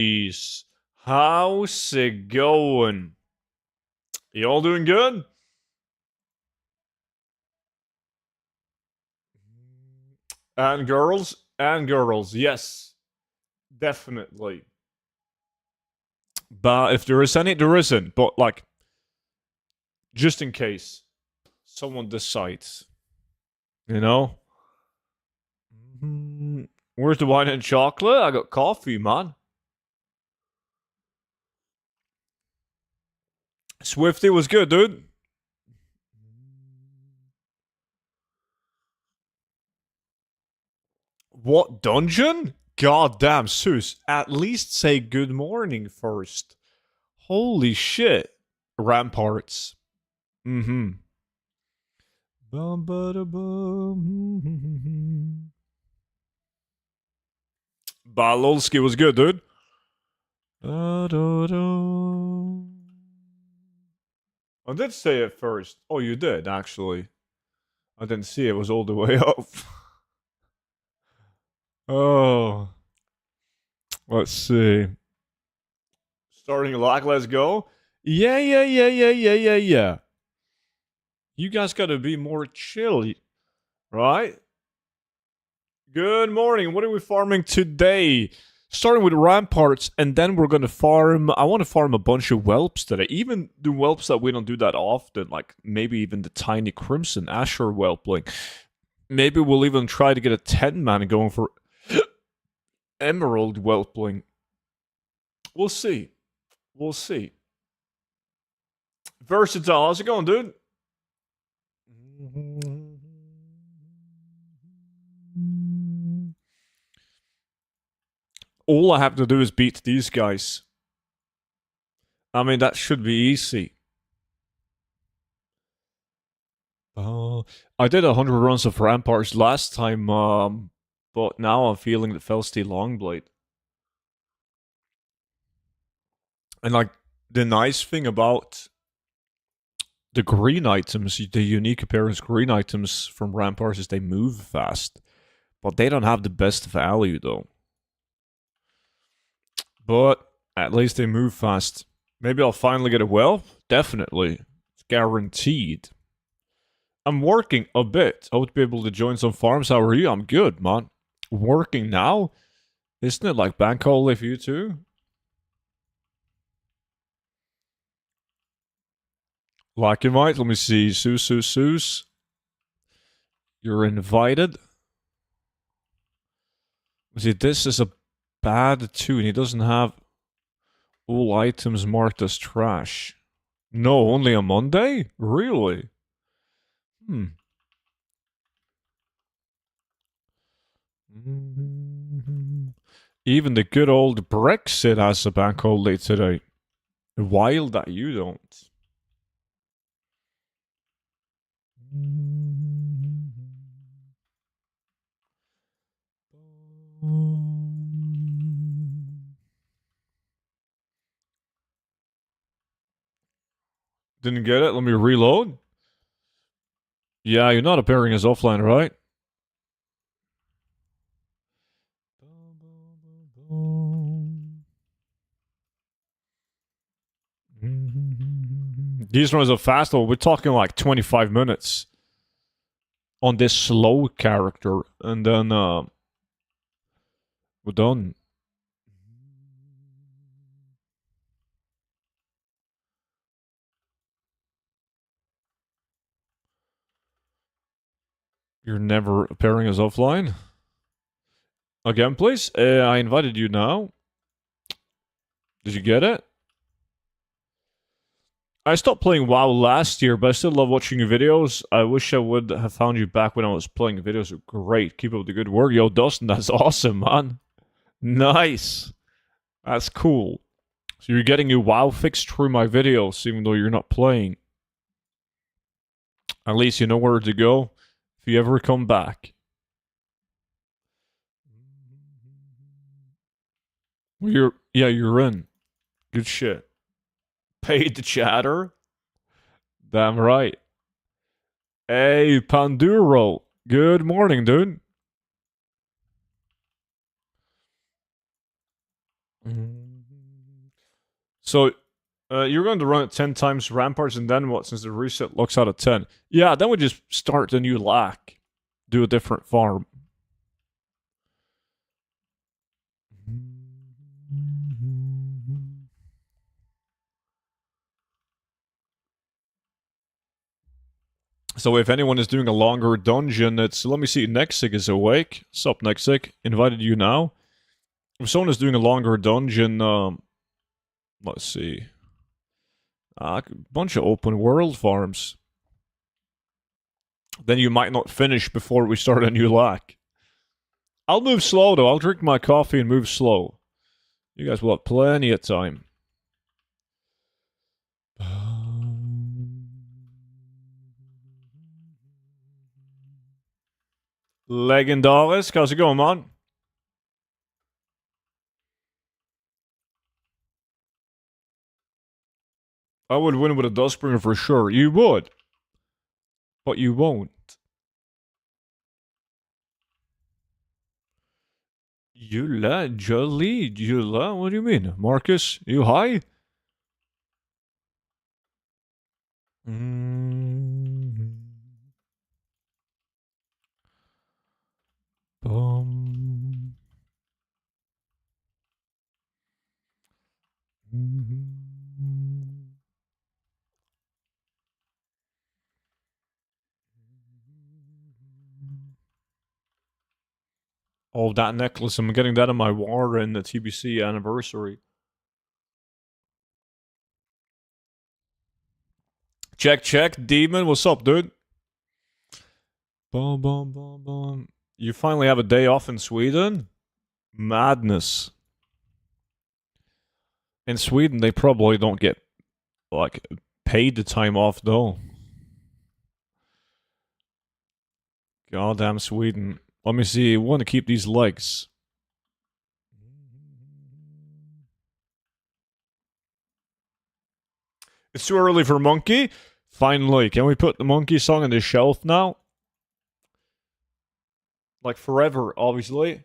Peace. How's it going? You all doing good? And girls, yes, definitely. But if there is any, there isn't. But like, just in case someone decides, you know. Where's the wine and chocolate? I got coffee, man. Swifty was good, dude. What dungeon? God damn, Seuss. At least say good morning first. Holy shit. Ramparts. Mm-hmm. Bum, ba, bum. Balolski was good, dude. Da, da, da. I did say it first. Oh, you did, actually. I didn't see it was all the way up. Oh. Let's see. Starting lock, let's go. Yeah. You guys gotta be more chill, right? Good morning. What are we farming today? Starting with ramparts, and then we're gonna farm. I want to farm a bunch of whelps today. Even the whelps that we don't do that often, like maybe even the tiny crimson Asher whelpling. Maybe we'll even try to get a 10-man going for emerald whelpling. We'll see. We'll see. Versatile, how's it going, dude? All I have to do is beat these guys. I mean, that should be easy. I did 100 runs of Ramparts last time, but now I'm feeling the Felstey Longblade. And like, the nice thing about the green items, the unique appearance green items from Ramparts is they move fast. But they don't have the best value, though. But at least they move fast. Maybe I'll finally get a well? Definitely. It's guaranteed. I'm working a bit. I would be able to join some farms. How are you? I'm good, man. Working now? Isn't it like bank holiday for you too? Like invite? Let me see. Seuss. You're invited. See, this is a bad tune. He doesn't have all items marked as trash. No, only a Monday? Really? Even the good old Brexit has a bank holiday today. Wild that you don't. Didn't get it? Let me reload. Yeah, you're not appearing as offline, right? These runs are fast, though. We're talking like 25 minutes on this slow character, and then we're done. You're never appearing as offline. Again, please. I invited you now. Did you get it? I stopped playing WoW last year, but I still love watching your videos. I wish I would have found you back when I was playing videos. Great. Keep up the good work. Yo, Dustin, that's awesome, man. Nice. That's cool. So you're getting your WoW fix through my videos, even though you're not playing. At least you know where to go if you ever come back. You're in. Good shit. Paid the chatter? Damn right. Hey, Panduro. Good morning, dude. So, you're going to run it 10 times Ramparts, and then what, since the reset looks out at 10? Yeah, then we just start a new lack. Do a different farm. So if anyone is doing a longer dungeon, it's... Let me see, Nexig is awake. Sup, Nexig? Invited you now. If someone is doing a longer dungeon, let's see. A bunch of open world farms. Then you might not finish before we start a new lack. I'll move slow, though. I'll drink my coffee and move slow. You guys will have plenty of time. Legendarisk, how's it going, man? I would win with a Dustbringer for sure. You would. But you won't. Jula, what do you mean? Marcus, you high? Bum. Oh, that necklace. I'm getting that in my war in the TBC anniversary. Check, check. Demon, what's up, dude? Boom, boom, boom, boom. You finally have a day off in Sweden? Madness. In Sweden, they probably don't get, like, paid the time off, though. Goddamn Sweden. Let me see, I want to keep these legs. It's too early for Monkey? Finally, can we put the Monkey song on the shelf now? Like forever, obviously.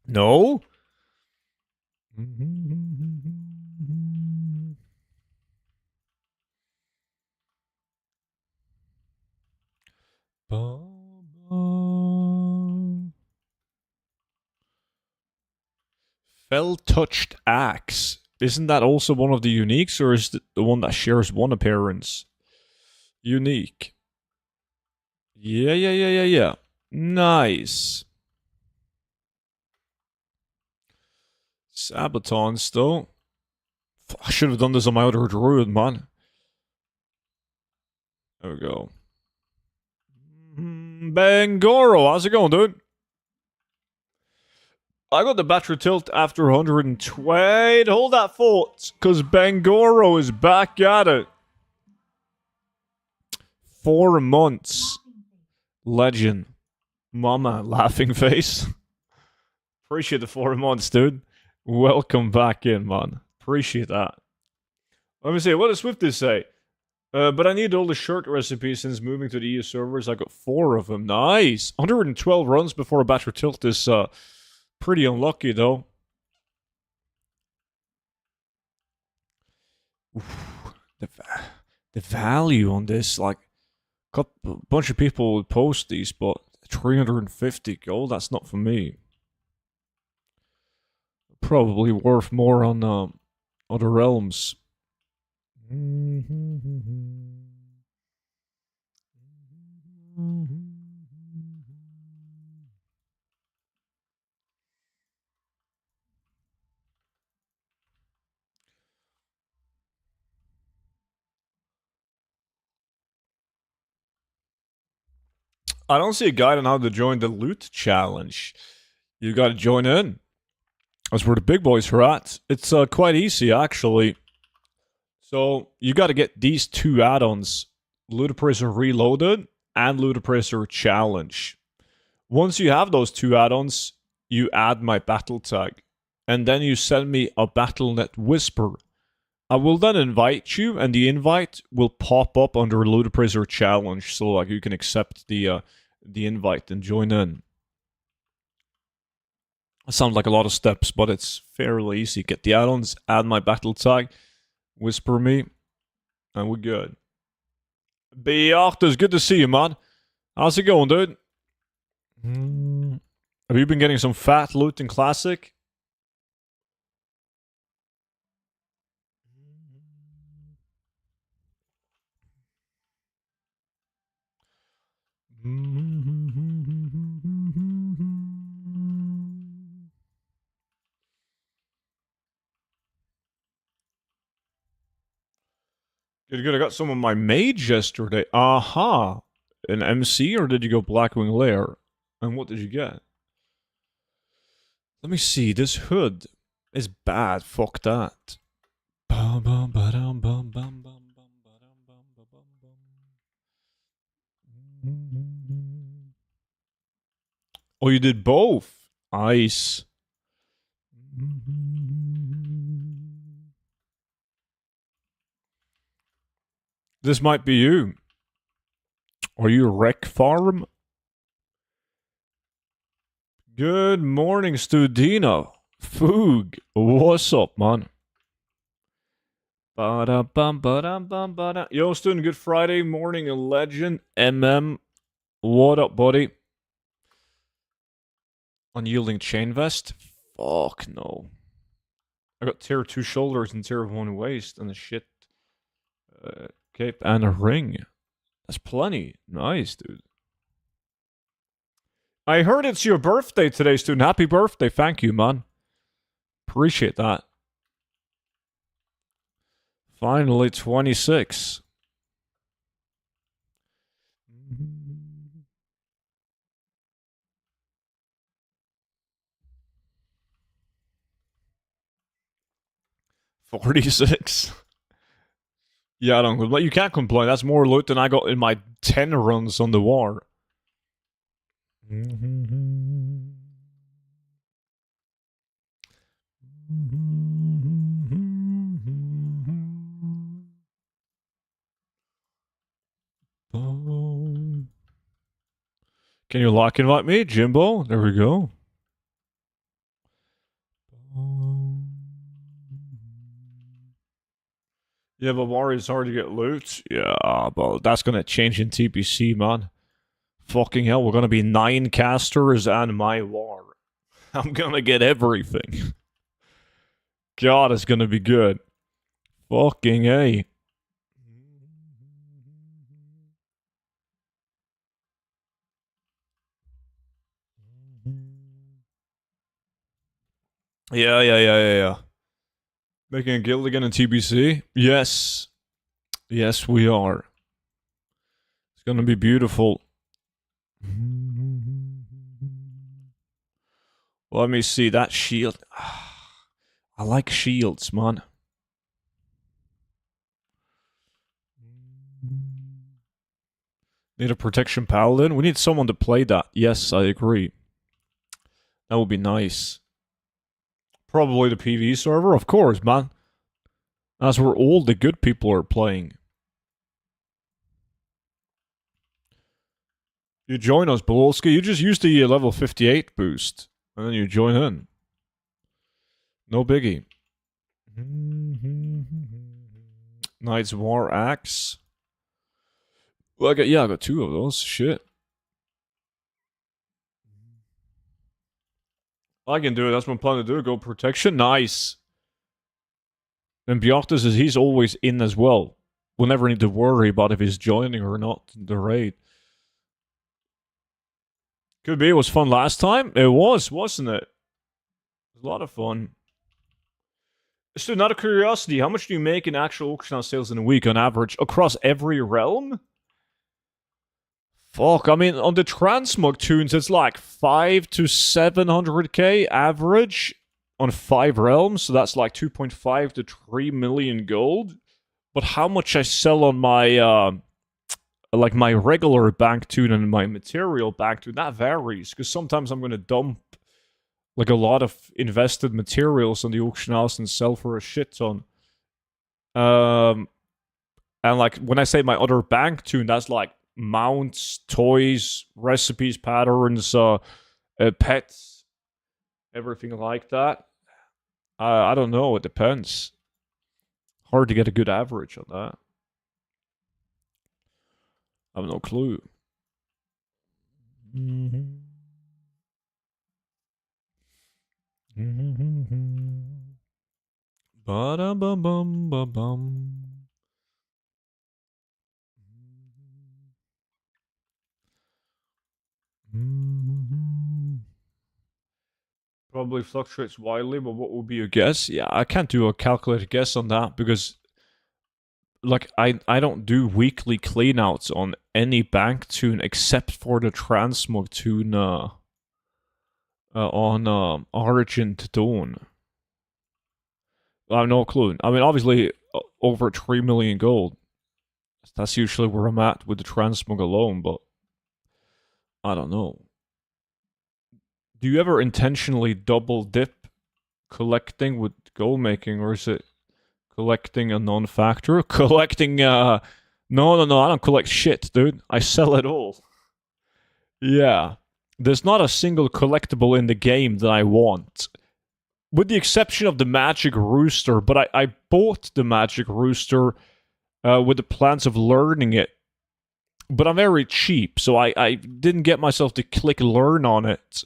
No? Fell-touched axe. Isn't that also one of the uniques, or is it the one that shares one appearance? Unique. Yeah. Nice. Sabatons, though. I should have done this on my other druid, man. There we go. Bangoro, how's it going, dude? I got the battery tilt after 120. Hold that thought, because Bangoro is back at it. 4 months. Legend. Mama, laughing face. Appreciate the 4 months, dude. Welcome back in, man. Appreciate that. Let me see, what does Swifty say? But I need all the shirt recipes since moving to the EU servers. I got 4 of them. Nice. 112 runs before a battery tilt is pretty unlucky, though. Oof, the value on this, like, a bunch of people would post these, but 350 gold, that's not for me. Probably worth more on other realms. I don't see a guide on how to join the loot challenge. You gotta join in. That's where the big boys are at. It's quite easy, actually. So, you gotta get these 2 add-ons. Ludicrous Reloaded and Ludicrous Challenge. Once you have those 2 add-ons, you add my battle tag. And then you send me a Battle.net Whisper. I will then invite you, and the invite will pop up under Ludicrous Challenge. So, like, you can accept the the invite and join in. It sounds like a lot of steps, but it's fairly easy. Get the add-ons, add my battle tag, whisper me, and we're good. Beachters, good to see you, man. How's it going, dude? Have you been getting some fat loot in Classic? Good. I got some of my mage yesterday. Aha. An MC, or did you go Blackwing Lair? And what did you get? Let me see. This hood is bad. Fuck that. Oh, you did both. Nice. This might be you. Are you Wreck Farm? Good morning, Studina. Foog. What's up, man? Yo, student, good Friday morning, legend. What up, buddy? Unyielding chain vest? Fuck no. I got tier 2 shoulders and tier 1 waist and a shit cape and a ring. That's plenty. Nice, dude. I heard it's your birthday today, student. Happy birthday. Thank you, man. Appreciate that. Finally, 26. $46. Yeah, I don't complain. You can't complain. That's more loot than I got in my 10 runs on the war. Can you lock invite me, Jimbo? There we go. Yeah, but Warrior's hard to get loot. Yeah, but that's gonna change in TPC, man. Fucking hell, we're gonna be 9 casters and my war. I'm gonna get everything. God, it's gonna be good. Fucking A. Yeah. Making a guild again in TBC? Yes. Yes, we are. It's gonna be beautiful. Let me see that shield. I like shields, man. Need a protection paladin? We need someone to play that. Yes, I agree. That would be nice. Probably the PvE server, of course, man. That's where all the good people are playing. You join us, Bololski. You just use the level 58 boost, and then you join in. No biggie. Knight's War Axe. Well, I got 2 of those. Shit. I can do it. That's what I'm planning to do. Go protection. Nice. And Beachters is he's always in as well. We'll never need to worry about if he's joining or not in the raid. Could be. It was fun last time. It was, wasn't it? It was a lot of fun. Just another curiosity. How much do you make in actual auction house sales in a week on average across every realm? Fuck, I mean, on the transmog tunes, it's like 5 to 700k average on 5 realms, so that's like 2.5 to 3 million gold. But how much I sell on my, like my regular bank tune and my material bank tune, that varies, because sometimes I'm going to dump like a lot of invested materials on the auction house and sell for a shit ton. And like, when I say my other bank tune, that's like mounts, toys, recipes, patterns, pets, everything like that. I don't know. It depends. Hard to get a good average on that. I have no clue. Ba-da-bum-bum-ba-bum. Probably fluctuates wildly, but what would be your guess? Yeah, I can't do a calculated guess on that because, like, I don't do weekly cleanouts on any bank tune except for the transmog tune on Origin to Dawn. I have no clue. I mean, obviously, over 3 million gold. That's usually where I'm at with the transmog alone, but I don't know. Do you ever intentionally double dip collecting with gold making, or is it collecting a non-factor? Collecting, no, I don't collect shit, dude. I sell it all. Yeah. There's not a single collectible in the game that I want. With the exception of the Magic Rooster, but I bought the Magic Rooster with the plans of learning it. But I'm very cheap, so I didn't get myself to click learn on it.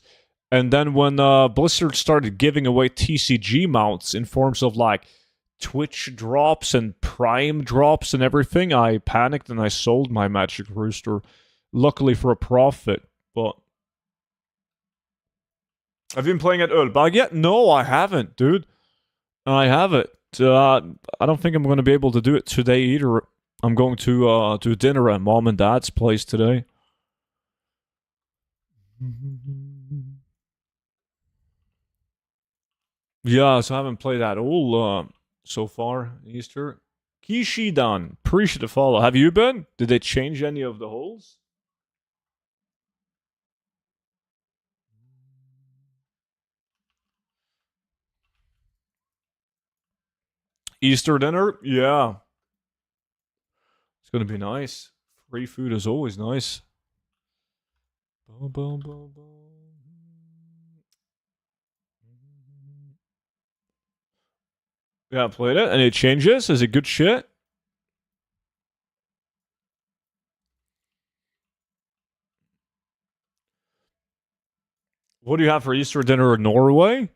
And then when Blizzard started giving away TCG mounts in forms of like Twitch drops and Prime drops and everything, I panicked and I sold my Magic Rooster. Luckily for a profit, but... Have you been playing at Ölbag yet? No, I haven't, dude. I haven't. I don't think I'm going to be able to do it today either. I'm going to do dinner at Mom and Dad's place today. Yeah, so I haven't played at all so far, Easter. Kishidan, appreciate the follow. Have you been? Did they change any of the holes? Easter dinner? Yeah. It's gonna be nice. Free food is always nice. Yeah, I played it. Any changes? Is it good shit? What do you have for Easter dinner in Norway?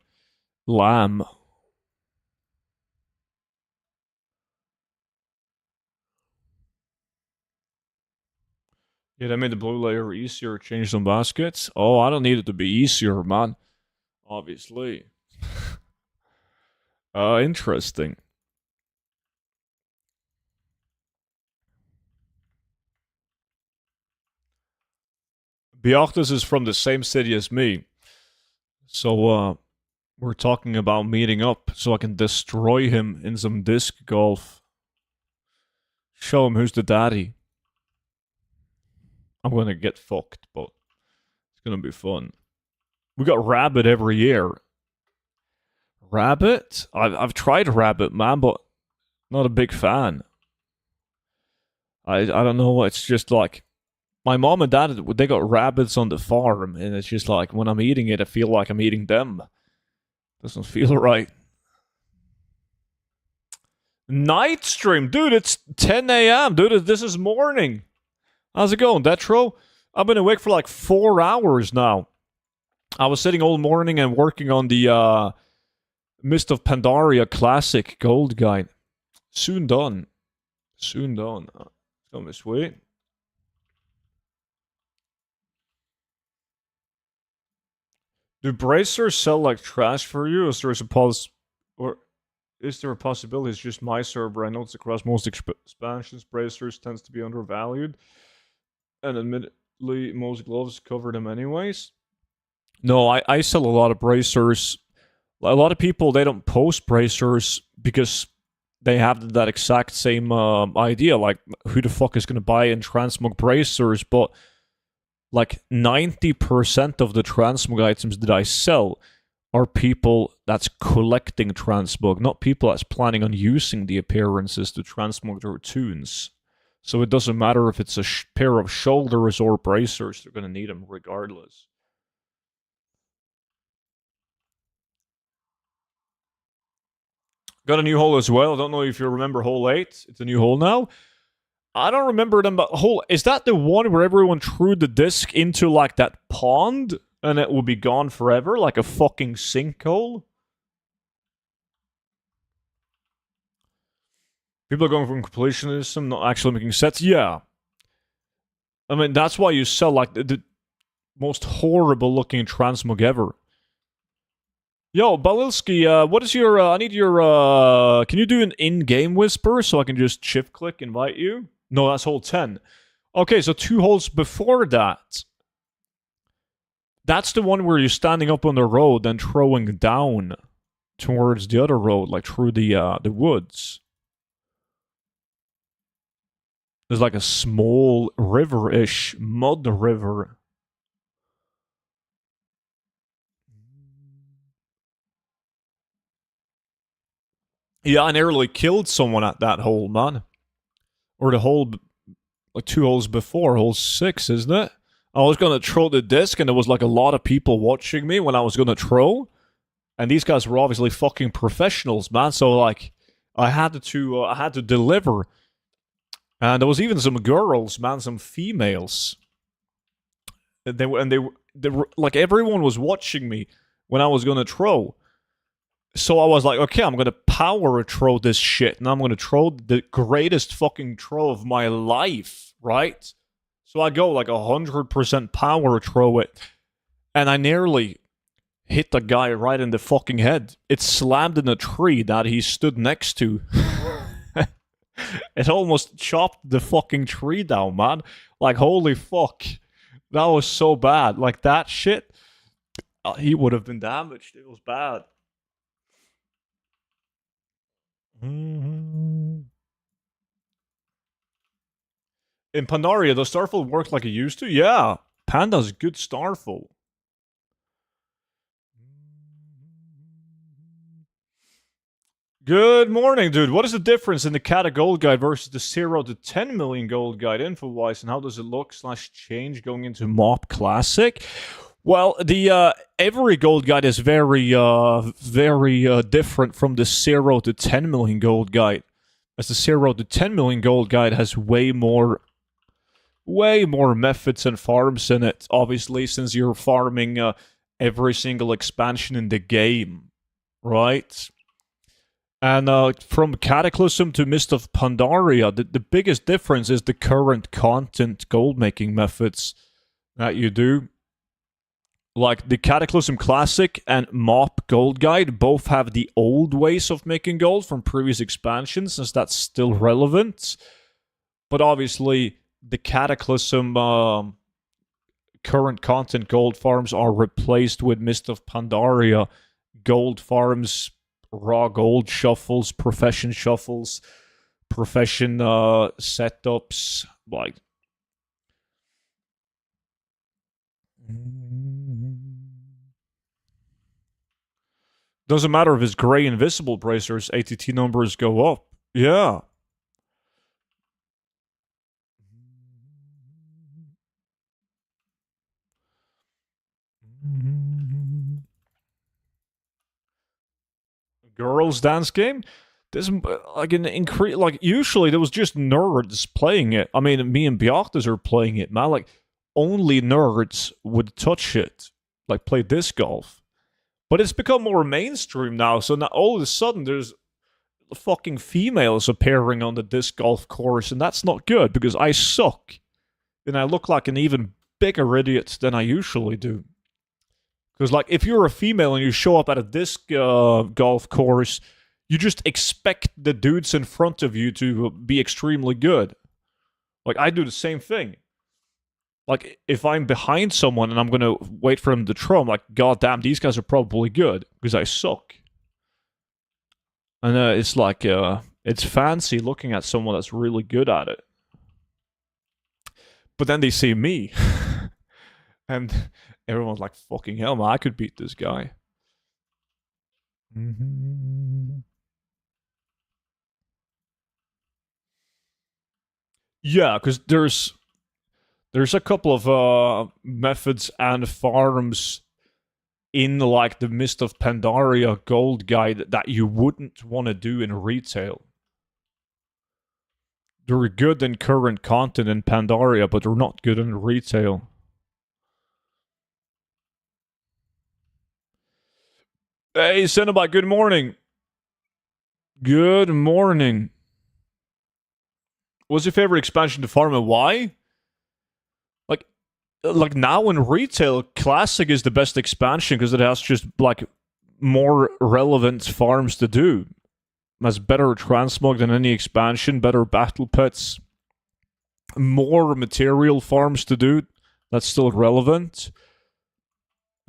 Lamb. Yeah, they made the blue layer easier, changed some baskets. Oh, I don't need it to be easier, man. Obviously. Interesting. Beatrice is from the same city as me. So, we're talking about meeting up so I can destroy him in some disc golf. Show him who's the daddy. I'm gonna get fucked, but it's gonna be fun. We got Rabbit every year. Rabbit? I've tried Rabbit, man, but not a big fan. I don't know, it's just like... My mom and dad, they got rabbits on the farm, and it's just like, when I'm eating it, I feel like I'm eating them. Doesn't feel right. Night stream? Dude, it's 10 a.m. Dude, this is morning. How's it going, Detro? I've been awake for like 4 hours now. I was sitting all morning and working on the Mist of Pandaria Classic Gold Guide. Soon done. Soon done. It's gonna be sweet. Do bracers sell like trash for you? Is there a possibility it's just my server? I notice across most expansions, bracers tends to be undervalued. And admittedly, most gloves cover them anyways. No, I sell a lot of bracers. A lot of people, they don't post bracers because they have that exact same idea. Like, who the fuck is going to buy and transmog bracers? But like 90% of the transmog items that I sell are people that's collecting transmog, not people that's planning on using the appearances to transmog their tunes. So it doesn't matter if it's a pair of shoulders or bracers, they're gonna need them regardless. Got a new hole as well. Don't know if you remember hole 8. It's a new hole now. I don't remember them, but hole... Is that the one where everyone threw the disc into, like, that pond? And it would be gone forever? Like a fucking sinkhole? People are going from completionism, not actually making sets? Yeah. I mean, that's why you sell, like, the most horrible-looking transmog ever. Yo, Balilski, what is your, I need your, can you do an in-game whisper so I can just shift-click invite you? No, that's hole 10. Okay, so 2 holes before that. That's the one where you're standing up on the road and throwing down towards the other road, like through the woods. There's like a small river-ish mud river. Yeah, I nearly killed someone at that hole, man. Or the hole, like 2 holes before, hole 6, isn't it? I was gonna throw the disc, and there was like a lot of people watching me when I was gonna throw. And these guys were obviously fucking professionals, man. So like, I had to deliver. And there was even some girls, man, some females. They were like, everyone was watching me when I was gonna throw. So I was like, okay, I'm gonna power throw this shit, and I'm gonna throw the greatest fucking throw of my life, right? So I go like 100% power throw it, and I nearly hit the guy right in the fucking head. It slammed in a tree that he stood next to. It almost chopped the fucking tree down, man. Like, holy fuck. That was so bad. Like, that shit, he would have been damaged. It was bad. In Pandaria, does Starfall work like it used to? Yeah. Panda's good Starfall. Good morning, dude. What is the difference in the Cata Gold Guide versus the 0 to 10 million Gold Guide info-wise, and how does it look / change going into MOP Classic? Well, the every Gold Guide is very different from the 0 to 10 million Gold Guide, as the 0 to 10 million Gold Guide has way more methods and farms in it, obviously, since you're farming every single expansion in the game, right? And from Cataclysm to Mist of Pandaria, the biggest difference is the current content gold-making methods that you do. Like, the Cataclysm Classic and MOP Gold Guide both have the old ways of making gold from previous expansions, since that's still relevant. But obviously, the Cataclysm current content gold farms are replaced with Mist of Pandaria gold farms, raw gold shuffles, profession setups, like. Doesn't matter if it's gray invisible bracers, ATT numbers go up. Yeah. Girls dance game? There's like an increase. Like, usually there was just nerds playing it. I mean, me and Bjartas are playing it, man. Like, only nerds would touch it, like play disc golf. But it's become more mainstream now, so now all of a sudden there's fucking females appearing on the disc golf course, and that's not good because I suck. And I look like an even bigger idiot than I usually do. Because, like, if you're a female and you show up at a disc golf course, you just expect the dudes in front of you to be extremely good. Like, I do the same thing. Like, if I'm behind someone and I'm going to wait for them to throw, I'm like, God damn, these guys are probably good because I suck. And it's like, it's fancy looking at someone that's really good at it. But then they see me. And everyone's like, fucking hell, man, I could beat this guy. Yeah, because there's a couple of methods and farms in like the Mist of Pandaria gold guide that you wouldn't want to do in retail. They're good in current content in Pandaria, but they're not good in retail. Hey, Cinnabot, good morning. Good morning. What's your favorite expansion to farm and why? Like now in retail, Classic is the best expansion because it has just like more relevant farms to do. It has better transmog than any expansion, better battle pets, more material farms to do. That's still relevant.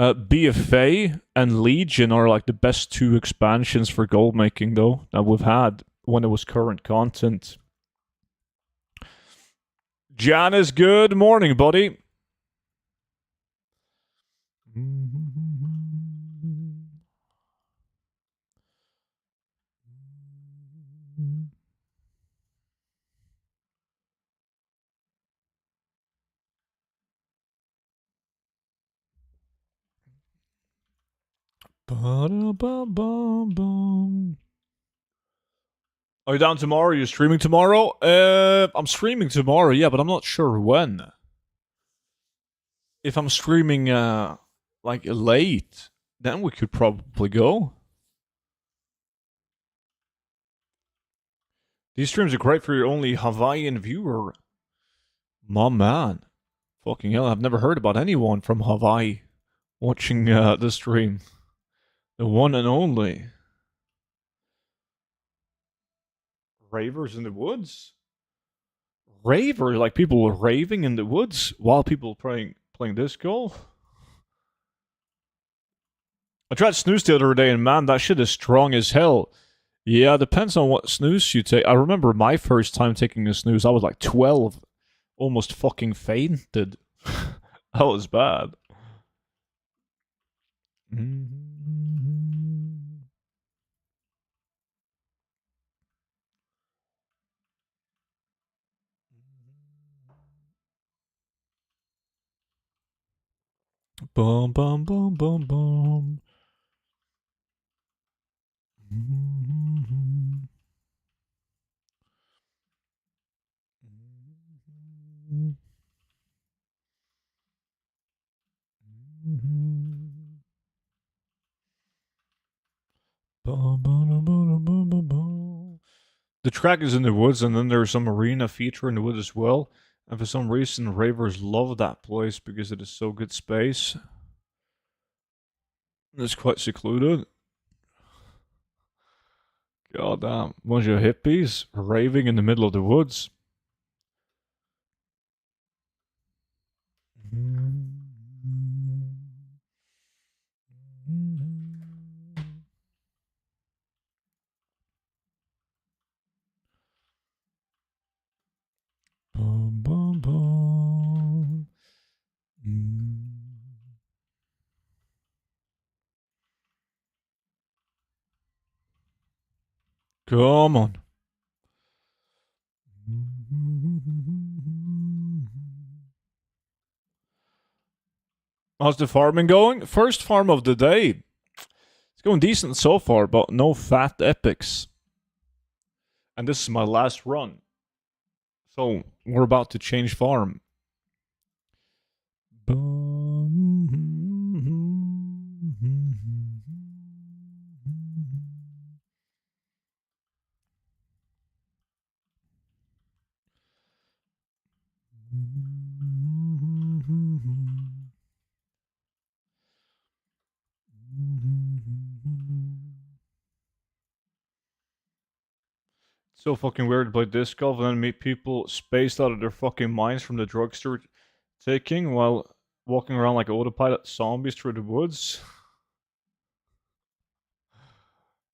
BFA and Legion are like the best two expansions for gold making though that we've had when it was current content. Janice, good morning, buddy. Are you down tomorrow? Are you streaming tomorrow? I'm streaming tomorrow, yeah, but I'm not sure when. If I'm streaming like late, then we could probably go. These streams are great for your only Hawaiian viewer. My man. Fucking hell, I've never heard about anyone from Hawaii watching the stream. The one and only. Ravers in the woods? Raver? Like people raving in the woods while people playing disco? I tried snooze the other day and man, that shit is strong as hell. Yeah, depends on what snooze you take. I remember my first time taking a snooze, I was like 12. Almost fucking fainted. That was bad. Boom, boom, boom, boom, boom. The track is in the woods, and then there's some arena feature in the woods as well. And for some reason, ravers love that place because it is so good space. It's quite secluded. God damn. Bunch of hippies raving in the middle of the woods. Boom, boom, boom. Come on. How's the farming going? First farm of the day. It's going decent so far, but no fat epics. And this is my last run. So we're about to change farm. So fucking weird to play disc golf and then meet people spaced out of their fucking minds from the drugstore taking while walking around like autopilot zombies through the woods.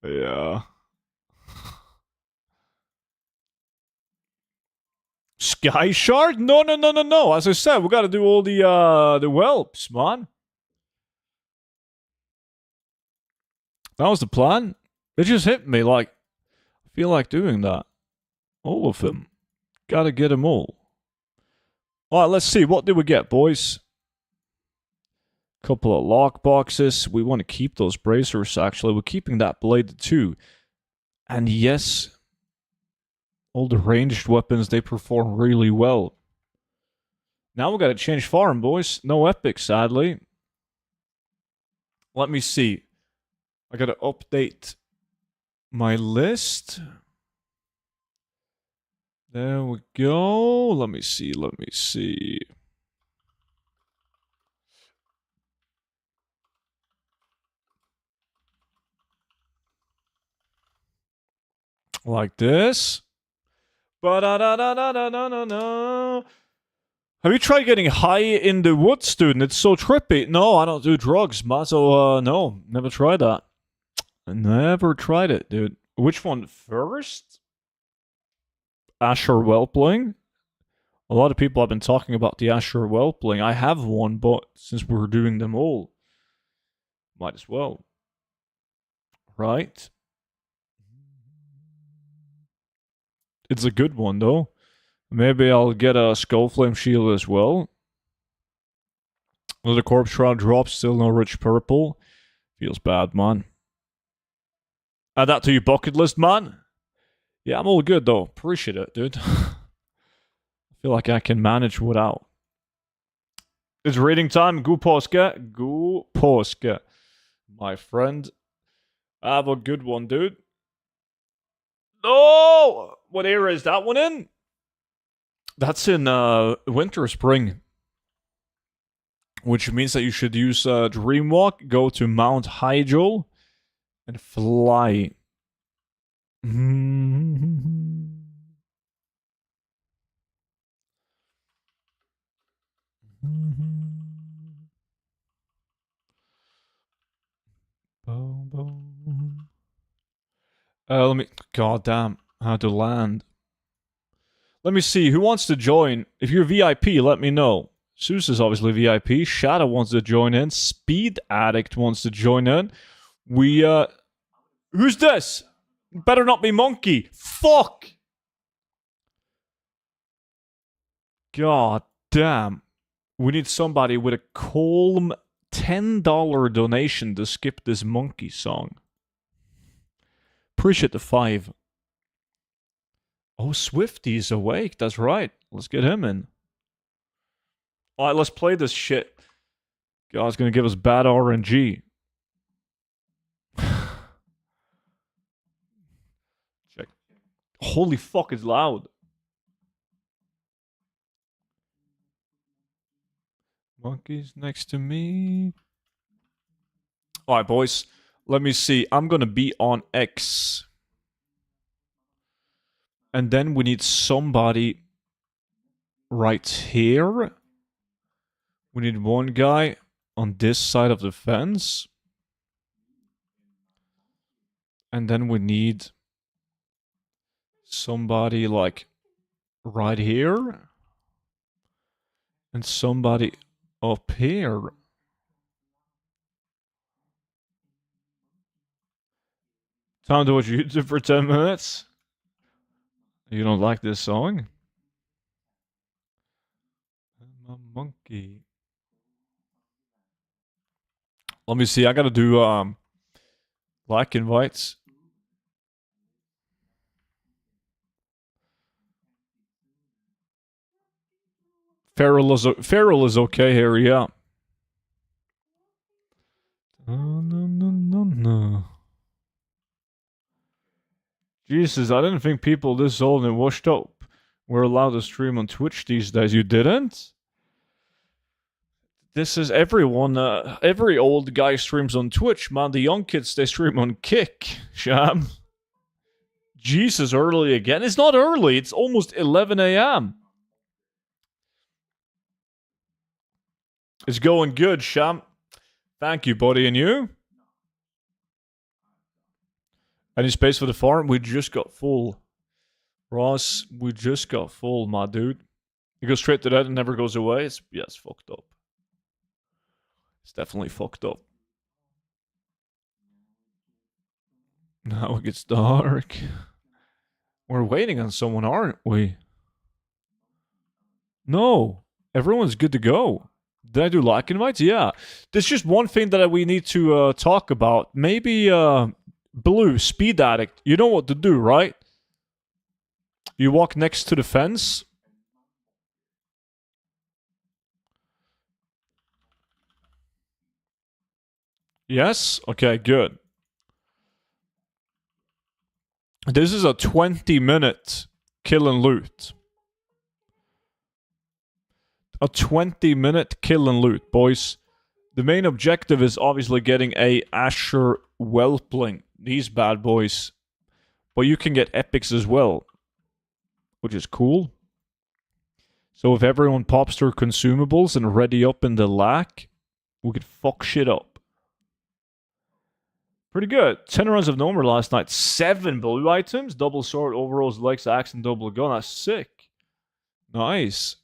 Yeah. Sky Shard? No, no, no, no, no. As I said, we gotta do all the whelps, man. That was the plan. It just hit me like, I feel like doing that. All of them. Gotta get them all. Alright, let's see. What did we get, boys? Couple of lock boxes. We want to keep those bracers, actually. We're keeping that blade too. And yes, all the ranged weapons, they perform really well. Now we gotta change farm, boys. No epic, sadly. Let me see. I gotta update my list. There we go. Let me see. Like this. Ba-da-da-da-da-da-da-da. Have you tried getting high in the woods, student? It's so trippy. No, I don't do drugs, man. So, no. Never tried that. Never tried it, dude. Which one first? Asher Whelping? A lot of people have been talking about the Asher Whelping. I have one, but since we're doing them all, might as well. Right? It's a good one, though. Maybe I'll get a Skullflame Shield as well. Another Corpse Shroud drop, still no rich purple. Feels bad, man. Add that to your bucket list, man. Yeah, I'm all good, though. Appreciate it, dude. I feel like I can manage without. It's raiding time. Go Poska. Go Poska. My friend. Have a good one, dude. No! What era is that one in? That's in winter, spring. Which means that you should use Dreamwalk, go to Mount Hyjal, and fly. Let me... God damn. How to land. Let me see. Who wants to join? If you're VIP, let me know. Zeus is obviously VIP. Shadow wants to join in. Speed Addict wants to join in. Who's this? Better not be Monkey. Fuck! God damn. We need somebody with a calm $10 donation to skip this Monkey song. Appreciate the 5. Oh, Swifty's awake. That's right. Let's get him in. Alright, let's play this shit. God's gonna give us bad RNG. Check. Holy fuck, it's loud. Monkey's next to me. Alright, boys. Let me see. I'm gonna be on X. And then we need somebody right here. We need one guy on this side of the fence. And then we need somebody like right here. And somebody up here. Time to watch YouTube for 10 minutes. You don't like this song? I'm a monkey. Let me see. I gotta do like invites. Feral is okay here, yeah. No. Jesus, I didn't think people this old and washed up were allowed to stream on Twitch these days. You didn't? This is everyone. Every old guy streams on Twitch, man. The young kids, they stream on Kick, Sham. Jesus, early again. It's not early. It's almost 11 a.m. It's going good, Sham. Thank you, buddy. And you? Any space for the farm? We just got full. Ross, we just got full, my dude. You go straight to that and never goes away? It's fucked up. It's definitely fucked up. Now it gets dark. We're waiting on someone, aren't we? No, everyone's good to go. Did I do like invites? Yeah. There's just one thing that we need to talk about. Maybe Blue, speed addict. You know what to do, right? You walk next to the fence. Yes? Okay, good. This is a 20-minute kill and loot. A 20-minute kill and loot, boys. The main objective is obviously getting a Asher Whelpling. These bad boys. But you can get epics as well, which is cool. So if everyone pops their consumables and ready up in the lack, we could fuck shit up. Pretty good. 10 rounds of Nomer last night. 7 blue items. Double sword, overalls, legs, axe, and double gun. That's sick. Nice.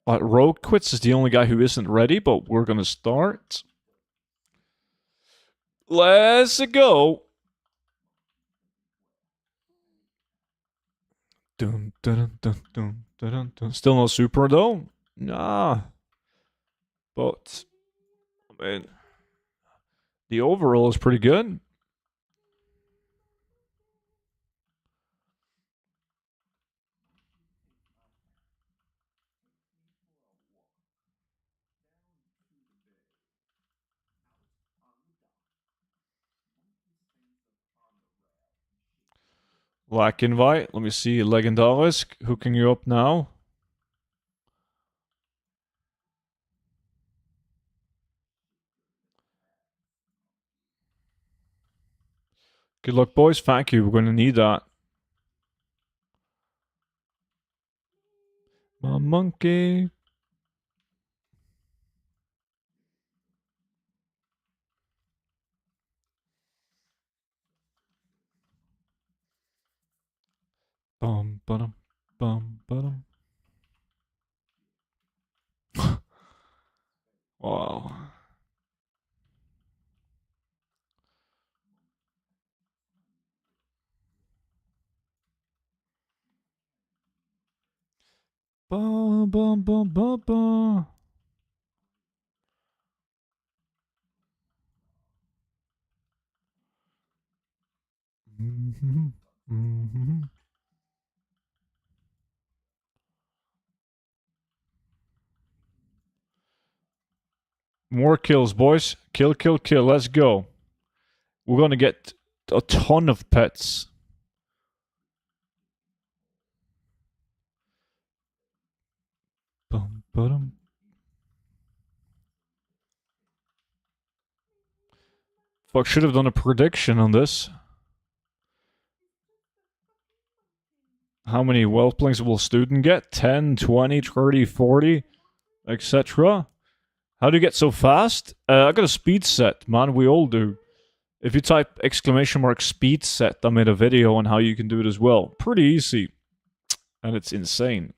Rogue Quits is the only guy who isn't ready, but we're going to start. Let's go. Dun, dun, dun, dun, dun, dun. Still no super, though? Nah. But, I mean, the overall is pretty good. Lack invite. Let me see. Legendarisk. Hooking you up now. Good luck, boys. Thank you. We're going to need that. My monkey. Bum, ba-dum, bum, ba-dum. Wow. Bum, bum, bum, bum, bum. Mm-hmm. Mm-hmm. More kills, boys. Kill, kill, kill. Let's go. We're going to get a ton of pets. Bum, ba-dum. Fuck, should have done a prediction on this. How many Whelplings will student get? 10, 20, 30, 40, etc. How do you get so fast? I got a speed set, man. We all do. If you type ! speed set, I made a video on how you can do it as well. Pretty easy. And it's insane.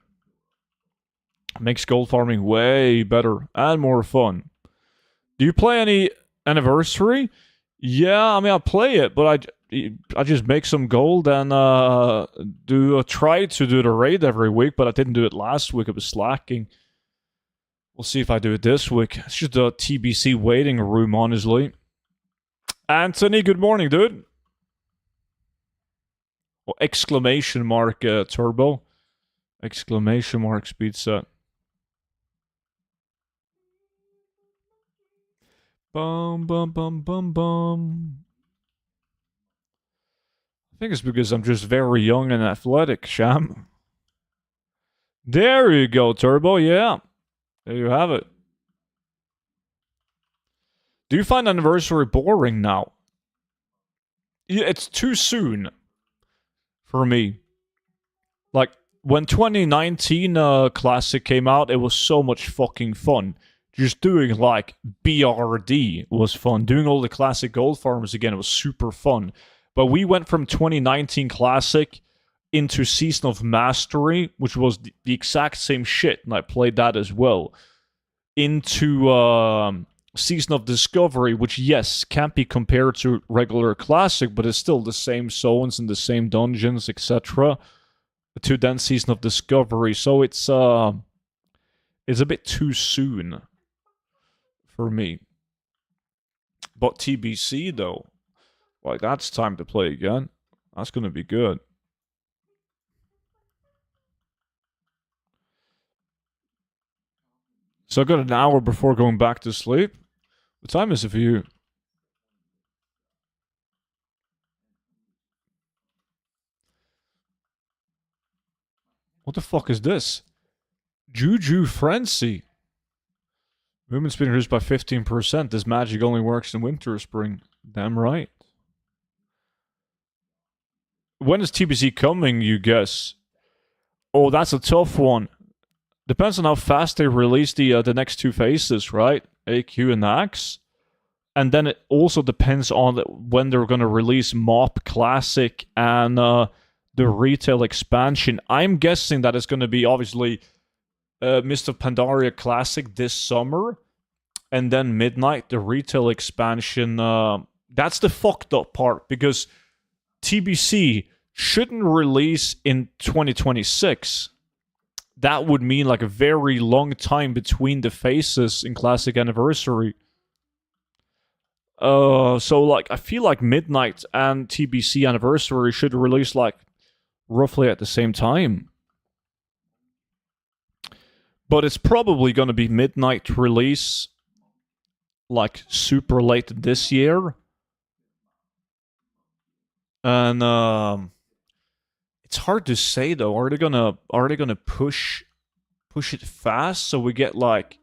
Makes gold farming way better and more fun. Do you play any Anniversary? Yeah, I mean, I play it, but I just make some gold and try to do the raid every week, but I didn't do it last week. I was slacking. We'll see if I do it this week. It's just a TBC waiting room, honestly. Anthony, good morning, dude. Oh, exclamation mark turbo. Exclamation mark speed set. Bum, bum, bum, bum, bum. I think it's because I'm just very young and athletic, Sham. There you go, Turbo, yeah. There you have it. Do you find Anniversary boring now? Yeah, it's too soon for me. Like, when 2019 Classic came out, it was so much fucking fun. Just doing, like, BRD was fun. Doing all the classic gold farms again was super fun. But we went from 2019 Classic into Season of Mastery, which was the exact same shit, and I played that as well, into Season of Discovery, which, yes, can't be compared to regular Classic, but it's still the same zones and the same dungeons, etc. to then Season of Discovery, so it's a bit too soon for me. But TBC though, like that's time to play again. That's gonna be good. So I got an hour before going back to sleep. What time is it for you? What the fuck is this? Juju Frenzy. Movement speed reduced by 15%. This magic only works in winter or spring. Damn right. When is TBC coming, you guess? Oh, that's a tough one. Depends on how fast they release the next two phases, right? AQ and Axe. And then it also depends on when they're going to release Mop Classic and the retail expansion. I'm guessing that it's going to be obviously Mist of Pandaria Classic this summer, and then Midnight, the retail expansion. That's the fucked up part, because TBC shouldn't release in 2026. That would mean like a very long time between the phases in Classic Anniversary. So like I feel like Midnight and TBC Anniversary should release like roughly at the same time. But it's probably going to be Midnight release like super late this year. And it's hard to say though. Are they gonna push it fast so we get like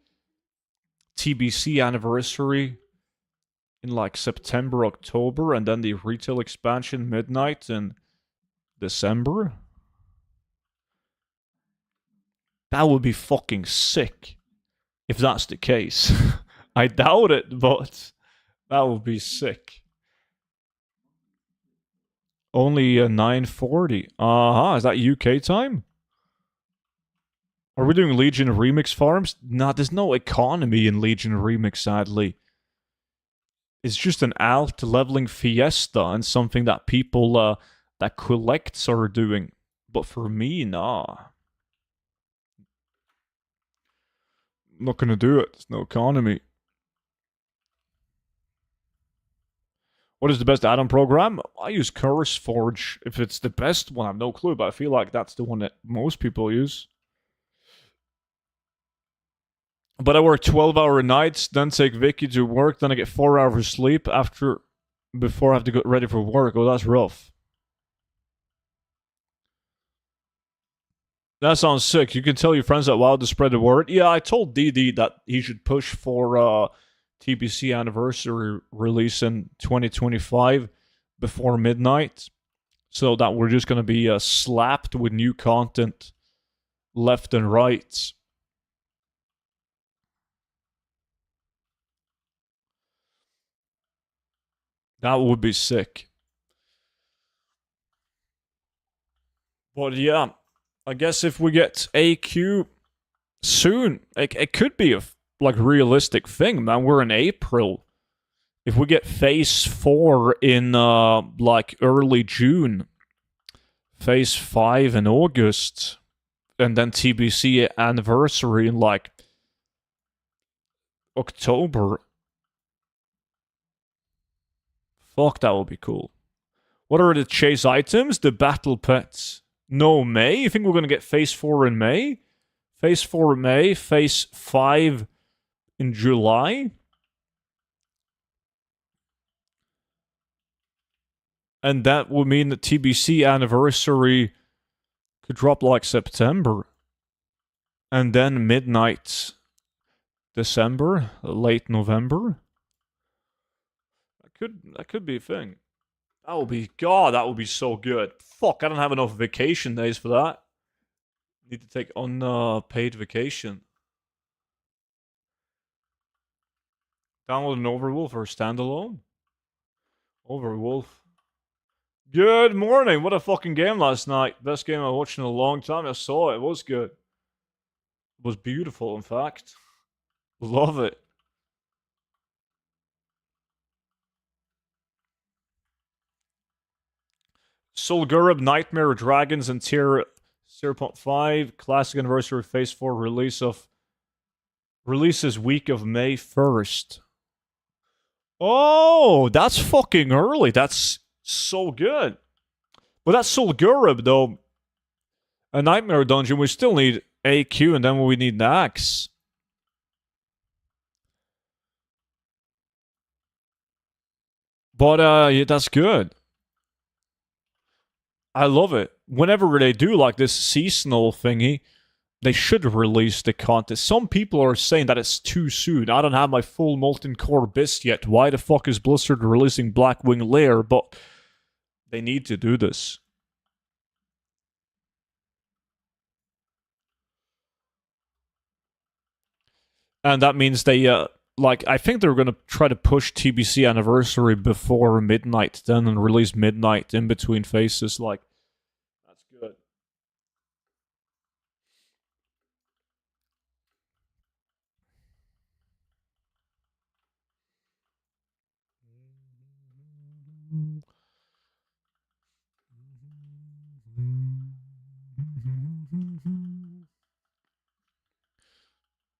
TBC Anniversary in like September, October, and then the retail expansion Midnight in December? That would be fucking sick if that's the case. I doubt it, but that would be sick. Only 9:40. Is that UK time? Are we doing Legion Remix farms? Nah, there's no economy in Legion Remix, sadly. It's just an alt leveling fiesta and something that people that collects are doing. But for me, nah. I'm not gonna do it. There's no economy. What is the best add-on program? I use CurseForge. If it's the best one, I have no clue, but I feel like that's the one that most people use. But I work 12-hour nights, then take Vicky to work, then I get 4 hours sleep before I have to get ready for work. Oh, that's rough. That sounds sick. You can tell your friends that WoW to spread the word. Yeah, I told DD that he should push for TBC Anniversary release in 2025 before midnight, so that we're just going to be slapped with new content left and right. That would be sick. But yeah, I guess if we get AQ soon, it could be a like realistic thing, man. We're in April. If we get Phase 4 in like early June, Phase 5 in August, and then TBC Anniversary in like October. Fuck, that would be cool. What are the chase items? The battle pets. No, May? You think we're going to get Phase 4 in May? Phase 4 in May, Phase 5 in July? And that would mean that TBC Anniversary could drop like September. And then Midnight December, late November. That could be a thing. That would be so good. Fuck, I don't have enough vacation days for that. Need to take unpaid vacation. Download an Overwolf or standalone? Overwolf. Good morning. What a fucking game last night. Best game I watched in a long time. I saw it. It was good. It was beautiful, in fact. Love it. Solgurub, Nightmare Dragons, and Tier 0.5 Classic Anniversary Phase 4 releases week of May 1st. Oh, that's fucking early. That's so good. But that's Solgurib, though. A Nightmare Dungeon, we still need AQ, and then we need Nax. But, yeah, that's good. I love it. Whenever they do, like, this seasonal thingy, they should release the content. Some people are saying that it's too soon. I don't have my full Molten Core Beast yet. Why the fuck is Blizzard releasing Blackwing Lair? But they need to do this. And that means they, I think they're going to try to push TBC Anniversary before midnight, then and release Midnight in between phases. Like, that's good.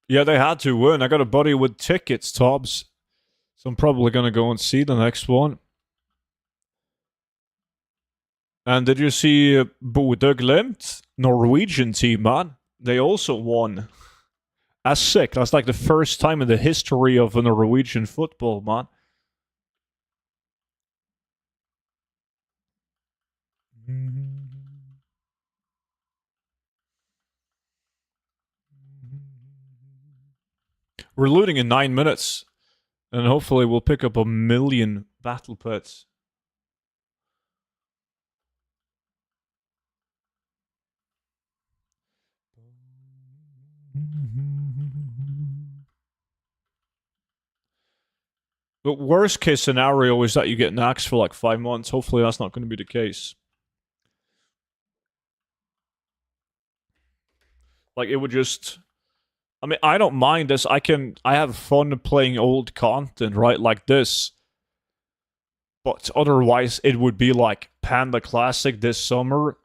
Yeah, they had to win. I got a buddy with tickets, Tobbs. So I'm probably going to go and see the next one. And did you see Bodø Glimt? Norwegian team, man. They also won. That's sick. That's like the first time in the history of Norwegian football, man. We're looting in 9 minutes. And hopefully we'll pick up 1 million battle pets. The worst case scenario is that you get Nax for like 5 months. Hopefully that's not going to be the case. Like, it would just... I mean, I don't mind this. I have fun playing old content, right? Like this. But otherwise, it would be like Panda Classic this summer.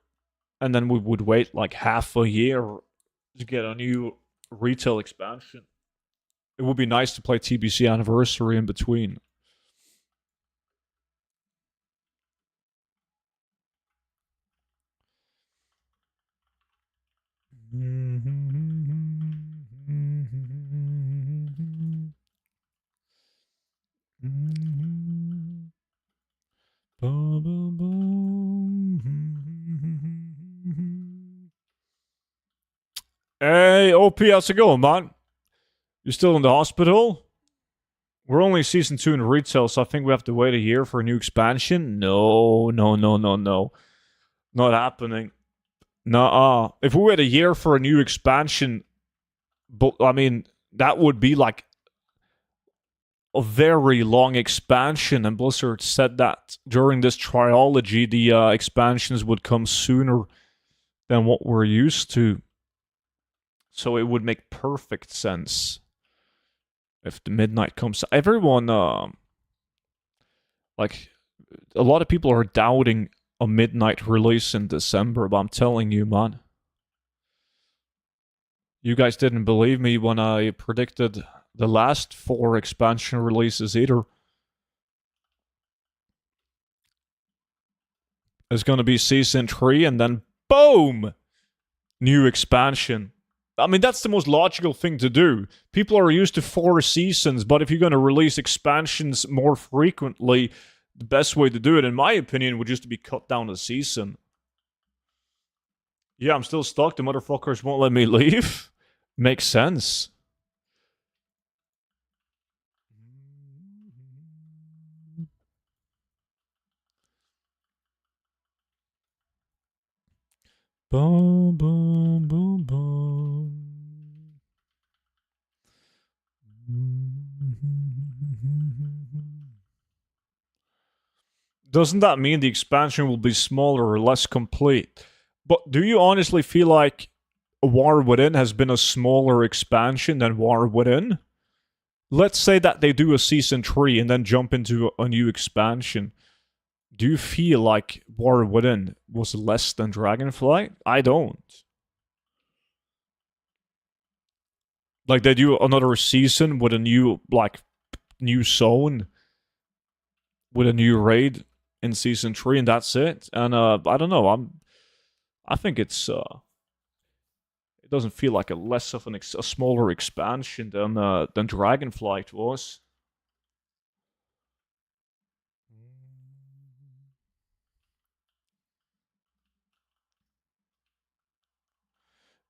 And then we would wait like half a year to get a new retail expansion. It would be nice to play TBC Anniversary in between. Hey, OP, how's it going, man? You still in the hospital? We're only season 2 in retail, so I think we have to wait a year for a new expansion. No. Not happening. Nuh-uh. If we wait a year for a new expansion, but I mean, that would be like a very long expansion, and Blizzard said that during this trilogy, the expansions would come sooner than what we're used to. So it would make perfect sense if the midnight comes. Everyone, like, a lot of people are doubting a midnight release in December, but I'm telling you, man. You guys didn't believe me when I predicted the last 4 expansion releases either. It's going to be Season 3, and then boom! New expansion. I mean, that's the most logical thing to do. People are used to 4 seasons, but if you're going to release expansions more frequently, the best way to do it, in my opinion, would just be cut down a season. Yeah, I'm still stuck. The motherfuckers won't let me leave. Makes sense. Boom, boom, boom, boom. Doesn't that mean the expansion will be smaller or less complete? But do you honestly feel like War Within has been a smaller expansion than War Within? Let's say that they do a Season 3 and then jump into a new expansion. Do you feel like War Within was less than Dragonflight? I don't. Like they do another season with a new new zone with a new raid in season 3 and that's it. And I don't know. I think it doesn't feel like a less of a smaller expansion than Dragonflight was.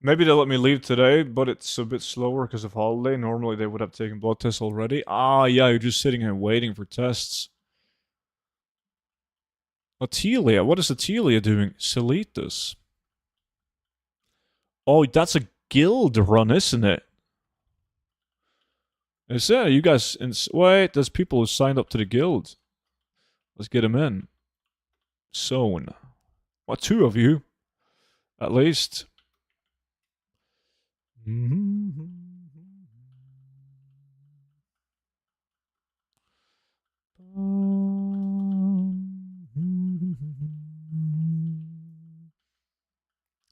Maybe they'll let me leave today, but it's a bit slower because of holiday. Normally they would have taken blood tests already. Ah, yeah, you're just sitting and waiting for tests. Atelia, what is Atelia doing? Celitus. Oh, that's a guild run, isn't it? Is that you guys? Wait, there's people who signed up to the guild. Let's get them in. Zone. What, 2 of you? At least.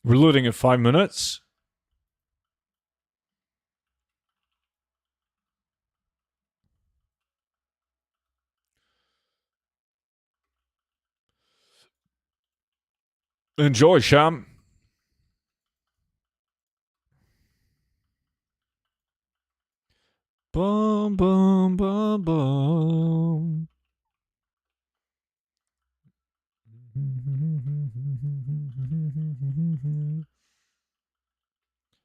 We're looting in 5 minutes. Enjoy, Sham. Bum bum bum bum.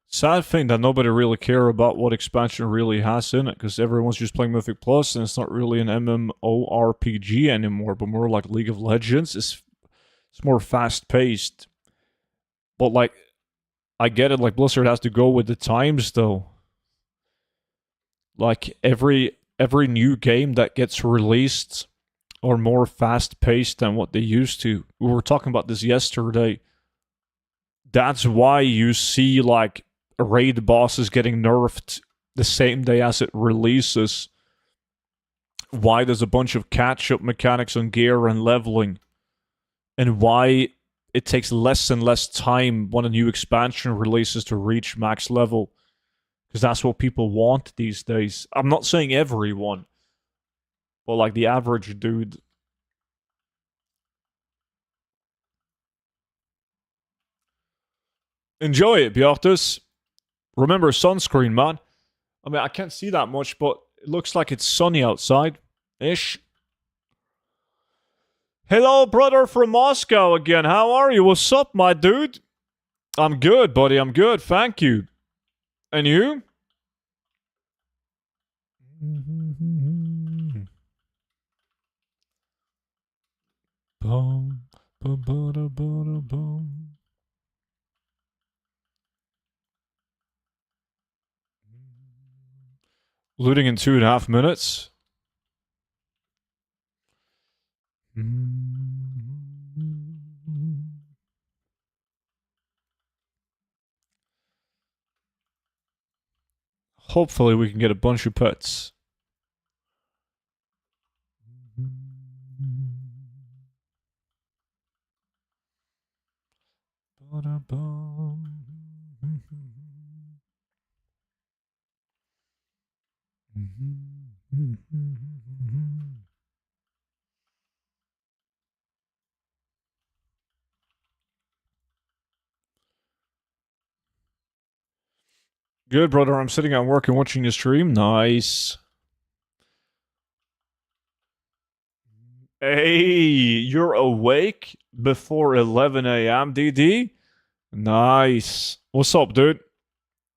Sad thing that nobody really care about what expansion really has in it, because everyone's just playing Mythic Plus, and it's not really an MMORPG anymore, but more like League of Legends. It's more fast paced. But like, I get it. Like Blizzard has to go with the times, though. Like every new game that gets released are more fast paced than what they used to. We were talking about this yesterday. That's why you see like raid bosses getting nerfed the same day as it releases. Why there's a bunch of catch-up mechanics on gear and leveling. And why it takes less and less time when a new expansion releases to reach max level. Because that's what people want these days. I'm not saying everyone, but like the average dude. Enjoy it, Bjartus. Remember sunscreen, man. I mean, I can't see that much, but it looks like it's sunny outside. Ish. Hello, brother from Moscow again. How are you? What's up, my dude? I'm good, buddy. I'm good. Thank you. And you? Boom, boom, boom, boom, boom. Looting in 2.5 minutes. Hopefully we can get a bunch of pets. Good, brother. I'm sitting at work and watching the stream. Nice. Hey, you're awake before 11 a.m., DD? Nice. What's up, dude?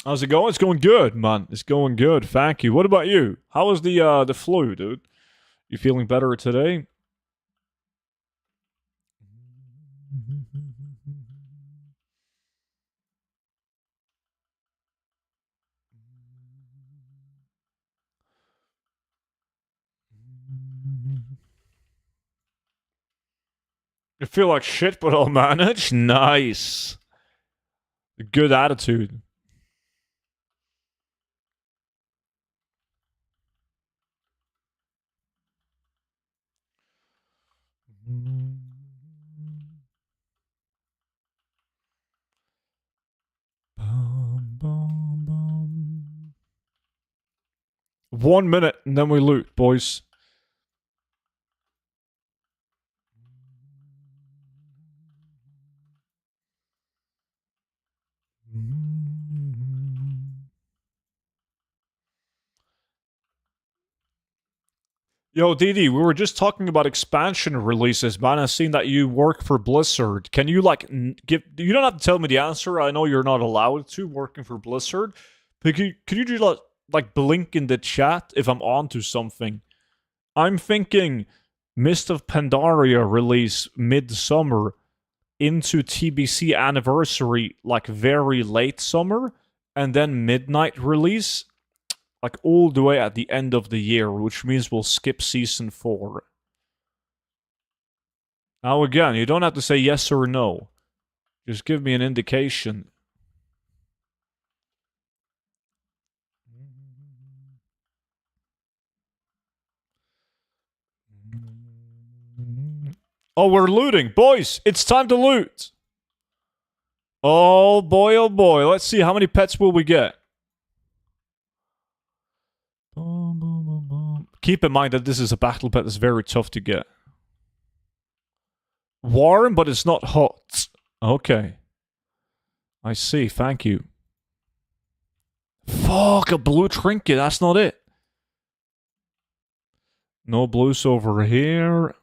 How's it going? It's going good, man. It's going good. Thank you. What about you? How was the flu, dude? You feeling better today? You feel like shit, but I'll manage? Nice. Good attitude. 1 minute, and then we loot, boys. Yo, Didi, we were just talking about expansion releases, man. I've seen that you work for Blizzard. Can you, like, give... You don't have to tell me the answer. I know you're not allowed to, working for Blizzard. But could you just, like, blink in the chat if I'm onto something? I'm thinking Mist of Pandaria release mid-summer into TBC anniversary, like, very late summer, and then midnight release, like, all the way at the end of the year, which means we'll skip Season 4. Now, again, you don't have to say yes or no. Just give me an indication. Oh, we're looting. Boys, it's time to loot. Oh boy, let's see, how many pets will we get? Keep in mind that this is a battle pet that's very tough to get. Warm, but it's not hot. Okay. I see, thank you. Fuck, a blue trinket, that's not it. No blues over here.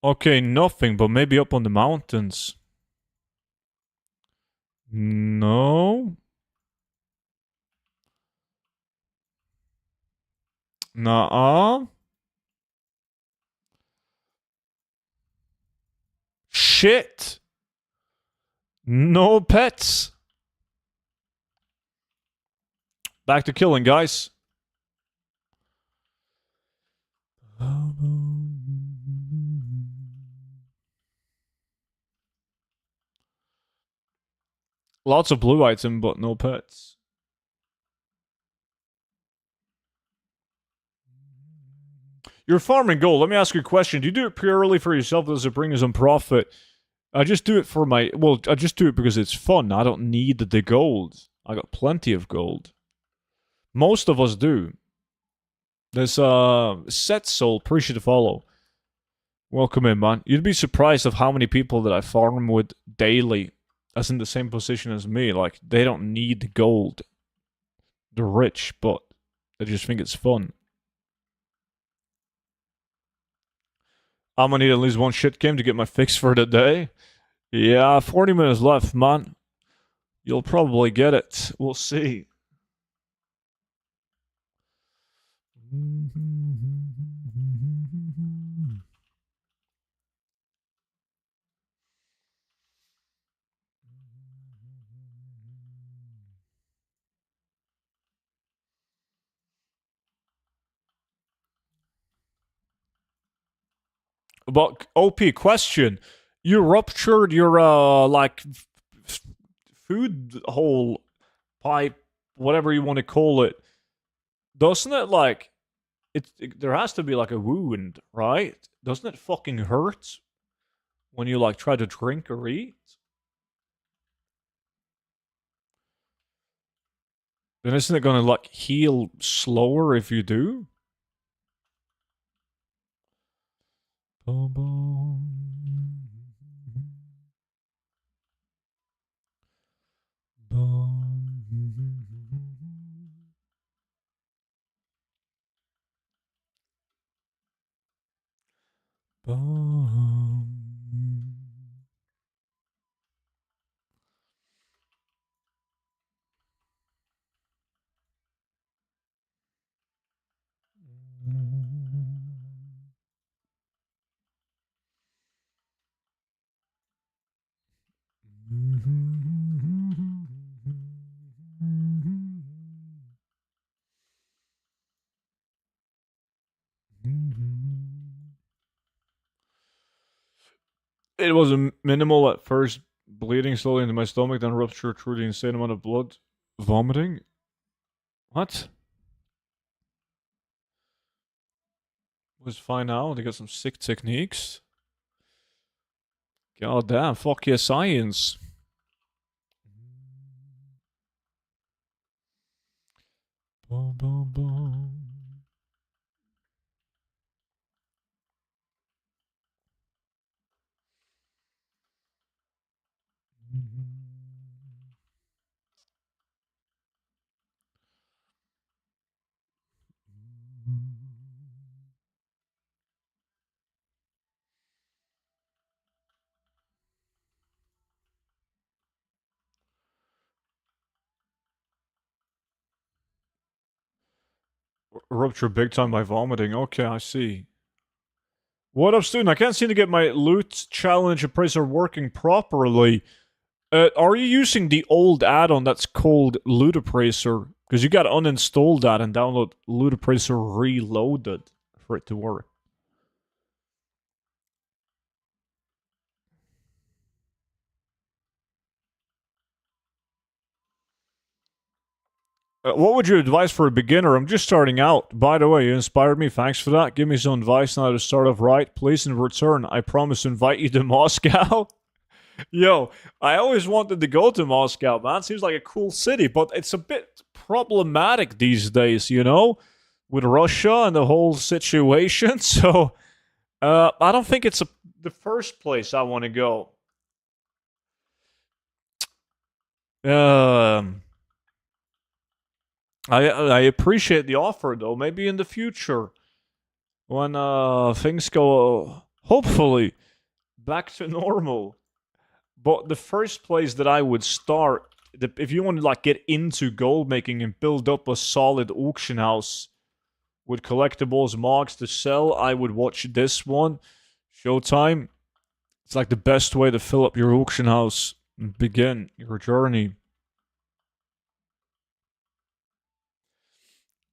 Okay, nothing, but maybe up on the mountains. No. Nuh-uh. Shit. No pets. Back to killing, guys. Lots of blue item, but no pets. You're farming gold. Let me ask you a question. Do you do it purely for yourself? Does it bring you some profit? I just do it for my... Well, I just do it because it's fun. I don't need the gold. I got plenty of gold. Most of us do. There's Set Soul. Appreciate the follow. Welcome in, man. You'd be surprised of how many people that I farm with daily that's in the same position as me. Like, they don't need the gold. They're rich, but they just think it's fun. I'm gonna need at least one shit game to get my fix for the day. Yeah, 40 minutes left, man. You'll probably get it. We'll see. But OP question: you ruptured your like food hole pipe, whatever you want to call it. Doesn't it like there has to be like a wound, right? Doesn't it fucking hurt when you like try to drink or eat? Then isn't it gonna like heal slower if you do? Boom, boom. Boom. Boom. It was a minimal at first, bleeding slowly into my stomach, then ruptured through the insane amount of blood. Vomiting? What? Was fine now. They got some sick techniques. God damn, fuck yeah, science. Boom, boom, boom. Rupture big time by vomiting. Okay, I see. What up, student? I can't seem to get my loot challenge appraiser working properly. Are you using the old add-on that's called Loot Appraiser? Because you gotta uninstall that and download Loot Appraiser Reloaded for it to work. What would you advise for a beginner? I'm just starting out. By the way, you inspired me. Thanks for that. Give me some advice on how to start off right. Please, in return, I promise to invite you to Moscow. Yo, I always wanted to go to Moscow, man. Seems like a cool city, but it's a bit problematic these days, you know? With Russia and the whole situation. So, I don't think it's the first place I want to go. Um... I appreciate the offer though. Maybe in the future, when things go hopefully back to normal. But the first place that I would start, if you want to like get into gold making and build up a solid auction house with collectibles, mods to sell, I would watch this one, Showtime. It's like the best way to fill up your auction house and begin your journey.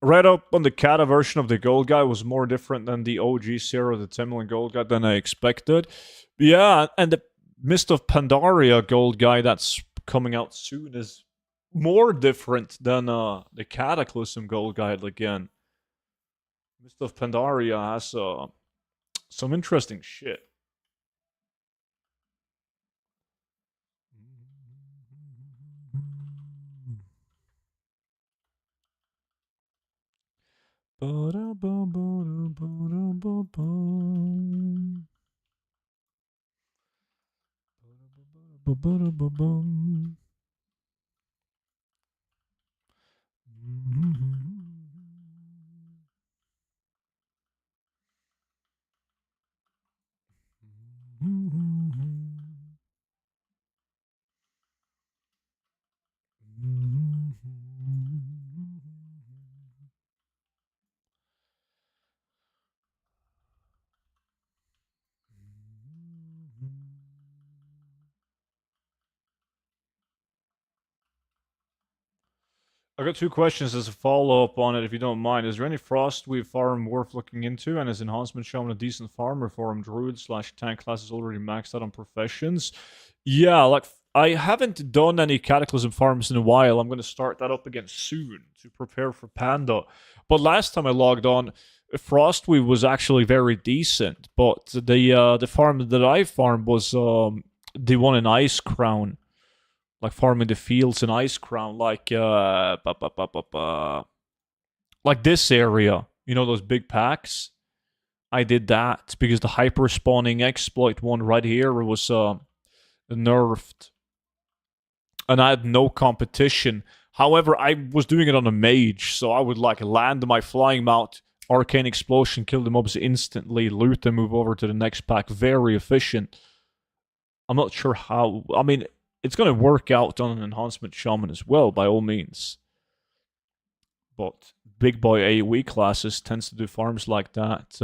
Read up on the Kata version of the Gold Guy was more different than the OG Zero, the Timberland Gold Guy, than I expected. Yeah, and the Mist of Pandaria Gold Guy that's coming out soon is more different than the Cataclysm Gold Guide again. Mist of Pandaria has some interesting shit. I got two questions as a follow-up on it, if you don't mind. Is there any Frostweave farm worth looking into? And is Enhancement Shaman a decent farmer for him? Druid slash tank class is already maxed out on professions. Yeah, like, I haven't done any Cataclysm farms in a while. I'm going to start that up again soon to prepare for Panda. But last time I logged on, Frostweave was actually very decent. But the farm that I farmed was the one in Ice Crown. Like farming the fields in Ice Crown, like like this area. You know those big packs? I did that because the hyper spawning exploit one right here was nerfed. And I had no competition. However, I was doing it on a mage, so I would like land my flying mount, arcane explosion, kill the mobs instantly, loot and move over to the next pack. Very efficient. I'm not sure how. I mean, it's going to work out on an enhancement shaman as well, by all means. But big boy AoE classes tends to do farms like that.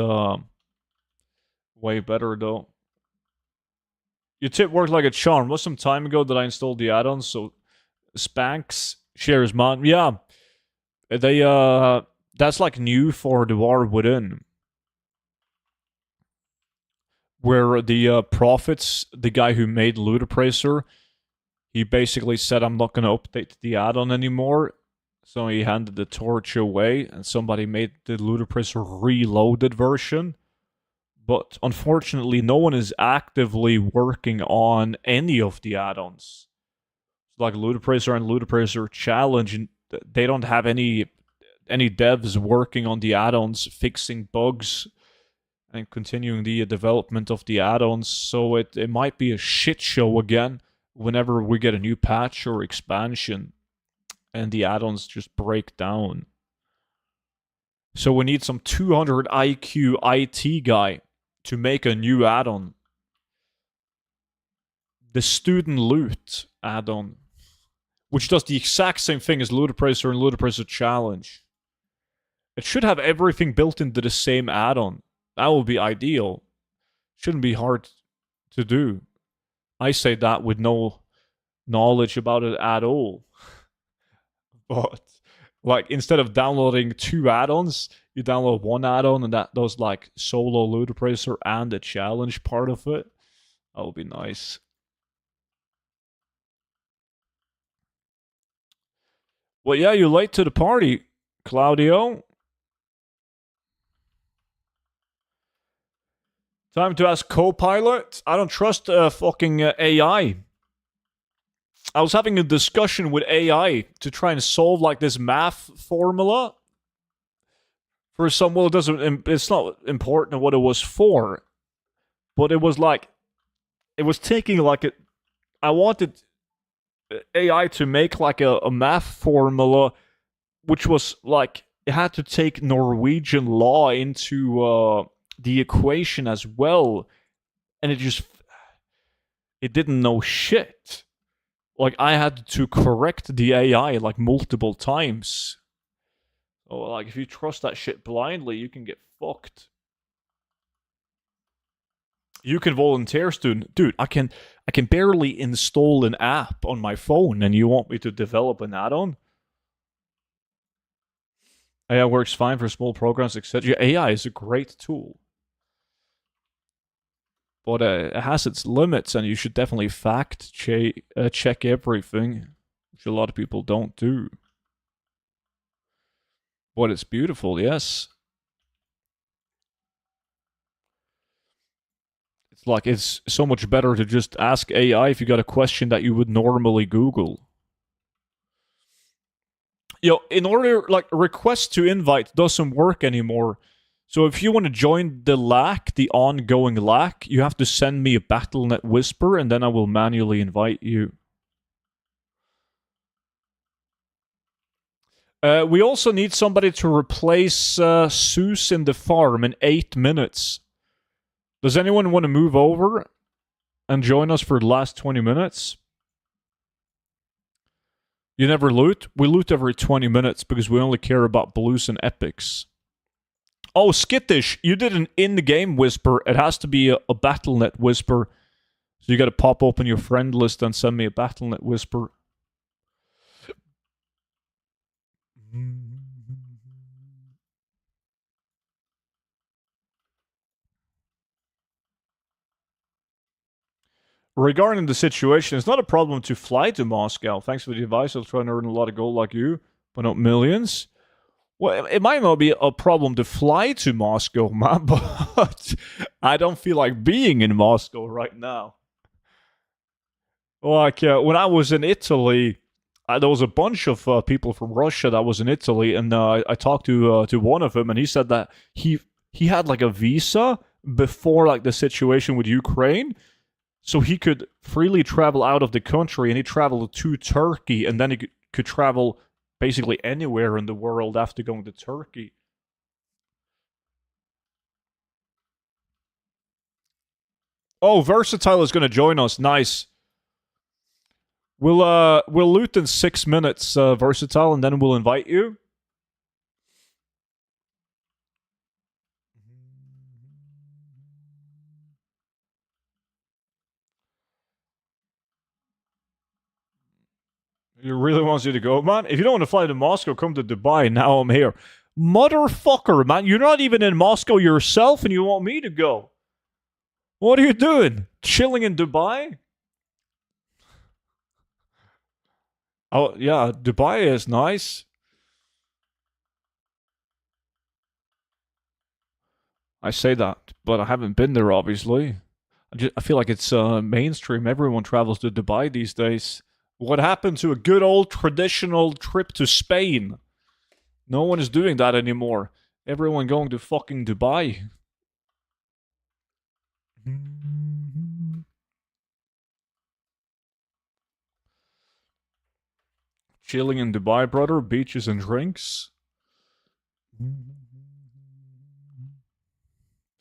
Way better, though. Your tip worked like a charm. Was some time ago that I installed the add-ons, so Spanx shares man. Yeah. They, that's like new for the War Within. Where the Prophets, the guy who made Loot Appraiser, he basically said, I'm not going to update the add-on anymore. So he handed the torch away, and somebody made the ludicrous reloaded version. But unfortunately, no one is actively working on any of the add-ons. Like Ludicrous and Ludicrous Challenge, and they don't have any devs working on the add-ons, fixing bugs, and continuing the development of the add-ons. So it might be a shit show again whenever we get a new patch or expansion, and the add-ons just break down. So we need some 200 IQ IT guy to make a new add-on. The Student Loot add-on, which does the exact same thing as Ludicrous and Ludicrous Challenge. It should have everything built into the same add-on. That would be ideal. Shouldn't be hard to do. I say that with no knowledge about it at all. But, like, instead of downloading 2 add-ons, you download 1 add-on and that does, like, solo Ludicrous and the challenge part of it. That would be nice. Well, yeah, you're late to the party, Claudio. Time to ask Copilot. I don't trust fucking AI. I was having a discussion with AI to try and solve like this math formula for some. Well, it's not important what it was for, but it was like it was taking like it. I wanted AI to make like a math formula, which was like it had to take Norwegian law into the equation as well, and it didn't know shit. Like, I had to correct the AI like multiple times. So, like, if you trust that shit blindly, you can get fucked. You can volunteer, student. Dude, I can barely install an app on my phone, and you want me to develop an add-on? AI works fine for small programs, etc. AI is a great tool. But it has its limits, and you should definitely fact check everything, which a lot of people don't do. But it's beautiful, yes. It's like it's so much better to just ask AI if you got a question that you would normally Google. In order, like, request to invite doesn't work anymore. So if you want to join the LAC, the ongoing LAC, you have to send me a BattleNet Whisper, and then I will manually invite you. We also need somebody to replace Zeus in the farm in 8 minutes. Does anyone want to move over and join us for the last 20 minutes? You never loot? We loot every 20 minutes because we only care about blues and epics. Oh, Skittish, you did an in-game whisper. It has to be a BattleNet whisper. So you gotta pop open your friend list and send me a BattleNet whisper. Regarding the situation, it's not a problem to fly to Moscow. Thanks for the advice. I'll try and earn a lot of gold like you, but not millions. Well, it might not be a problem to fly to Moscow, man, but I don't feel like being in Moscow right now. Like, when I was in Italy, there was a bunch of people from Russia that was in Italy, and I talked to one of them, and he said that he had like a visa before like the situation with Ukraine, so he could freely travel out of the country, and he traveled to Turkey, and then he could travel basically anywhere in the world after going to Turkey. Oh, Versatile is going to join us. Nice. We'll loot in 6 minutes, Versatile, and then we'll invite you. He really wants you to go, man. If you don't want to fly to Moscow, come to Dubai. Now I'm here. Motherfucker, man. You're not even in Moscow yourself, and you want me to go. What are you doing? Chilling in Dubai? Oh, yeah, Dubai is nice. I say that, but I haven't been there, obviously. I feel like it's mainstream. Everyone travels to Dubai these days. What happened to a good old traditional trip to Spain? No one is doing that anymore. Everyone going to fucking Dubai. Chilling in Dubai, brother. Beaches and drinks.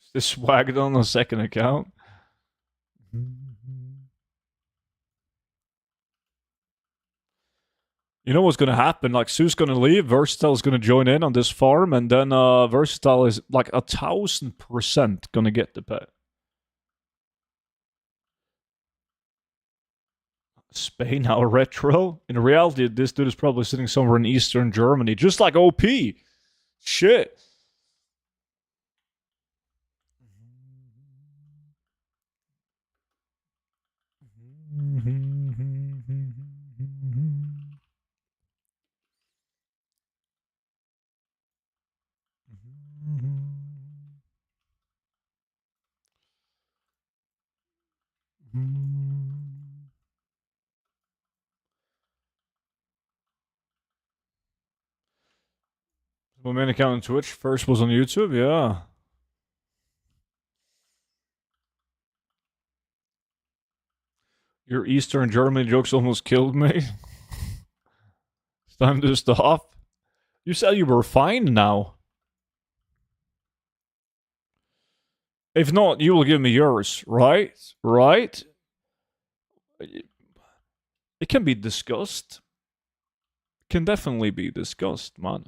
Is this swagged on a second account? You know what's gonna happen? Like, Sue's gonna leave, Versatile's gonna join in on this farm, and then Versatile is like 1,000% gonna get the pet. Spain now retro? In reality, this dude is probably sitting somewhere in Eastern Germany, just like OP. Shit. My main account on Twitch first was on YouTube, yeah. Your Eastern Germany jokes almost killed me. It's time to stop. You said you were fine now. If not, you will give me yours, right? Right? It can be discussed. It can definitely be discussed, man.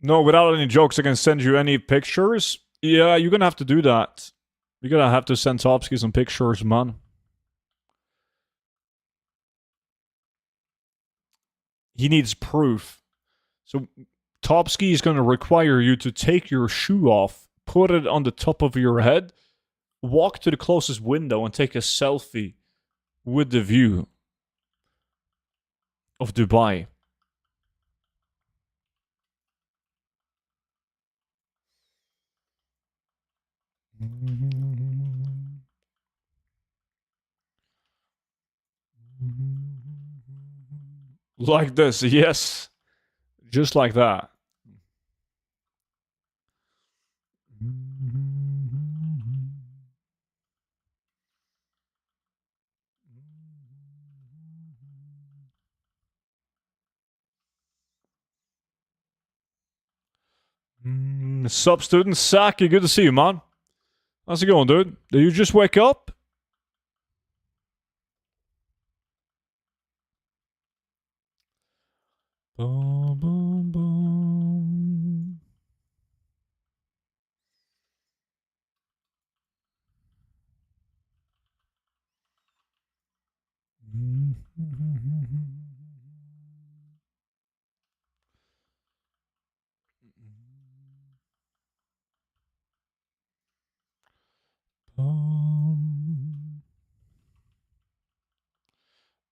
No, without any jokes, I can send you any pictures. Yeah, you're gonna have to do that. You're gonna have to send Topsky some pictures, man. He needs proof. So Topsky is gonna require you to take your shoe off, put it on the top of your head, walk to the closest window and take a selfie with the view of Dubai. Like this, yes. Just like that. Sup, student? Saki, good to see you, man. How's it going, dude? Did you just wake up? Boom, boom, boom.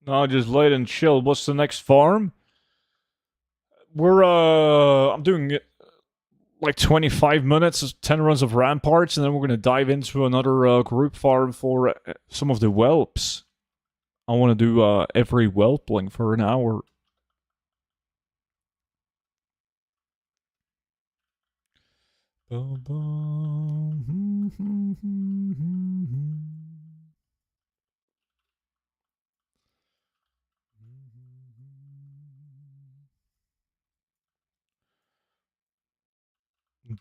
No, just lay and chill. What's the next farm? I'm doing like 25 minutes, 10 runs of Ramparts, and then we're going to dive into another group farm for some of the whelps. I want to do every whelpling for an hour.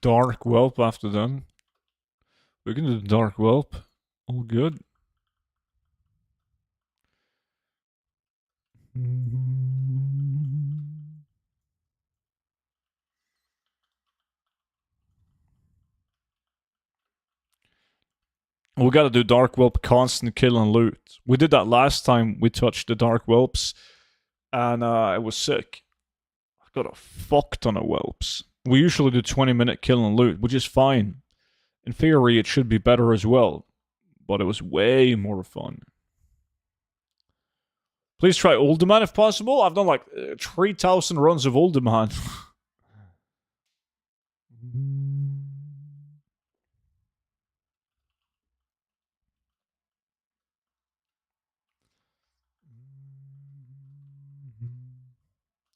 Dark whelp after then. We can do the dark whelp. All good. We gotta do dark whelp constant kill and loot. We did that last time we touched the dark whelps, and it was sick. I got a fuck ton of whelps. We usually do 20-minute kill and loot, which is fine. In theory, it should be better as well, but it was way more fun. Please try Uldaman if possible. I've done like 3,000 runs of Uldaman.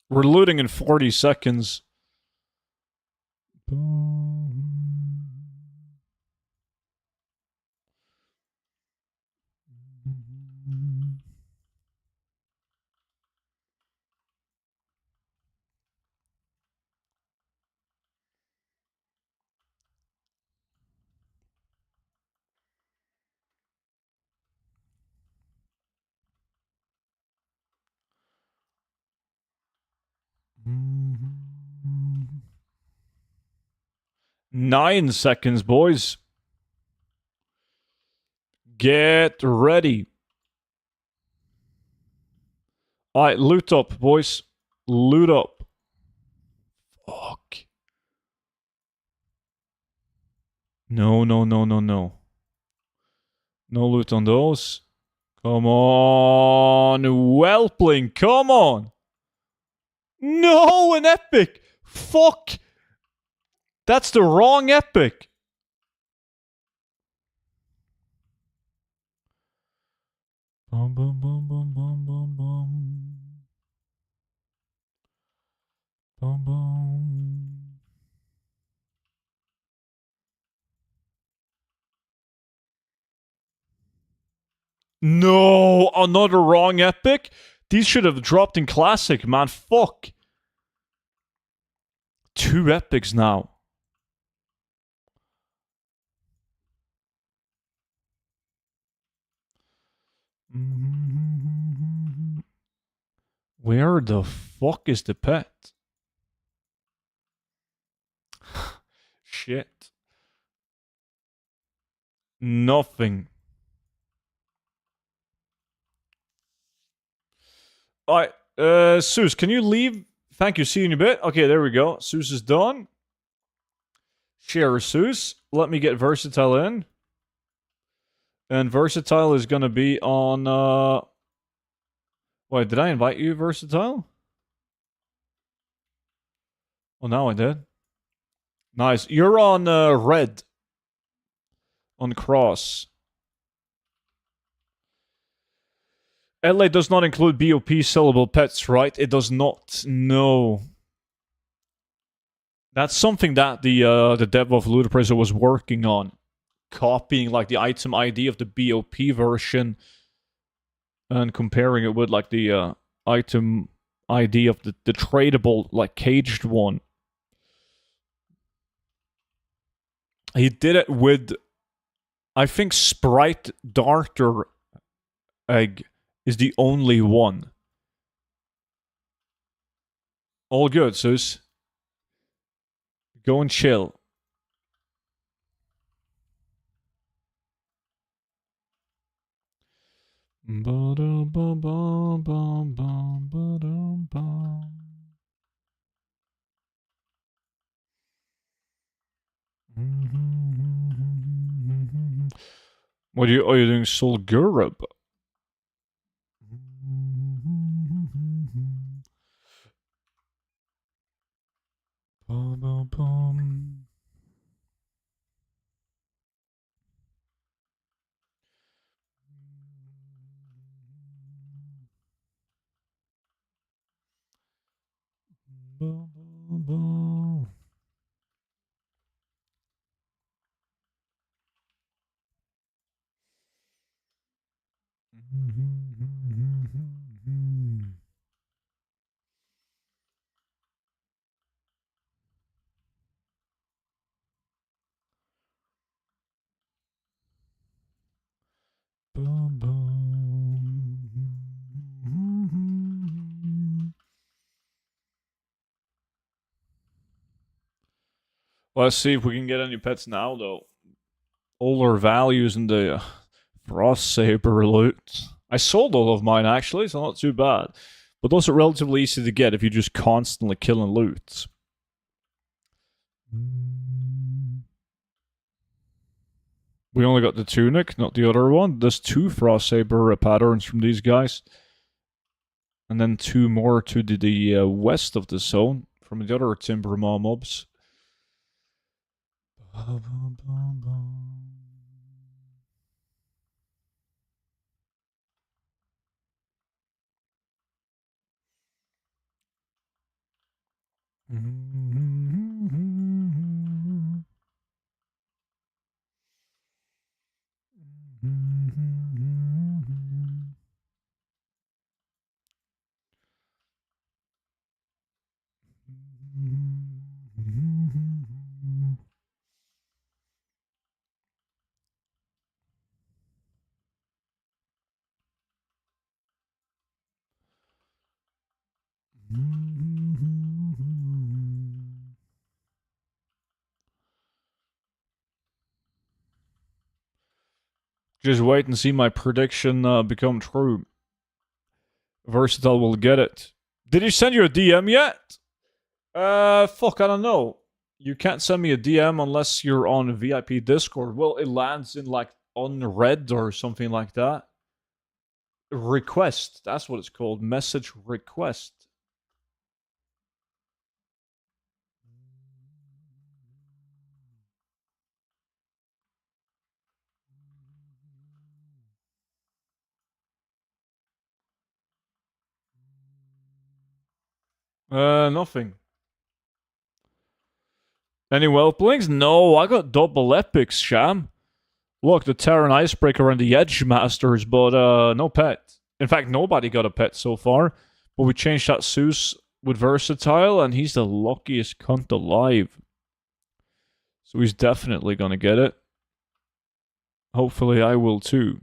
We're looting in 40 seconds. Nine seconds, boys. Get ready. Alright, loot up, boys. Loot up. Fuck. No, no, no, no, no. No loot on those. Come on, Whelping, come on. No, an epic. Fuck. That's the wrong epic. Bum, bum, bum, bum, bum, bum, bum. Bum, bum. No, another wrong epic? These should have dropped in classic, man. Fuck. 2 epics now. Where the fuck is the pet? Shit. Nothing. Alright, Zeus, can you leave? Thank you, see you in a bit. Okay, there we go. Zeus is done. Share Zeus. Let me get Versatile in. And Versatile is gonna be on, Wait, did I invite you, Versatile? Oh, now I did. Nice. You're on, red. On cross. LA does not include BOP sellable pets, right? It does not. No. That's something that the dev of Ludoprism was working on. Copying, like, the item ID of the BOP version and comparing it with, like, the item ID of the tradable, like, caged one. He did it with, I think, Sprite Darter Egg is the only one. All good, Zeus. Go and chill. What are you doing, Solgurub? Let's see if we can get any pets now, though. All our values in the Frost Saber loot. I sold all of mine, actually, so not too bad. But those are relatively easy to get if you just constantly kill and loot. We only got the tunic, not the other one. There's 2 Frost Saber patterns from these guys. And then 2 more to the west of the zone from the other timber mobs. Just wait and see my prediction become true. Versatile will get it. Did he send you a DM yet? Fuck, I don't know. You can't send me a DM unless you're on VIP Discord. Well, it lands in like unread or something like that. Request. That's what it's called. Message request. Nothing. Any Whelplings? No, I got double epics, Sham. Look, the Terran Icebreaker and the Edge Masters, but no pet. In fact, nobody got a pet so far. But we changed that Zeus with Versatile, and he's the luckiest cunt alive. So he's definitely gonna get it. Hopefully I will too.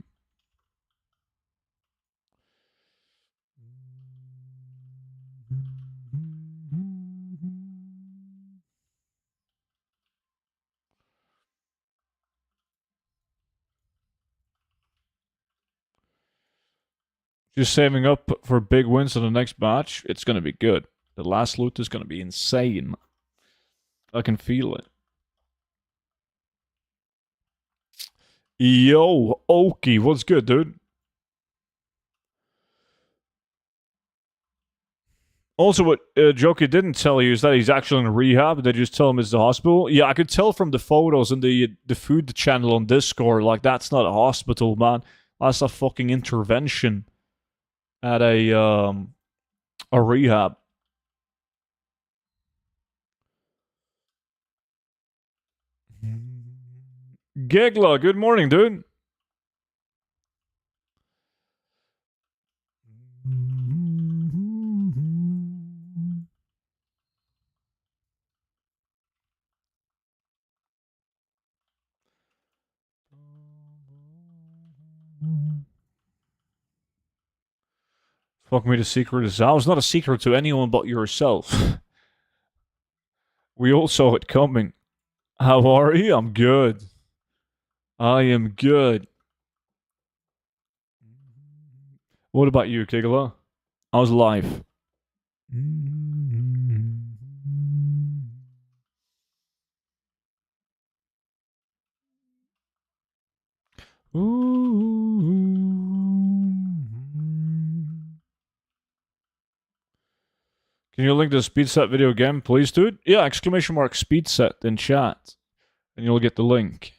Just saving up for big wins in the next match. It's gonna be good. The last loot is gonna be insane. I can feel it. Yo, Okie, what's good, dude? Also, what Jokey didn't tell you is that he's actually in rehab. They just tell him it's the hospital. Yeah, I could tell from the photos and the food channel on Discord. Like, that's not a hospital, man. That's a fucking intervention at a rehab. Gigla, good morning, dude. Fuck me, the secret is out. It's not a secret to anyone but yourself. We all saw it coming. How are you? I'm good. I am good. What about you, Kigla? How's life? Can you link the speed set video again, please, dude? Yeah, exclamation mark speed set in chat. And you'll get the link.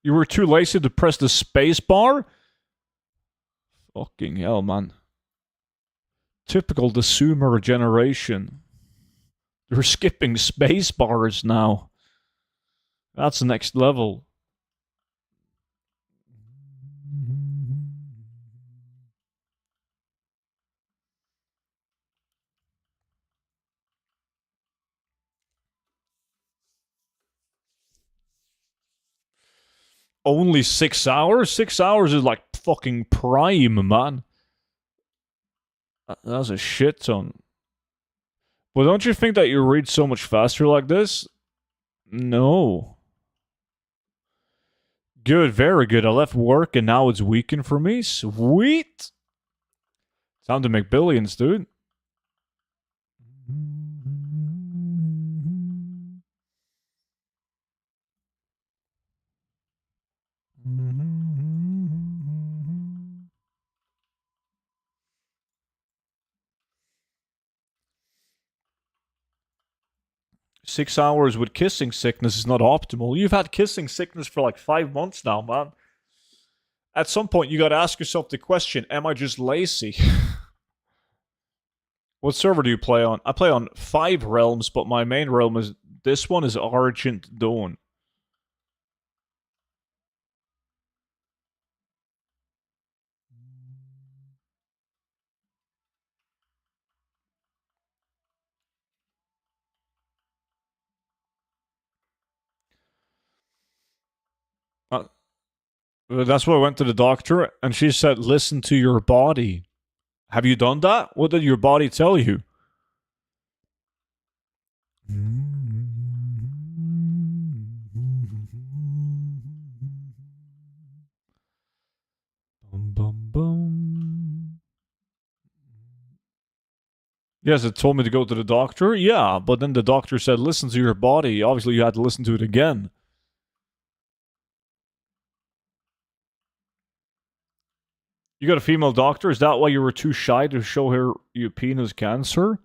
You were too lazy to press the space bar? Fucking hell, man. Typical the Sumer generation. They're skipping space bars now. That's next level. Only 6 hours? 6 hours is like fucking prime, man. That's a shit ton. But don't you think that you read so much faster like this? No. Good, very good. I left work and now it's weekend for me. Sweet. Time to make billions, dude. Mm-hmm. 6 hours with kissing sickness is not optimal. You've had kissing sickness for like 5 months now, man. At some point, you gotta ask yourself the question, am I just lazy? What server do you play on? I play on 5 realms, but my main realm is... This one is Argent Dawn. That's why I went to the doctor, and she said, listen to your body. Have you done that? What did your body tell you? Bum, bum, bum. Yes, it told me to go to the doctor. Yeah, but then the doctor said, listen to your body. Obviously, you had to listen to it again. You got a female doctor? Is that why you were too shy to show her your penis cancer?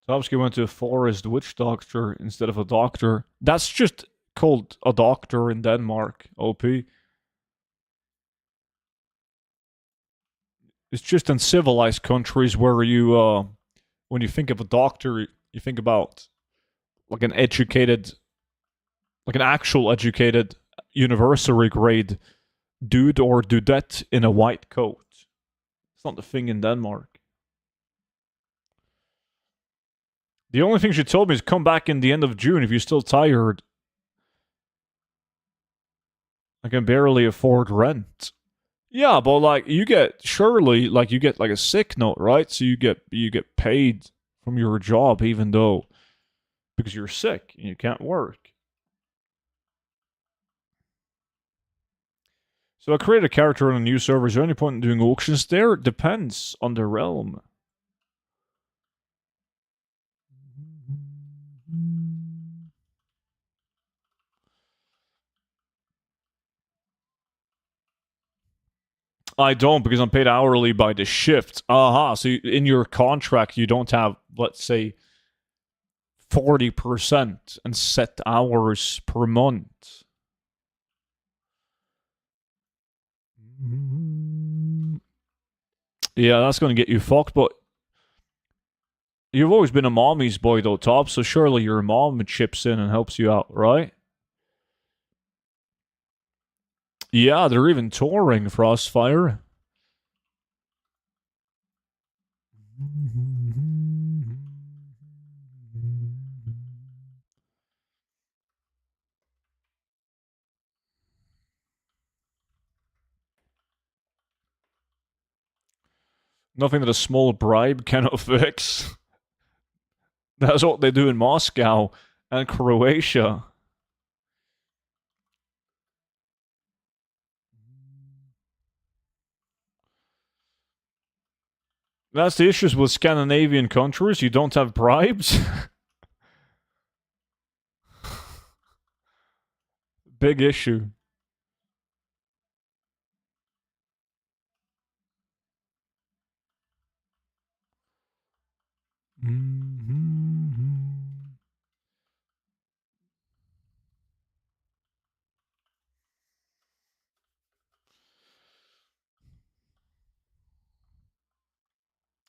Topsky went to a forest witch doctor instead of a doctor. That's just called a doctor in Denmark, OP. It's just in civilized countries where you, when you think of a doctor, you think about like an educated, like an actual educated university grade dude or dudette in a white coat. It's not the thing in Denmark. The only thing she told me is come back in the end of June if you're still tired. I can barely afford rent. Yeah, but like you get surely like you get like a sick note, right? So you get paid from your job even though because you're sick and you can't work. So I create a character on a new server. Is there any point in doing auctions there? It depends on the realm. I don't because I'm paid hourly by the shift. Aha. So in your contract, you don't have, let's say, 40% and set hours per month. Yeah, that's going to get you fucked, but you've always been a mommy's boy, though, Top, so surely your mom chips in and helps you out, right? Yeah, they're even touring Frostfire. Nothing that a small bribe cannot fix. That's what they do in Moscow and Croatia. That's the issues with Scandinavian countries. You don't have bribes. Big issue.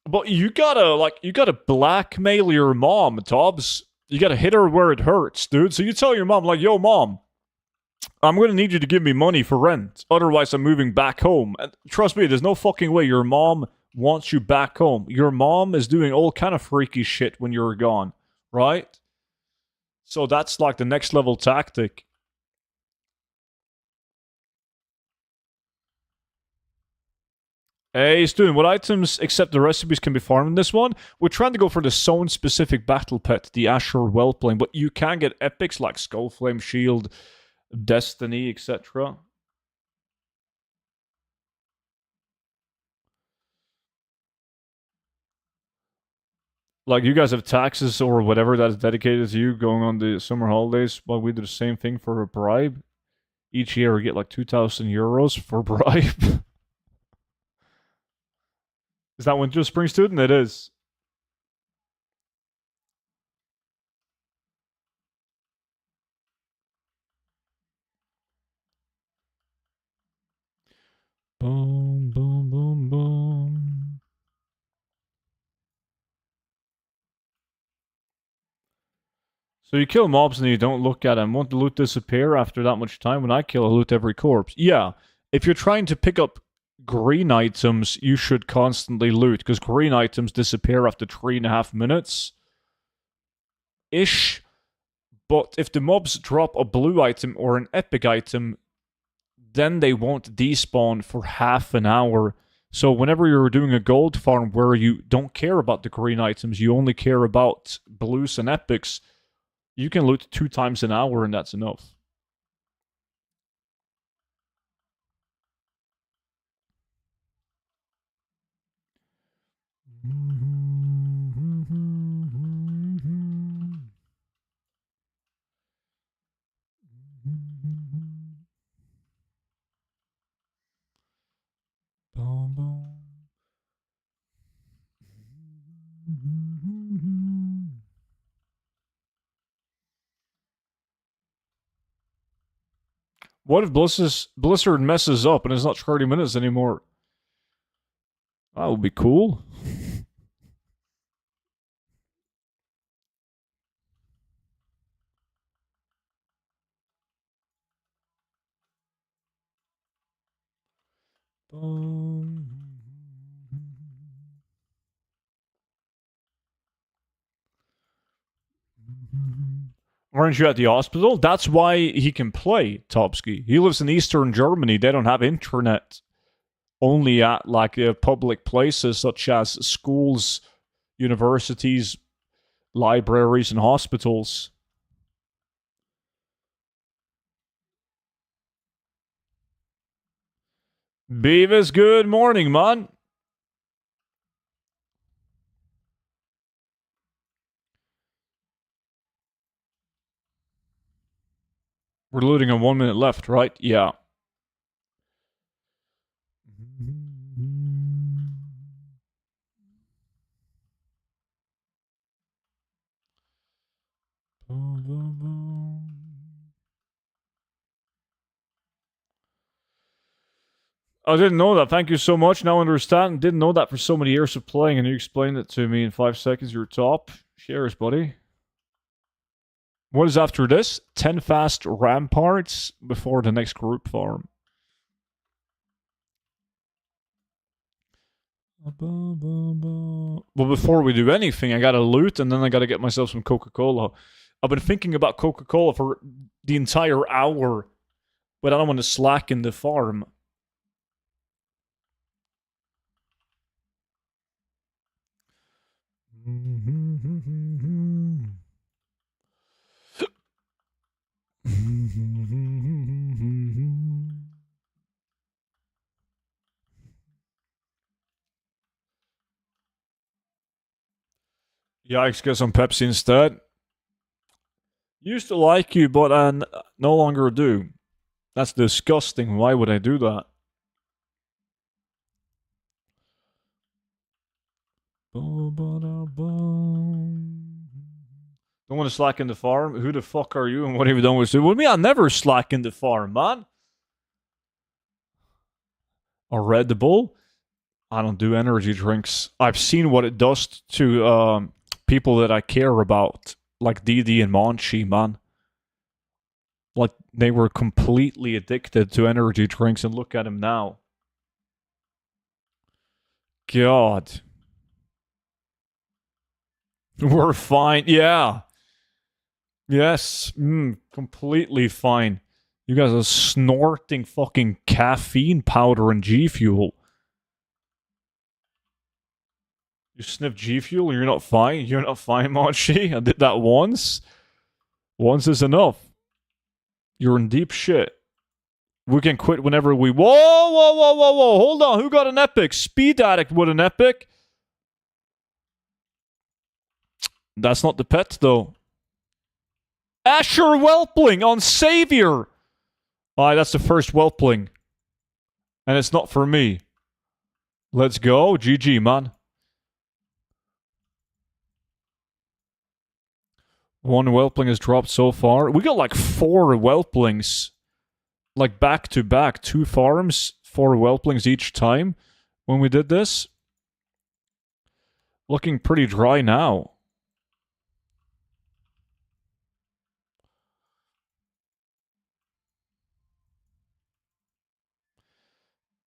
But you gotta blackmail your mom, Tobbs. You gotta hit her where it hurts, dude. So you tell your mom, like, yo, mom, I'm gonna need you to give me money for rent. Otherwise, I'm moving back home. And trust me, there's no fucking way your mom wants you back home. Your mom is doing all kind of freaky shit when you're gone, right? So that's like the next level tactic. Hey, student, what items except the recipes can be farmed in this one? We're trying to go for the zone-specific battle pet, the Asher Whelpling, but you can get epics like Skullflame Shield, Destiny, etc. Like, you guys have taxes or whatever that is dedicated to you going on the summer holidays, while we do the same thing for a bribe. Each year we get like 2,000 euros for bribe. Is that Winter Spring Student? It is. Boom, boom, boom, boom. So you kill mobs and you don't look at them. Won't the loot disappear after that much time? When I kill, I loot every corpse. Yeah. If you're trying to pick up green items, you should constantly loot, because green items disappear after 3.5 minutes. Ish. But if the mobs drop a blue item or an epic item, then they won't despawn for half an hour. So whenever you're doing a gold farm where you don't care about the green items, you only care about blues and epics, you can loot 2 times an hour and that's enough. What if Blizzard messes up and it's not 30 minutes anymore? That would be cool. Aren't you at the hospital? That's why he can play, Topsky. He lives in Eastern Germany. They don't have internet. Only at like public places such as schools, universities, libraries, and hospitals. Beavis, good morning, man. We're looting on 1 minute left, right? Yeah. I didn't know that. Thank you so much. Now I understand. Didn't know that for so many years of playing, and you explained it to me in 5 seconds. You're top. Cheers, buddy. What is after this? 10 fast ramparts before the next group farm. Well, before we do anything, I gotta loot, and then I gotta get myself some Coca-Cola. I've been thinking about Coca-Cola for the entire hour, but I don't want to slacken the farm. Yikes, get some Pepsi instead. Used to like you, but I no longer do. That's disgusting. Why would I do that? Don't want to slacken the farm? Who the fuck are you and what have you done with it? With me, I never slacken the farm, man. A Red Bull? I don't do energy drinks. I've seen what it does to people that I care about, like Didi and Monchi, man. Like, they were completely addicted to energy drinks, and look at him now. God. We're fine. Yeah. Yes. Completely fine. You guys are snorting fucking caffeine powder and G Fuel. You sniff G Fuel, you're not fine. You're not fine, Machi. I did that once. Once is enough. You're in deep shit. We can quit whenever we... Whoa, whoa, whoa, whoa, whoa. Hold on. Who got an epic? Speed Addict with an epic. That's not the pet, though. Asher Whelping on Savior. Alright, that's the first Whelpling. And it's not for me. Let's go. GG, man. One Whelpling has dropped so far. We got like 4 Whelplings. Like back to back. 2 farms, 4 Whelplings each time when we did this. Looking pretty dry now.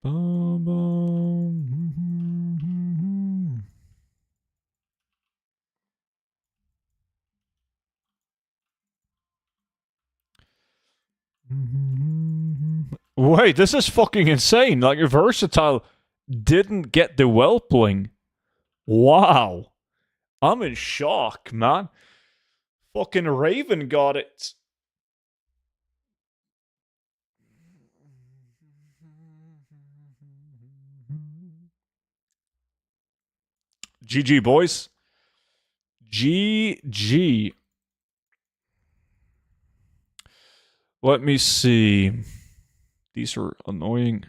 Boom, boom. Wait, this is fucking insane. Like, your Versatile didn't get the Whelpling. Wow. I'm in shock, man. Fucking Raven got it. GG, boys. GG. Let me see. These are annoying.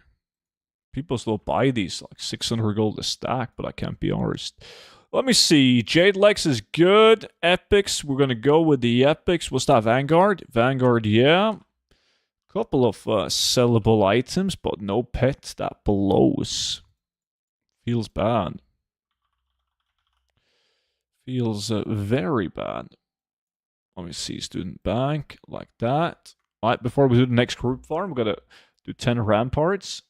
People still buy these, like 600 gold a stack, but I can't be honest. Let me see. Jade Lex is good. Epics. We're going to go with the epics. What's that? Vanguard? Vanguard, yeah. Couple of sellable items, but no pet. That blows. Feels bad. Feels very bad. Let me see. Student bank. Like that. Alright, before we do the next group farm, we're going to do 10 ramparts.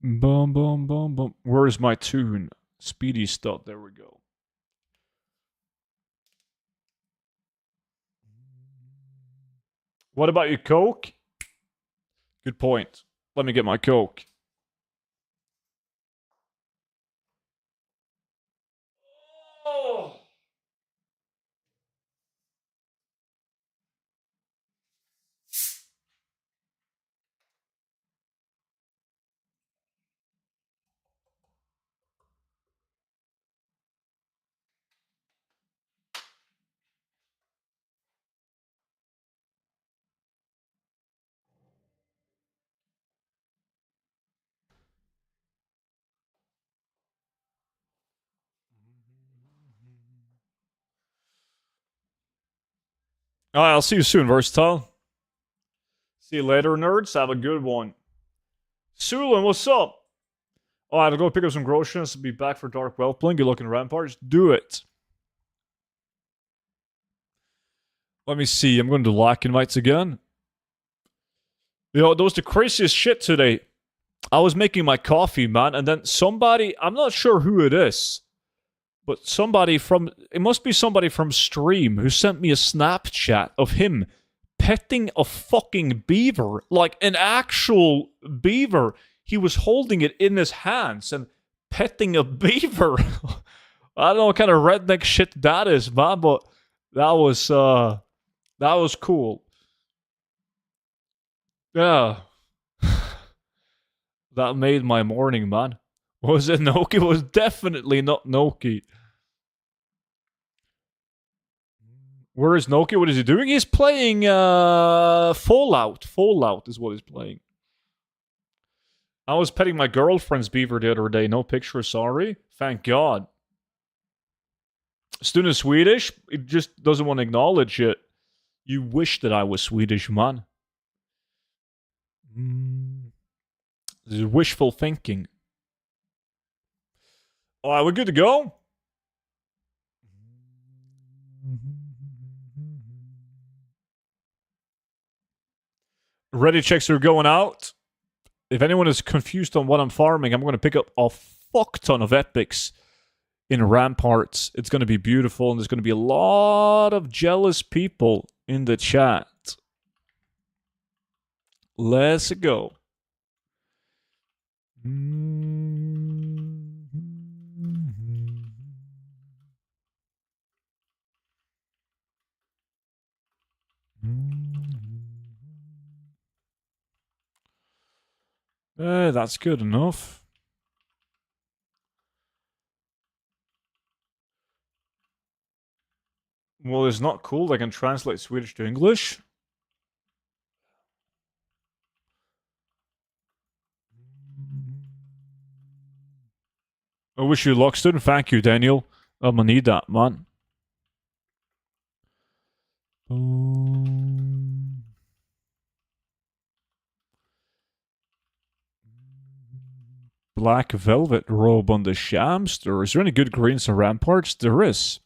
Boom, boom, boom, boom. Where's my tune? Speedy stud. There we go. What about your Coke? Good point. Let me get my Coke. Oh. Alright, I'll see you soon, Versatile. See you later, nerds. Have a good one. Sulin, what's up? Alright, I'll go pick up some groceries. Be back for Dark Whelpling. Good looking Ramparts. Do it. Let me see. I'm going to do lock invites again. Yo, that was the craziest shit today. I was making my coffee, man, and then somebody, I'm not sure who it is, but somebody from, it must be somebody from stream who sent me a Snapchat of him petting a fucking beaver, like an actual beaver. He was holding it in his hands and petting a beaver. I don't know what kind of redneck shit that is, man, but that was cool. Yeah. That made my morning, man. Was it Noki? It was definitely not Noki. Where is Noki? What is he doing? He's playing Fallout. Fallout is what he's playing. I was petting my girlfriend's beaver the other day. No picture, sorry. Thank God. Student Swedish? It just doesn't want to acknowledge it. You wish that I was Swedish, man. This is wishful thinking. Alright, we're good to go? Ready checks are going out. If anyone is confused on what I'm farming, I'm going to pick up a fuck ton of epics in Ramparts. It's going to be beautiful, and there's going to be a lot of jealous people in the chat. Let's go. That's good enough. Well, it's not cool. I can translate Swedish to English. I wish you luck, student. Thank you, Daniel. I'm gonna need that, man. Black velvet robe on the Shamster. Is there any good greens in Ramparts? There is.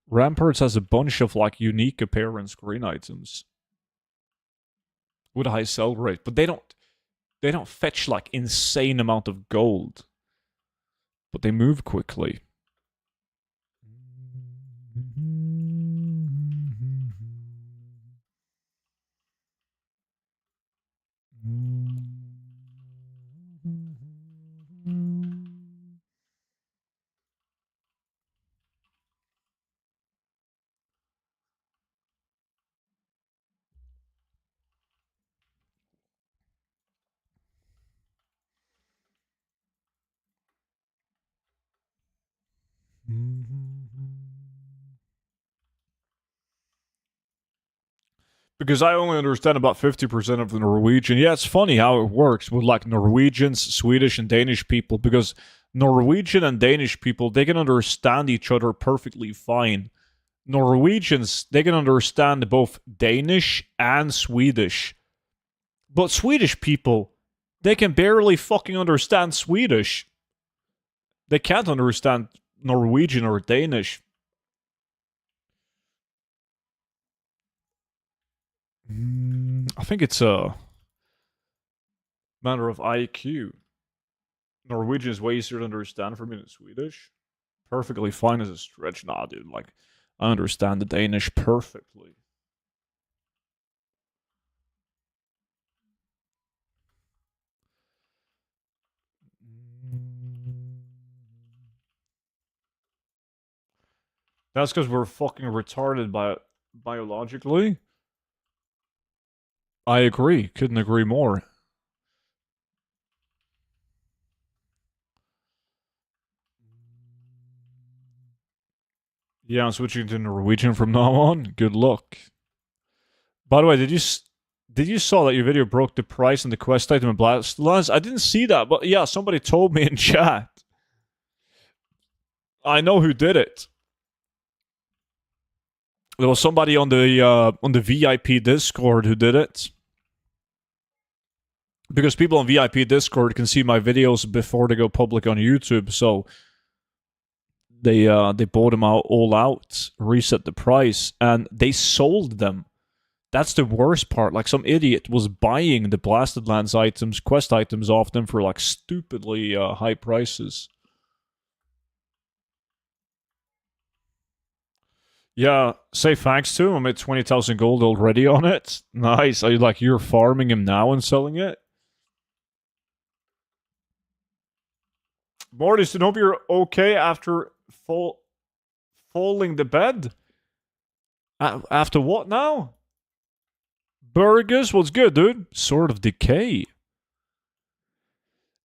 Ramparts has a bunch of like unique appearance green items with a high sell rate, but they don't fetch like insane amount of gold, but they move quickly. Because I only understand about 50% of the Norwegian. Yeah, it's funny how it works with like Norwegians, Swedish, and Danish people, because Norwegian and Danish people, they can understand each other perfectly fine. Norwegians, they can understand both Danish and Swedish. But Swedish people, they can barely fucking understand Swedish. They can't understand Norwegian or Danish. I think it's a matter of IQ. Norwegian is way easier to understand for me than Swedish. Perfectly fine as a stretch. Nah, dude, like, I understand the Danish perfectly. That's because we're fucking retarded biologically. I agree. Couldn't agree more. Yeah, I'm switching to Norwegian from now on. Good luck. By the way, did you saw that your video broke the price on the quest item in Blastlands? I didn't see that, but yeah, somebody told me in chat. I know who did it. There was somebody on the VIP Discord who did it. Because people on VIP Discord can see my videos before they go public on YouTube, so they bought them all out, reset the price, and they sold them. That's the worst part. Like, some idiot was buying the Blasted Lands items, quest items off them for like stupidly high prices. Yeah, say thanks to him. I made 20,000 gold already on it. Nice. Are you like, you're farming him now and selling it? Mortis, I hope you're okay after falling the bed. After what now? Burgers, what's good, dude? Sword of Decay.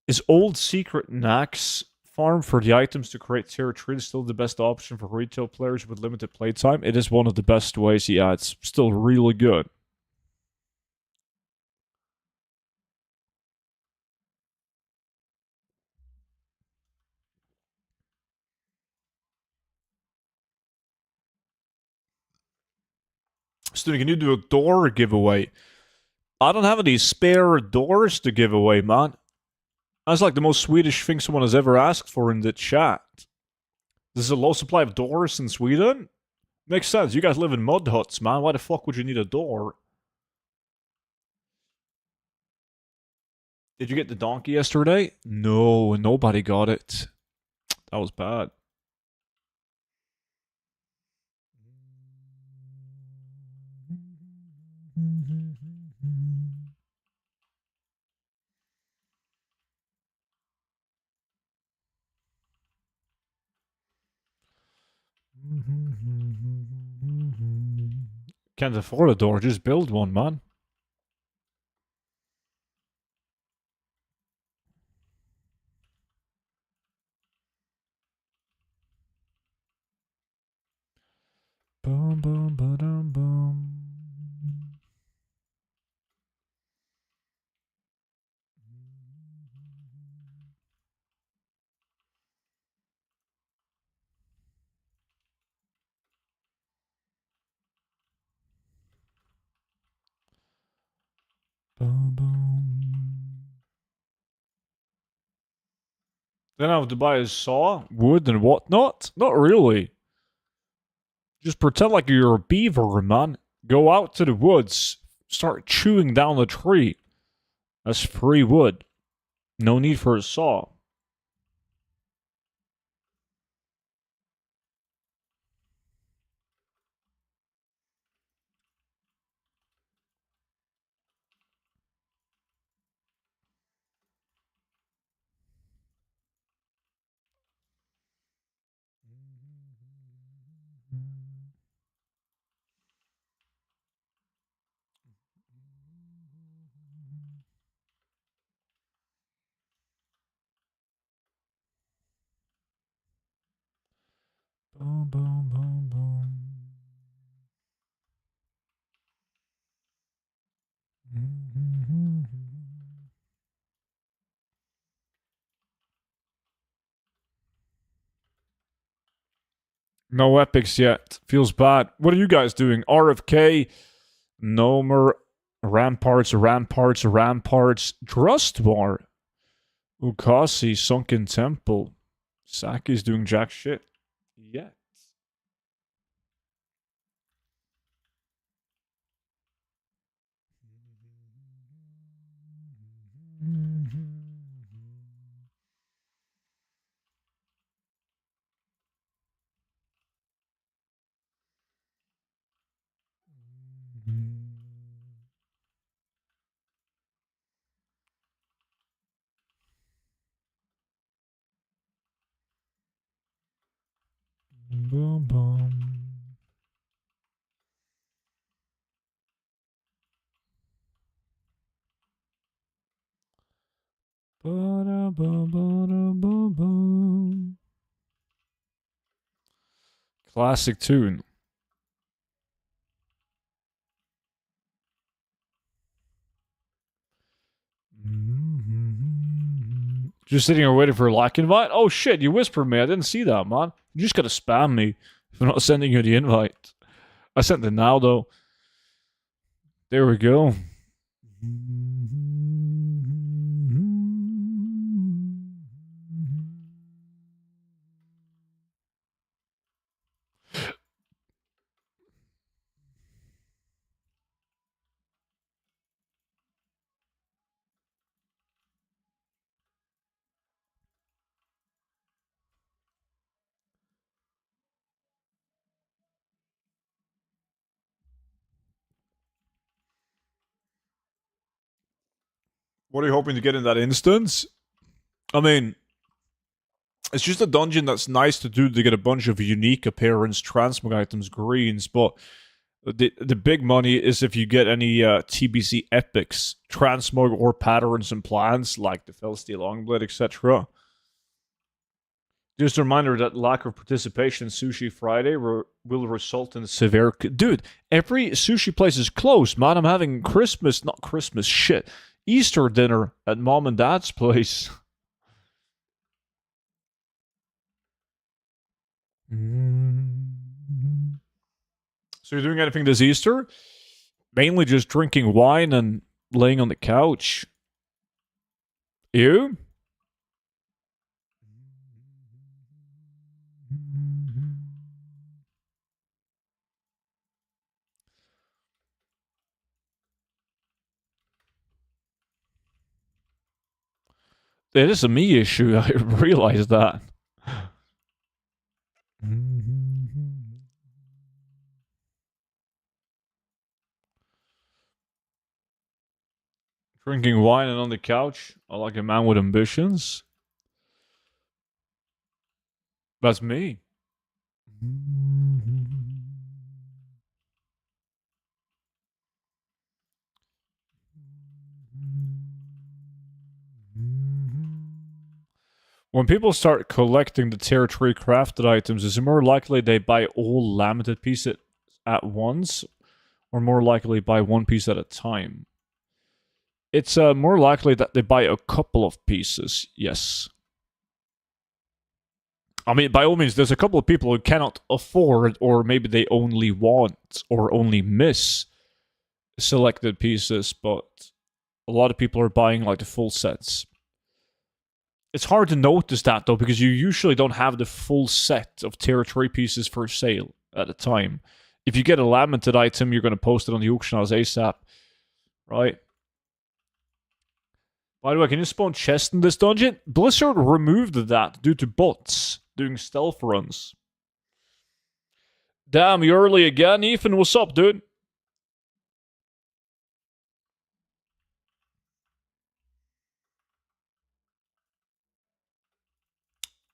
Is Old Secret Nax farm for the items to create tier 3 still the best option for retail players with limited playtime? It is one of the best ways. Yeah, it's still really good. Stu, can you do a door giveaway? I don't have any spare doors to give away, man. That's like the most Swedish thing someone has ever asked for in the chat. There's a low supply of doors in Sweden? Makes sense. You guys live in mud huts, man. Why the fuck would you need a door? Did you get the donkey yesterday? No, nobody got it. That was bad. Can't afford a door, just build one, man. Boom, boom, ba-dum, boom. Boom, boom. Then I have to buy a saw, wood, and whatnot? Not really. Just pretend like you're a beaver, man. Go out to the woods, start chewing down the tree. That's free wood. No need for a saw. Boom, boom, boom, boom. No epics yet. Feels bad. What are you guys doing? RFK, Nomer, Ramparts, Drustbar, Ukasi, Sunken Temple. Saki's doing jack shit. Yeah. Boom, boom. Ba-da-ba-ba-da-ba-ba. Classic tune. Just sitting here waiting for a like invite? Oh shit, you whispered me. I didn't see that, man. You just gotta spam me if I'm not sending you the invite. I sent it now, though. There we go. What are you hoping to get in that instance? I mean, it's just a dungeon that's nice to do to get a bunch of unique appearance, transmog items, greens, but the big money is if you get any TBC epics, transmog or patterns and plans like the Felsteel Longblade, etc. Just a reminder that lack of participation in Sushi Friday will result in severe... Dude, every sushi place is closed, man. I'm having not Christmas, shit. Easter dinner at mom and dad's place. So you're doing anything this Easter? Mainly just drinking wine and laying on the couch. You? It is a me issue. I realize that. Drinking wine and on the couch. I like a man with ambitions. That's me. When people start collecting the tier 3 crafted items, is it more likely they buy all lamented pieces at once, or more likely buy one piece at a time? It's more likely that they buy a couple of pieces, yes. I mean, by all means, there's a couple of people who cannot afford, or maybe they only want, or only miss selected pieces, but a lot of people are buying like the full sets. It's hard to notice that though, because you usually don't have the full set of tier 3 pieces for sale at a time. If you get a lamented item, you're going to post it on the auction house ASAP, right? By the way, can you spawn chests in this dungeon? Blizzard removed that due to bots doing stealth runs. Damn, you early again, Ethan. What's up, dude?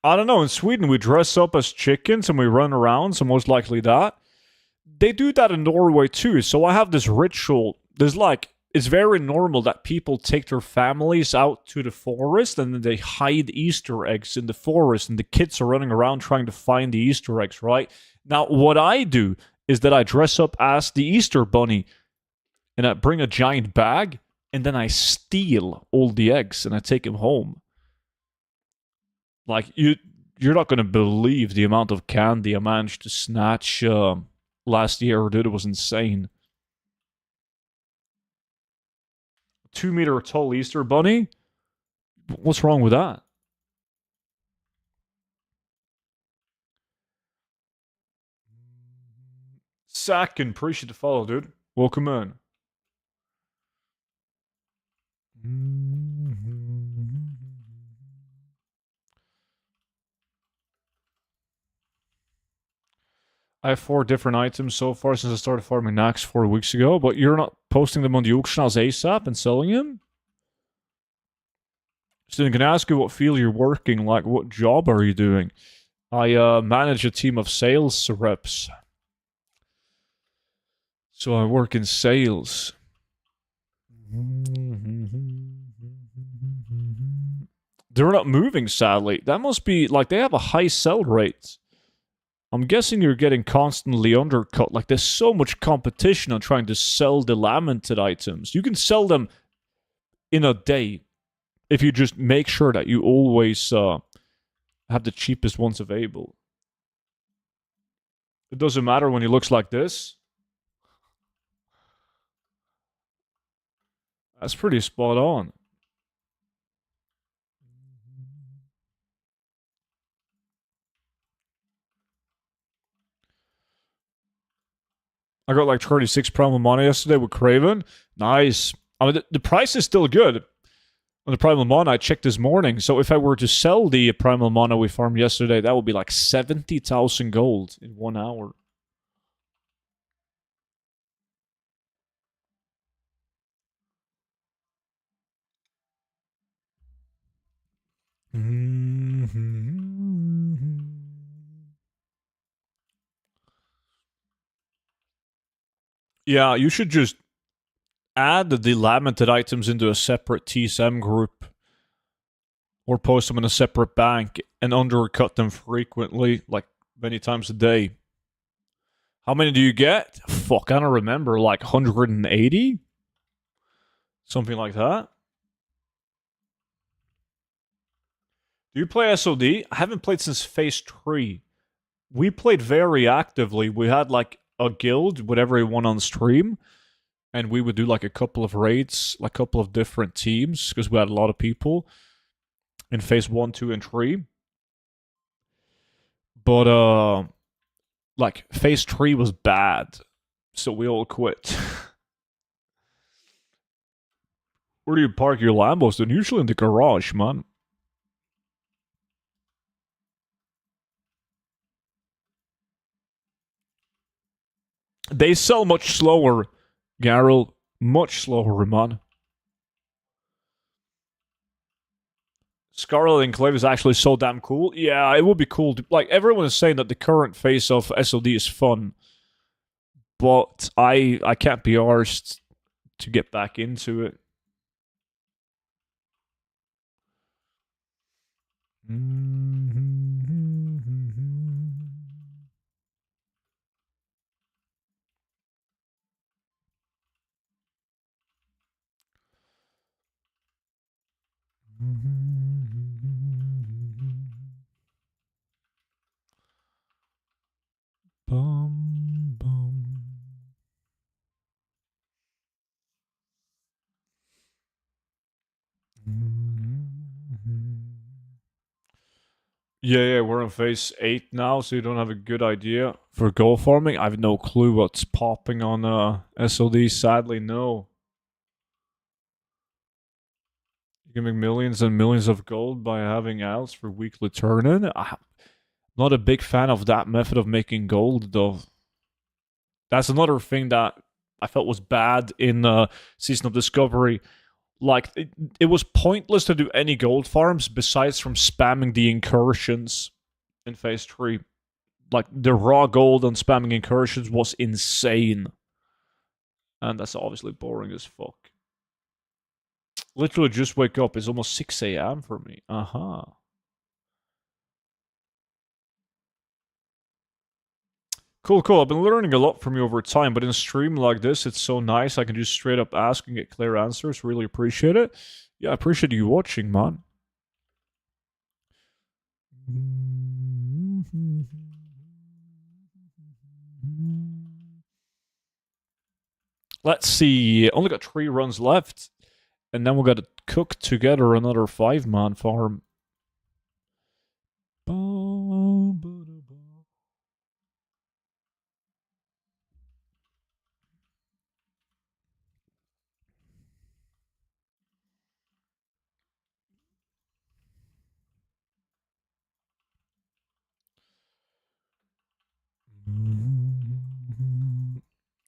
I don't know. In Sweden, we dress up as chickens and we run around, so most likely that. They do that in Norway too, so I have this ritual. There's like, it's very normal that people take their families out to the forest and then they hide Easter eggs in the forest and the kids are running around trying to find the Easter eggs, right? Now, what I do is that I dress up as the Easter bunny and I bring a giant bag and then I steal all the eggs and I take them home. Like, you're not going to believe the amount of candy I managed to snatch last year, dude. It was insane. 2-meter tall Easter bunny? What's wrong with that? Sack and appreciate the follow, dude. Welcome in. I have 4 different items so far since I started farming Nax 4 weeks ago, but you're not posting them on the auction house ASAP and selling them? So I can ask you what field you're working, like what job are you doing? I manage a team of sales reps. So I work in sales. They're not moving, sadly. That must be, like, they have a high sell rate. I'm guessing you're getting constantly undercut. Like, there's so much competition on trying to sell the lamented items. You can sell them in a day if you just make sure that you always have the cheapest ones available. It doesn't matter when he looks like this. That's pretty spot on. I got like 36 primal mana yesterday with Craven. Nice. I mean, the price is still good on the primal mana I checked this morning. So if I were to sell the primal mana we farmed yesterday, that would be like 70,000 gold in 1 hour. Yeah, you should just add the lamented items into a separate TSM group or post them in a separate bank and undercut them frequently, like many times a day. How many do you get? Fuck, I don't remember. Like 180? Something like that. Do you play SOD? I haven't played since Phase 3. We played very actively. We had like a guild with everyone on stream, and we would do like a couple of raids, like a couple of different teams, because we had a lot of people in Phase 1, 2, and 3. But, like, Phase 3 was bad, so we all quit. Where do you park your Lambos? Then usually in the garage, man. They sell much slower, Garrel. Much slower, man. Scarlet Enclave is actually so damn cool. Yeah, it would be cool. Like, everyone is saying that the current face of SOD is fun. But I can't be arsed to get back into it. Bum, bum. Yeah, we're on phase 8 now, so you don't have a good idea. For gold farming, I have no clue what's popping on SOD, sadly, no. You can make millions and millions of gold by having owls for weekly turn-in. I'm not a big fan of that method of making gold, though. That's another thing that I felt was bad in Season of Discovery. Like, it was pointless to do any gold farms besides from spamming the incursions in phase 3. Like, the raw gold and spamming incursions was insane. And that's obviously boring as fuck. Literally just wake up. It's almost 6 a.m. for me. Uh-huh. Cool, cool. I've been learning a lot from you over time, but in a stream like this, it's so nice. I can just straight up ask and get clear answers. Really appreciate it. Yeah, I appreciate you watching, man. Let's see. Only got 3 runs left. And then we got to cook together another 5-man farm.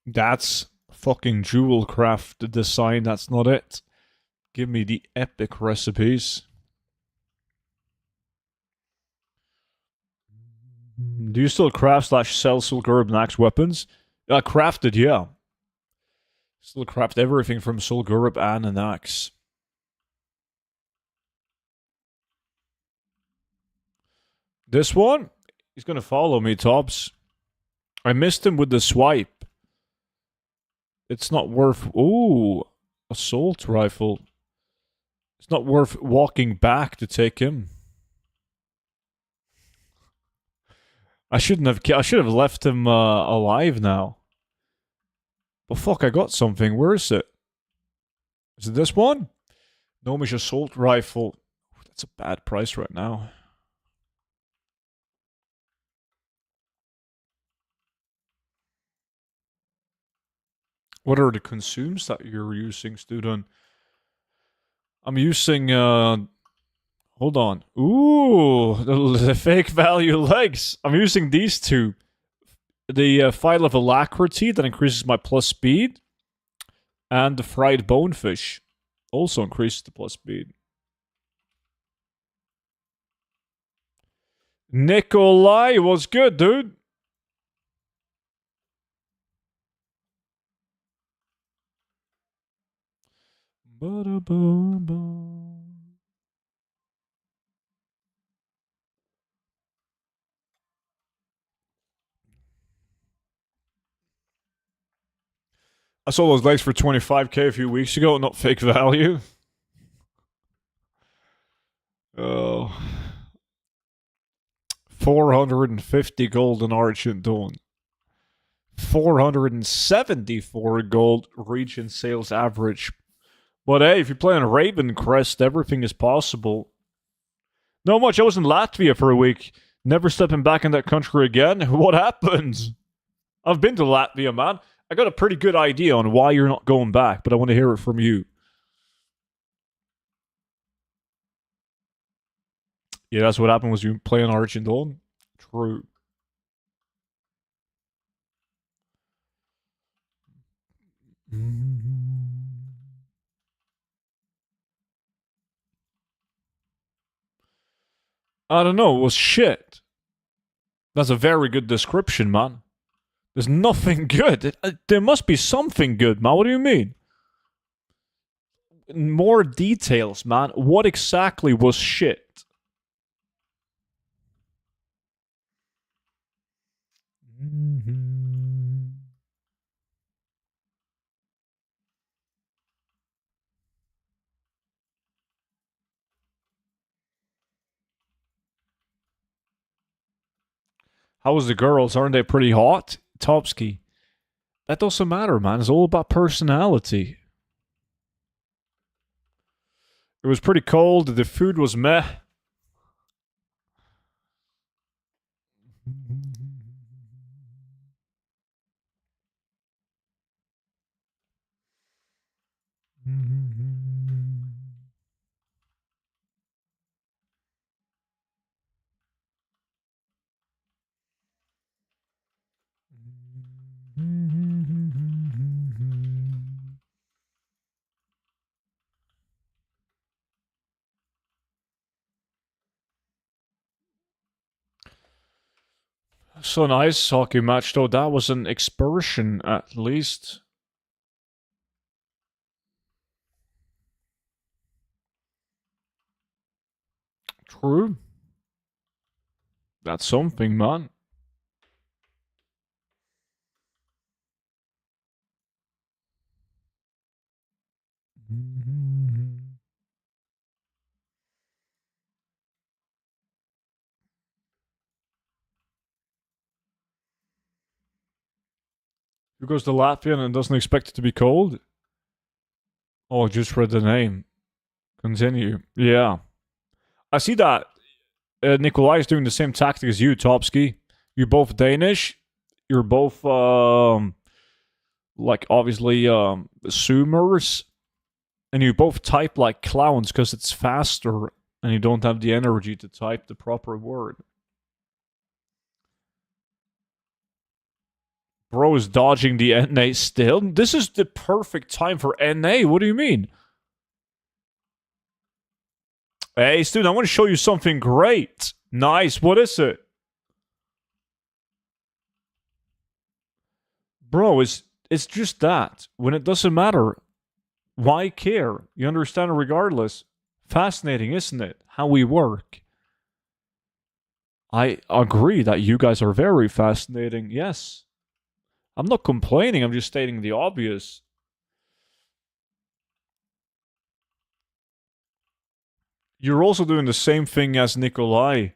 That's fucking jewel craft design. That's not it. Give me the epic recipes. Do you still craft / sell Sul'Gurub and axe weapons? Crafted, yeah. Still craft everything from Sul'Gurub and an axe. This one? He's gonna follow me, Tops. I missed him with the swipe. It's not worth... Ooh, assault rifle. It's not worth walking back to take him. I shouldn't have... I should have left him alive now. But fuck, I got something. Where is it? Is it this one? Gnomish assault rifle. That's a bad price right now. What are the consumes that you're using, student? I'm using, hold on. Ooh, the fake value legs. I'm using these two. The file of alacrity that increases my plus speed. And the fried bonefish also increases the plus speed. Nikolai, what's good, dude? I saw those legs for 25k a few weeks ago, not fake value. Oh. 450 gold in Argent Dawn. 474 gold region sales average. But hey, if you're playing Raven Crest, everything is possible. Not much. I was in Latvia for a week. Never stepping back in that country again. What happened? I've been to Latvia, man. I got a pretty good idea on why you're not going back, but I want to hear it from you. Yeah, that's what happened was you playing Argent Dawn. True. I don't know, it was shit. That's a very good description, man. There's nothing good. There must be something good, man. What do you mean? More details, man. What exactly was shit? How was the girls? Aren't they pretty hot? Topsky. That doesn't matter, man. It's all about personality. It was pretty cold. The food was meh. So an ice hockey match, though. That was an excursion, at least. True. That's something, man. Who goes to Latvia and doesn't expect it to be cold? Oh, just read the name. Continue. Yeah. I see that Nikolai is doing the same tactic as you, Topsky. You're both Danish. You're both, like, obviously, Zoomers. And you both type like clowns because it's faster and you don't have the energy to type the proper word. Bro is dodging the NA still. This is the perfect time for NA. What do you mean? Hey, student, I want to show you something great. Nice. What is it? Bro, it's just that. When it doesn't matter, why care? You understand it regardless. Fascinating, isn't it? How we work. I agree that you guys are very fascinating. Yes. I'm not complaining. I'm just stating the obvious. You're also doing the same thing as Nikolai,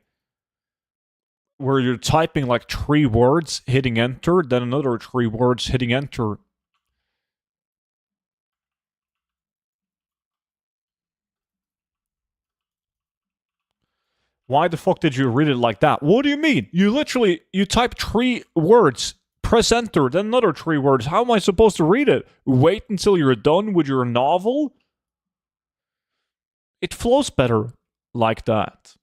where you're typing like 3 words, hitting enter, then another 3 words, hitting enter. Why the fuck did you read it like that? What do you mean? You type 3 words, press enter, then another 3 words. How am I supposed to read it? Wait until you're done with your novel? It flows better like that.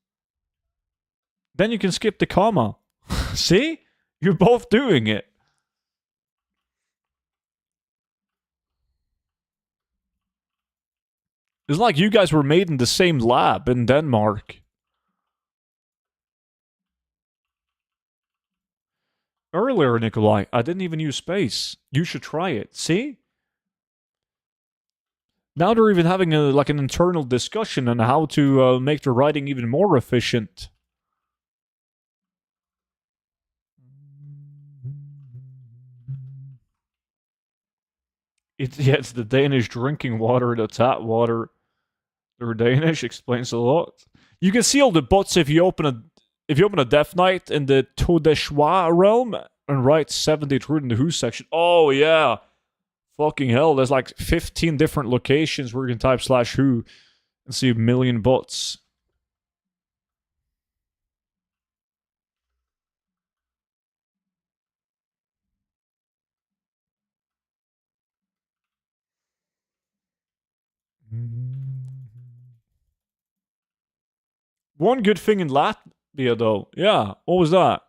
Then you can skip the comma. See? You're both doing it. It's like you guys were made in the same lab in Denmark. Earlier, Nikolai, I didn't even use space. You should try it. See? Now they're even having an internal discussion on how to make the writing even more efficient. It's the Danish drinking water, the tap water. They're Danish, explains a lot. You can see all the bots if you open a Death Knight in the Todeshwa realm and write 70 through in the Who section. Oh yeah. Fucking hell, there's like 15 different locations where you can type /who and see a million bots. One good thing in Latvia, though. Yeah, what was that?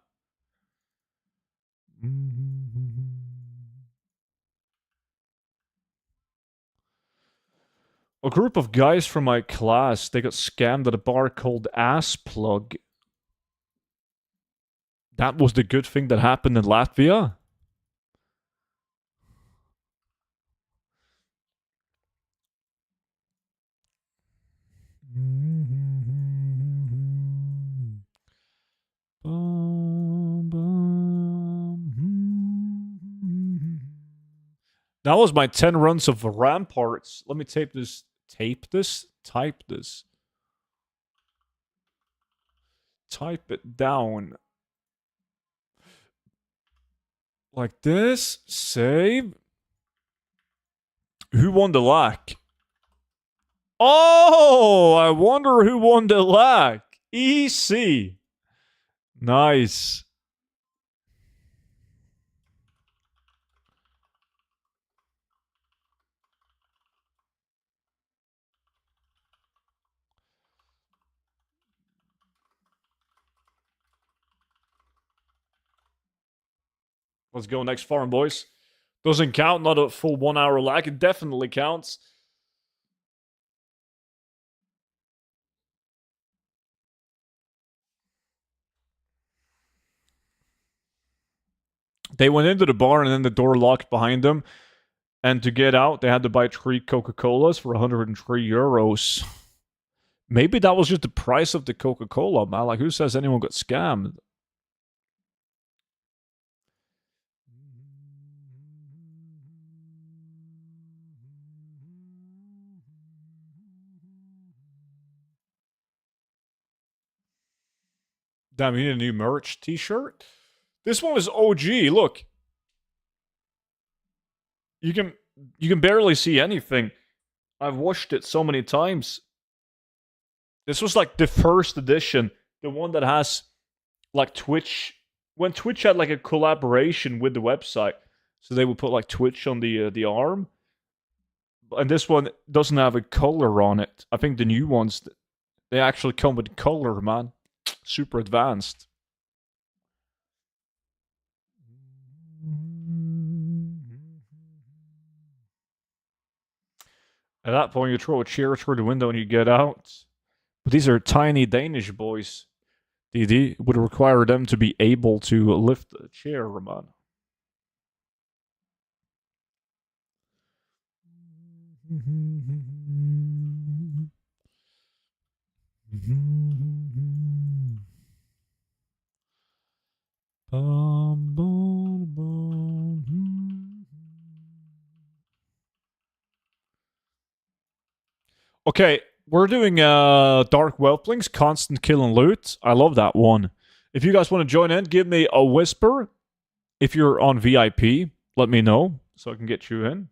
A group of guys from my class, they got scammed at a bar called Ass Plug. That was the good thing that happened in Latvia. That was my 10 runs of Ramparts. Let me type this. Type it down. Like this. Save. Who won the lack? Oh, I wonder who won the lack. EC. Nice. Let's go next farm, boys. Doesn't count, not a full 1 hour lag. It definitely counts. They went into the bar and then the door locked behind them. And to get out, they had to buy 3 Coca-Colas for 103 euros. Maybe that was just the price of the Coca-Cola, man. Like, who says anyone got scammed? Damn, you need a new merch t-shirt? This one is OG, look. You can barely see anything. I've watched it so many times. This was like the first edition, the one that has like Twitch. When Twitch had like a collaboration with the website, so they would put like Twitch on the arm. And this one doesn't have a color on it. I think the new ones, they actually come with color, man. Super advanced. At that point, you throw a chair through the window and you get out. But these are tiny Danish boys. It would require them to be able to lift a chair, man. Okay, we're doing Dark Whelplings, Constant Kill and Loot. I love that one. If you guys want to join in, give me a whisper. If you're on VIP, let me know so I can get you in.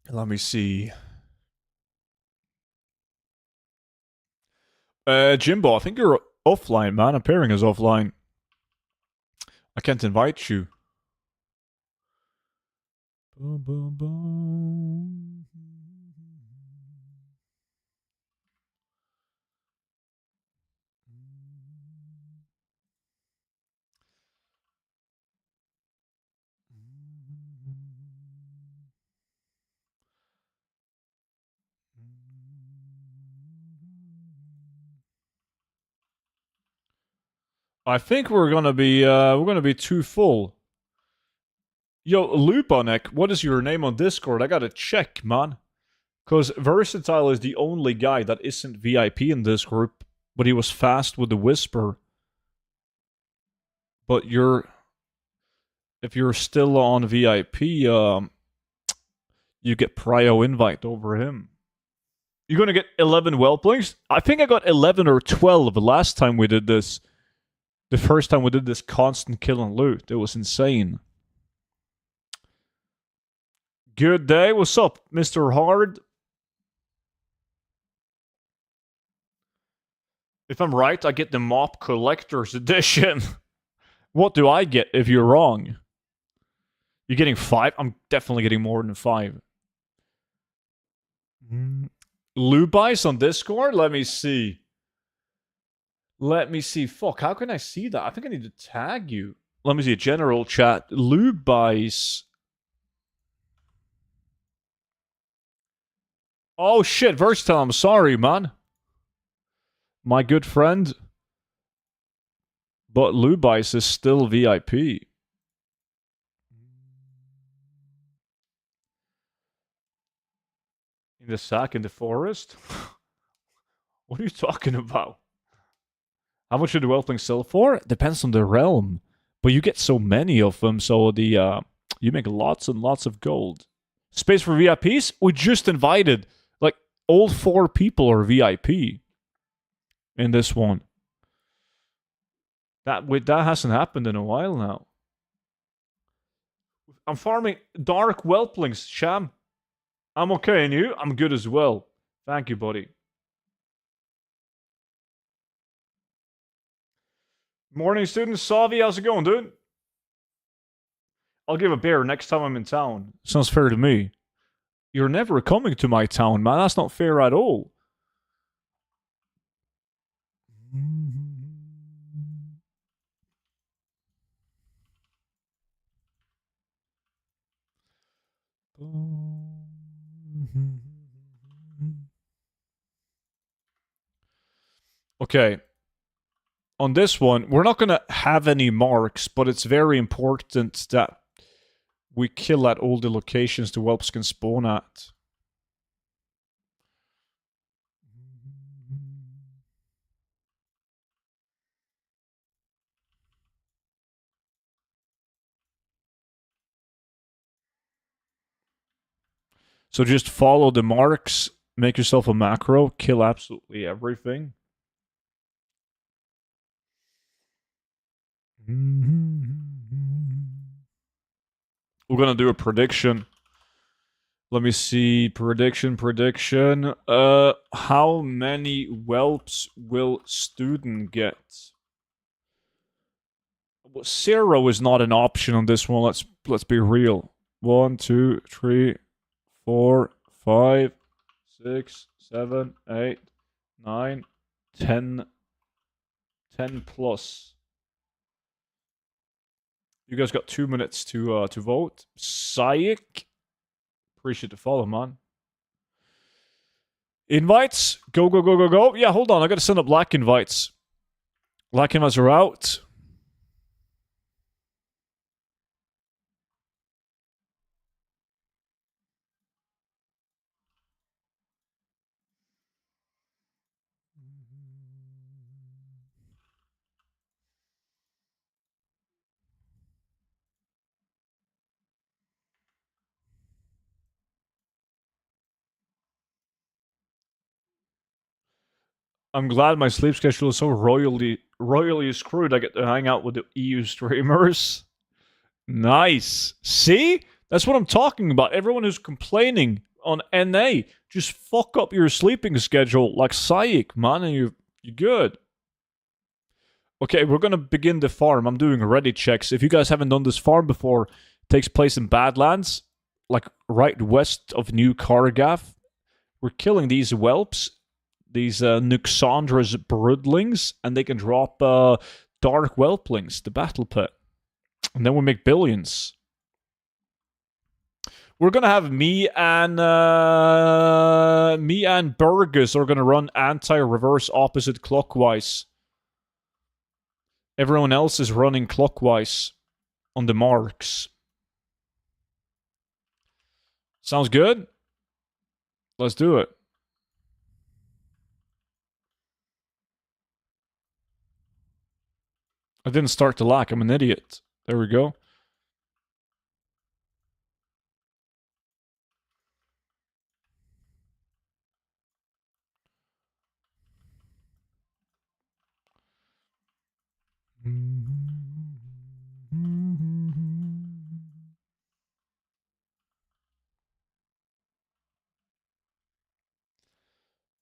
Let me see. Jimbo, I think you're offline, man. Appearing as offline. I can't invite you. Boom, boom, boom. I think we're gonna be too full. Yo, Luponek, what is your name on Discord? I gotta check, man. Cause Versatile is the only guy that isn't VIP in this group, but he was fast with the whisper. But if you're still on VIP, you get prio invite over him. You're gonna get 11 Whelplings? I think I got 11 or 12 last time we did this. The first time we did this constant kill and loot. It was insane. Good day. What's up, Mr. Hard? If I'm right, I get the Mop Collector's Edition. What do I get if you're wrong? You're getting 5? I'm definitely getting more than 5. Lubice on Discord? Let me see. Fuck, how can I see that? I think I need to tag you. Let me see. General chat. Lubice. Oh shit, Versatile, I'm sorry, man. My good friend. But Lubice is still VIP. In the sack in the forest? What are you talking about? How much should the Whelping sell for? Depends on the realm. But you get so many of them, so you make lots and lots of gold. Space for VIPs? We just invited like all 4 people are VIP in this one. That hasn't happened in a while now. I'm farming dark whelplings, Sham. I'm okay, and you? I'm good as well. Thank you, buddy. Morning, students. Savi, how's it going, dude? I'll give a beer next time I'm in town. Sounds fair to me. You're never coming to my town, man. That's not fair at all. Okay. On this one, we're not going to have any marks, but it's very important that we kill at all the locations the whelps can spawn at. So just follow the marks, make yourself a macro, kill absolutely everything. We're gonna do a prediction. Let me see. Prediction. How many whelps will student get? Well, 0 is not an option on this one. Let's be real. 1, 2, 3, 4, 5, 6, 7, 8, 9, 10. 10 plus. You guys got 2 minutes to vote. Sayik. Appreciate the follow, man. Invites. Go, go, go, go, go. Yeah, hold on. I gotta send up black invites. Black invites are out. I'm glad my sleep schedule is so royally screwed. I get to hang out with the EU streamers. Nice. See? That's what I'm talking about. Everyone who's complaining on NA, just fuck up your sleeping schedule like Sayik, man, and you're good. Okay, we're gonna begin the farm. I'm doing ready checks. If you guys haven't done this farm before, it takes place in Badlands, like right west of New Cargath. We're killing these whelps, these Nuxandra's broodlings, and they can drop dark whelplings, the battle pit. And then we make billions. We're gonna have me and Burgess are gonna run anti-reverse opposite clockwise. Everyone else is running clockwise on the marks. Sounds good? Let's do it. I didn't start to lack. I'm an idiot. There we go.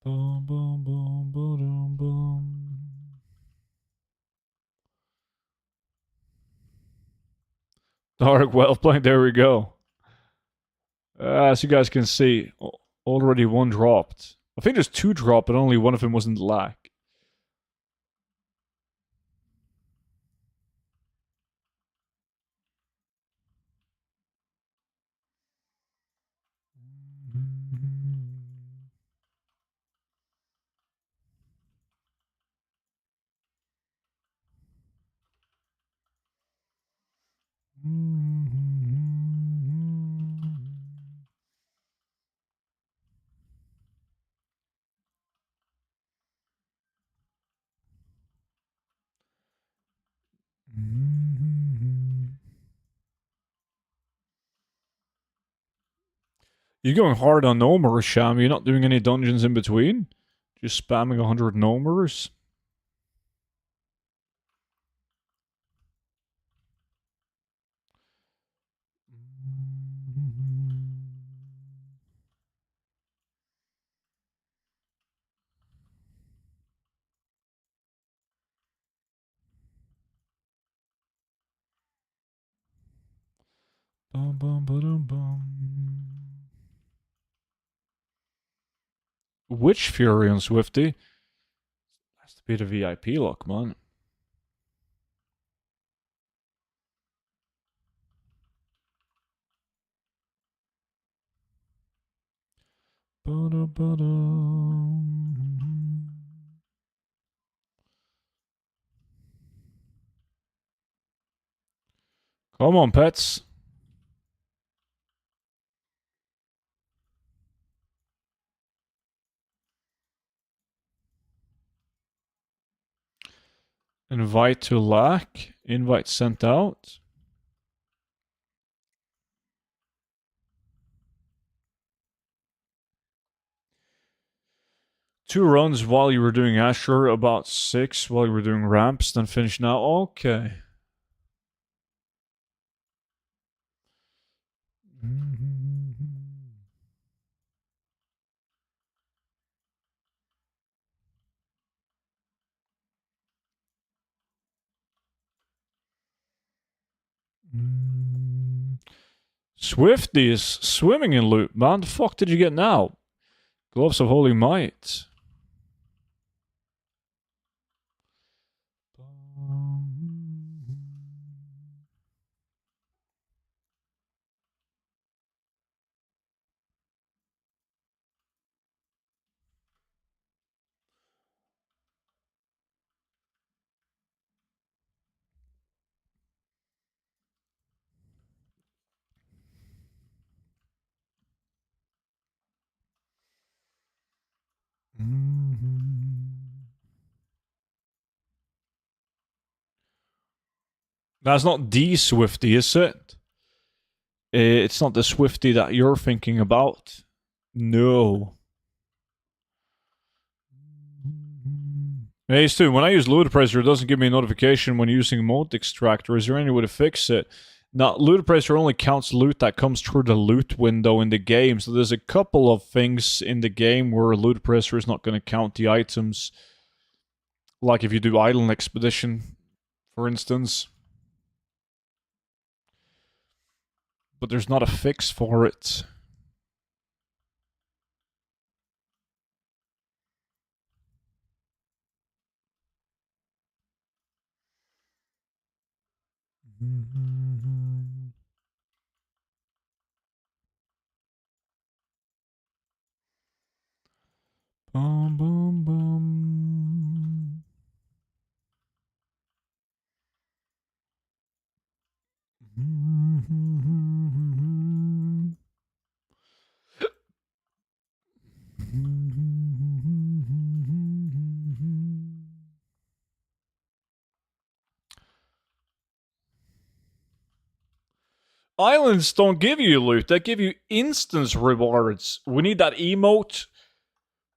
Boom, boom, boom, boom, boom. Dark well played. There we go. As you guys can see, already 1 dropped. I think there's 2 dropped, but only one of them was in the lag. You're going hard on Nomers, Sham. You're not doing any dungeons in between? Just spamming 100 Nomers? Bum, bum, ba-dum, bum. Which Fury on Swifty? Has to be the VIP lock, man. Come on, pets. Invite to lack. Invite sent out. Two runs while you were doing Asher, about 6 while you were doing ramps, then finish now. Okay. Swifty is swimming in loot, man. The fuck did you get now? Gloves of Holy Might. That's not the Swifty, is it? It's not the Swifty that you're thinking about. No. Hey, Stu, when I use Ludoppressor, it doesn't give me a notification when using Mode Extractor. Is there any way to fix it? Now, Ludoppressor only counts loot that comes through the loot window in the game, so there's a couple of things in the game where Ludoppressor is not going to count the items. Like if you do Island Expedition, for instance. But there's not a fix for it. Bum, bum, bum. Islands don't give you loot, they give you instance rewards. We need that emote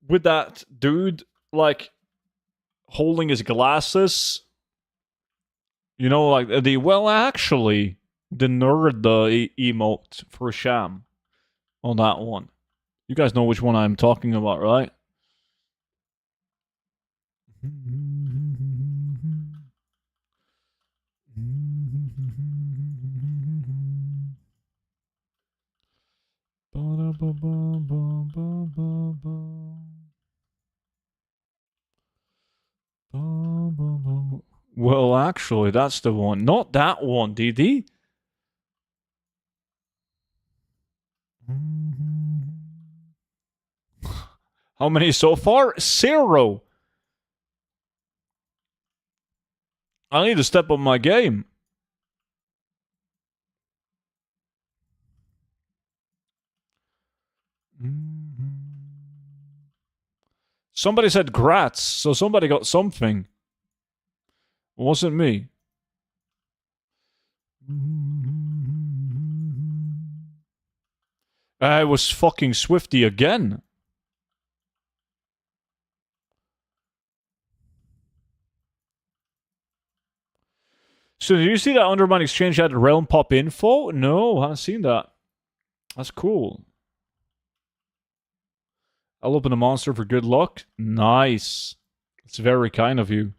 with that dude, like, holding his glasses. You know, like, the, well, actually, the nerd emote for Sham on that one. You guys know which one I'm talking about, right? Well, actually, that's the one. Not that one, DD. How many so far? 0. I need to step up my game. Somebody said grats, so somebody got something. It wasn't me. It was fucking Swifty again. So did you see that Undermine Exchange had Realm Pop info? No, I haven't seen that. That's cool. I'll open a monster for good luck. Nice. It's very kind of you.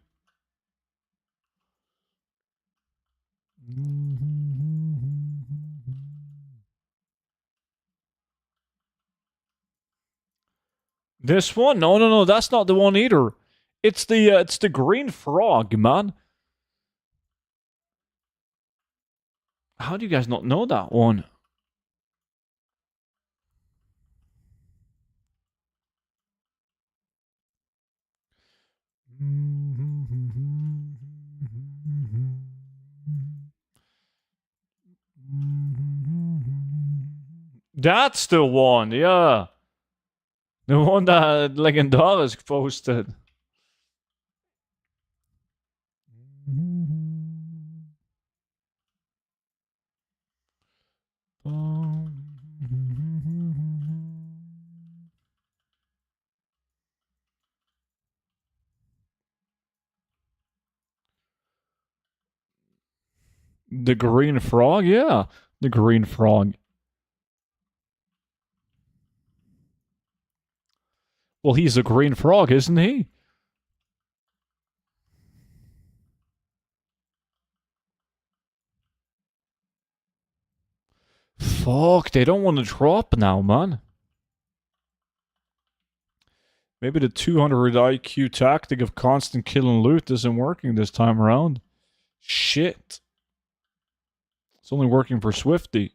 This one? No. That's not the one either. It's the green frog, man. How do you guys not know that one? That's the one, yeah. The one that Legendaris posted. The green frog? Yeah, the green frog. Well, he's a green frog, isn't he? Fuck, they don't want to drop now, man. Maybe the 200 IQ tactic of constant kill and loot isn't working this time around. Shit. It's only working for Swifty.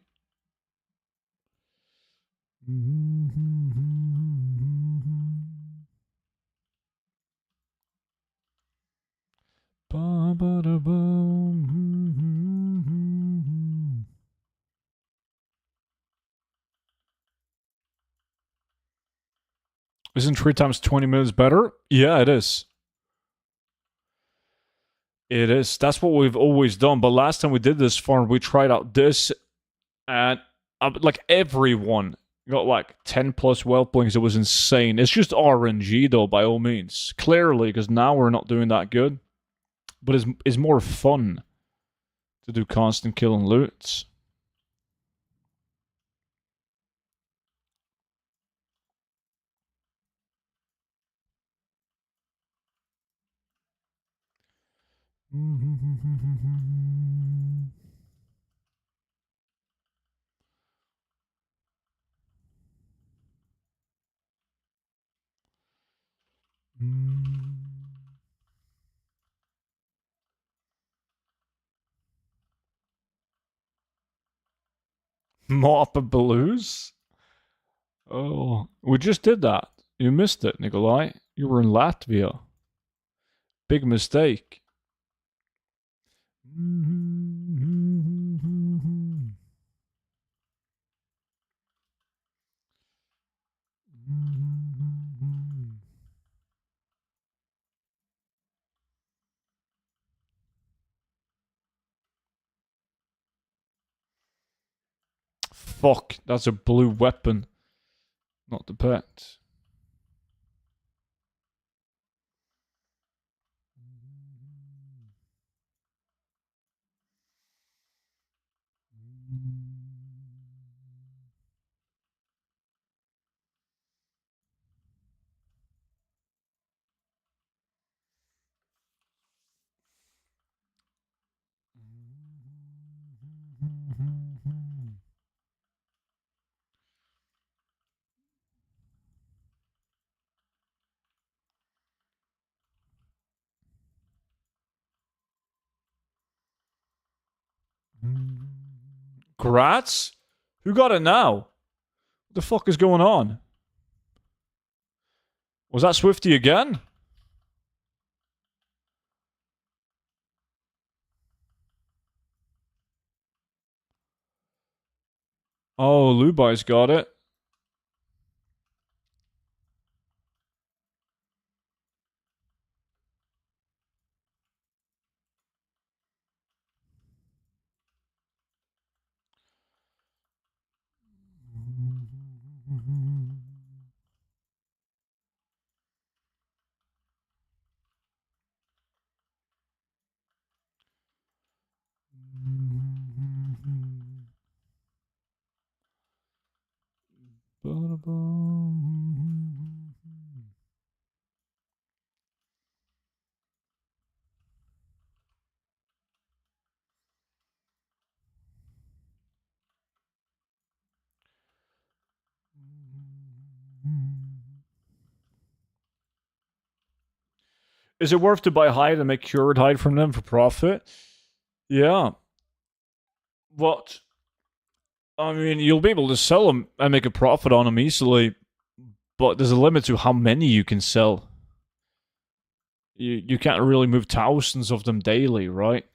Isn't 3 times 20 minutes better? Yeah, it is. It is. That's what we've always done. But last time we did this farm, we tried out this, and like everyone got like 10 plus Whelplings. It was insane. It's just RNG though, by all means. Clearly, because now we're not doing that good. But it's more fun to do constant kill and loots. Mop of Blues? Oh, we just did that. You missed it, Nikolai. You were in Latvia. Big mistake. Fuck, that's a blue weapon. Not the pet. Grats? Who got it now? What the fuck is going on? Was that Swifty again? Oh, Lubai's got it. Is it worth to buy hide and make cured hide from them for profit? Yeah. But I mean, you'll be able to sell them and make a profit on them easily, but there's a limit to how many you can sell. You can't really move thousands of them daily, right?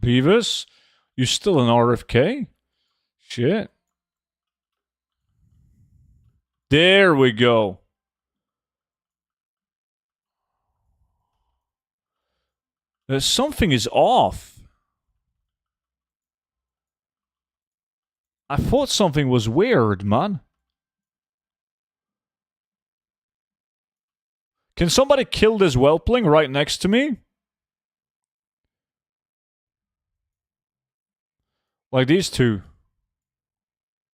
Beavis? You still an RFK? Shit. There we go. Something is off. I thought something was weird, man. Can somebody kill this Whelpling right next to me? Like these two.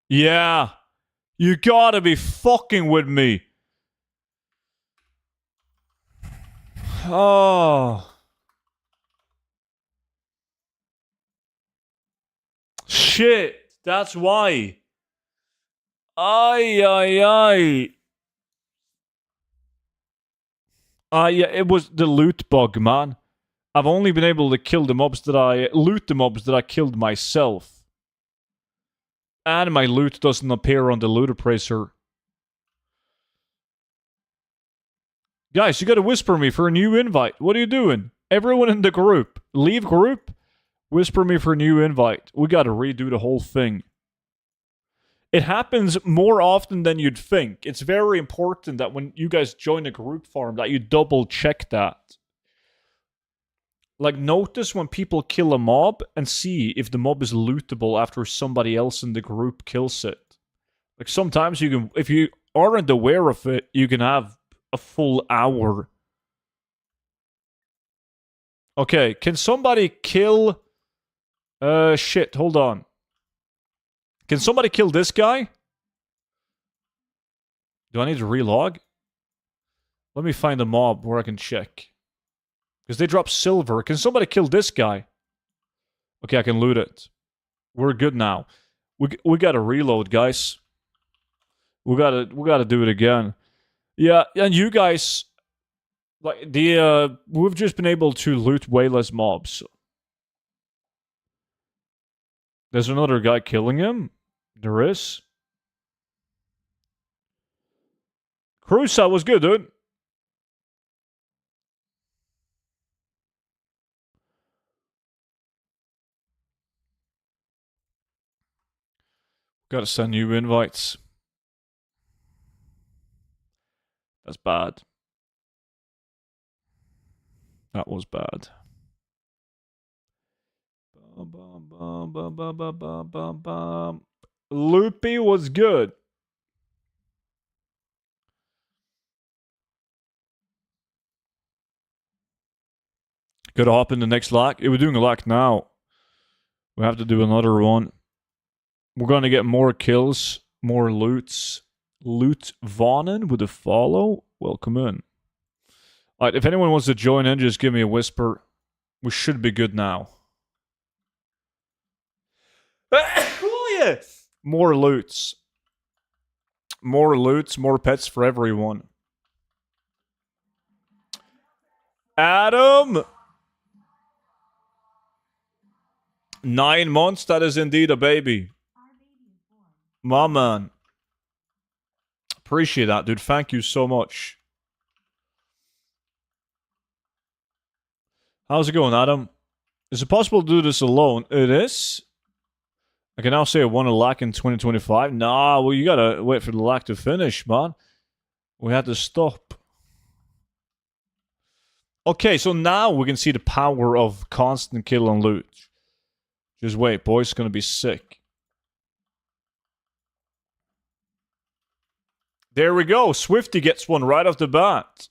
Yeah. You gotta be fucking with me. Oh. Shit. That's why. Ay. Yeah, it was the loot bug, man. I've only been able to kill the mobs that loot the mobs that I killed myself. And my loot doesn't appear on the loot appraiser. Guys, you gotta whisper me for a new invite. What are you doing? Everyone in the group. Leave group. Whisper me for a new invite. We gotta redo the whole thing. It happens more often than you'd think. It's very important that when you guys join a group farm that you double check that. Like, notice when people kill a mob and see if the mob is lootable after somebody else in the group kills it. Like, sometimes you can, if you aren't aware of it, you can have a full hour. Okay, can somebody kill... shit, hold on. Can somebody kill this guy? Do I need to relog? Let me find a mob where I can check. Because they drop silver. Can somebody kill this guy? Okay, I can loot it. We're good now. We gotta reload, guys. We gotta do it again. Yeah, and you guys... Like, we've just been able to loot way less mobs. There's another guy killing him. There is. Crusoe was good, dude. Gotta send you invites. That's bad. That was bad. Loopy was good. Gotta hop in the next lock. We're doing a lock now. We have to do another one. We're gonna get more kills, more loots. Loot Vonnen with a follow. Welcome in. Alright, if anyone wants to join in, just give me a whisper. We should be good now. Oh yeah! More loots. More loots, more pets for everyone. Adam! 9 months, that is indeed a baby. My man. Appreciate that, dude. Thank you so much. How's it going, Adam? Is it possible to do this alone? It is. I can now say I won a lack in 2025. Nah, well, you gotta wait for the lack to finish, man. We had to stop. Okay, so now we can see the power of constant kill and loot. Just wait, boys, it's gonna be sick. There we go. Swifty gets one right off the bat.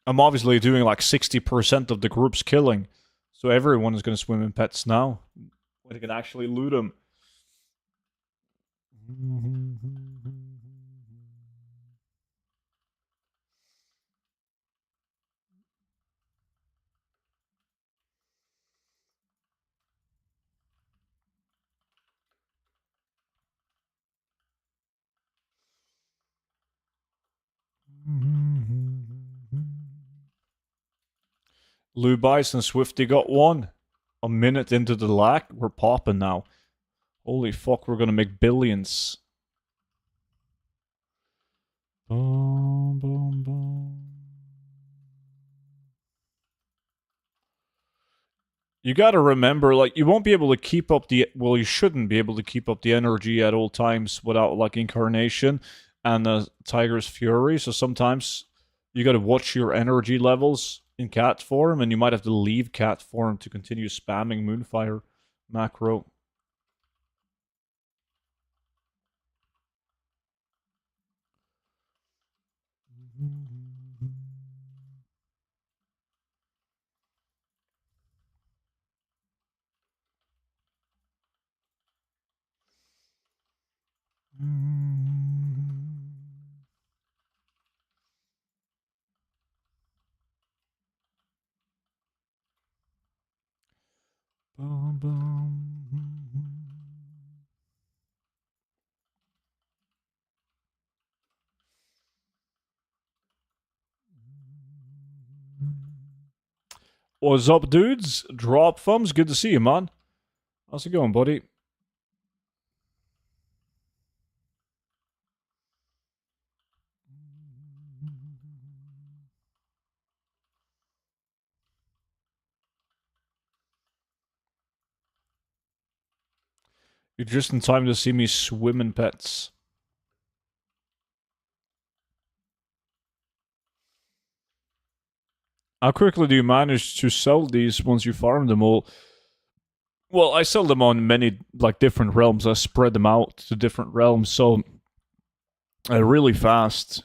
I'm obviously doing like 60% of the group's killing. So everyone is going to swim in pets now. We can actually loot them. Lou Bice and Swifty got one. A minute into the lag, we're popping now. Holy fuck, we're gonna make billions. Boom, boom, boom. You gotta remember, like, you won't be able to keep up the... Well, you shouldn't be able to keep up the energy at all times without, like, Incarnation and Tiger's Fury. So sometimes you gotta watch your energy levels in cat form, and you might have to leave cat form to continue spamming Moonfire macro. Boom, boom. What's up, dudes? Drop thumbs. Good to see you, man. How's it going, buddy? You're just in time to see me swim in pets. How quickly do you manage to sell these once you farm them all? Well, I sell them on many, like, different realms. I spread them out to different realms, so really fast.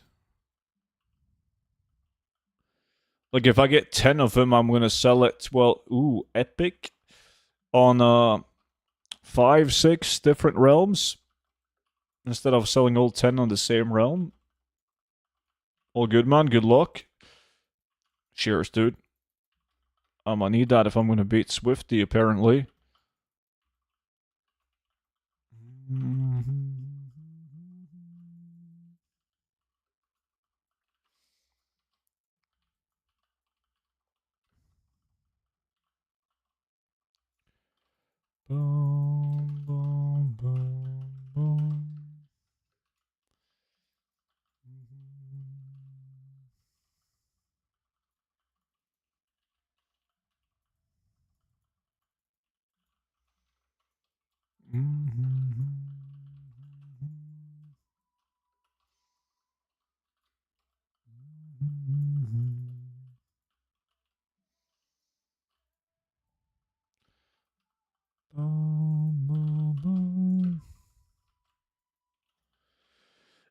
Like, if I get 10 of them, I'm gonna sell it, well, ooh, epic, on 5, 6 different realms, instead of selling all 10 on the same realm. All good, man. Good luck. Cheers, dude. I need that if I'm gonna beat Swifty, apparently. Boom, boom, boom, boom.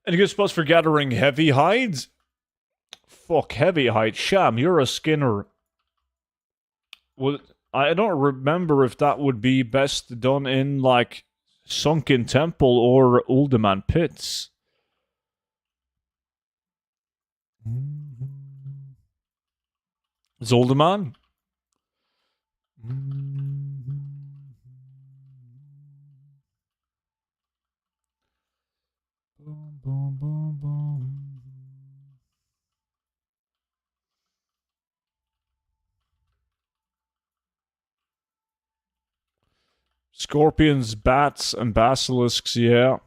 Any good spots for gathering heavy hides? Fuck, heavy hide. Sham, you're a skinner. Well, I don't remember if that would be best done in, like, Sunken Temple or Uldaman Pits. Zolderman? Boom, boom, boom, boom. Scorpions, bats, and basilisks, yeah.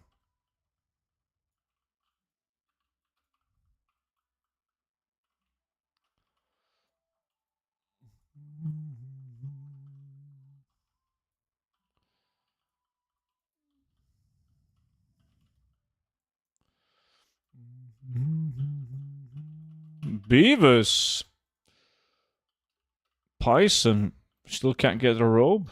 Beavis. Python. Still can't get a robe.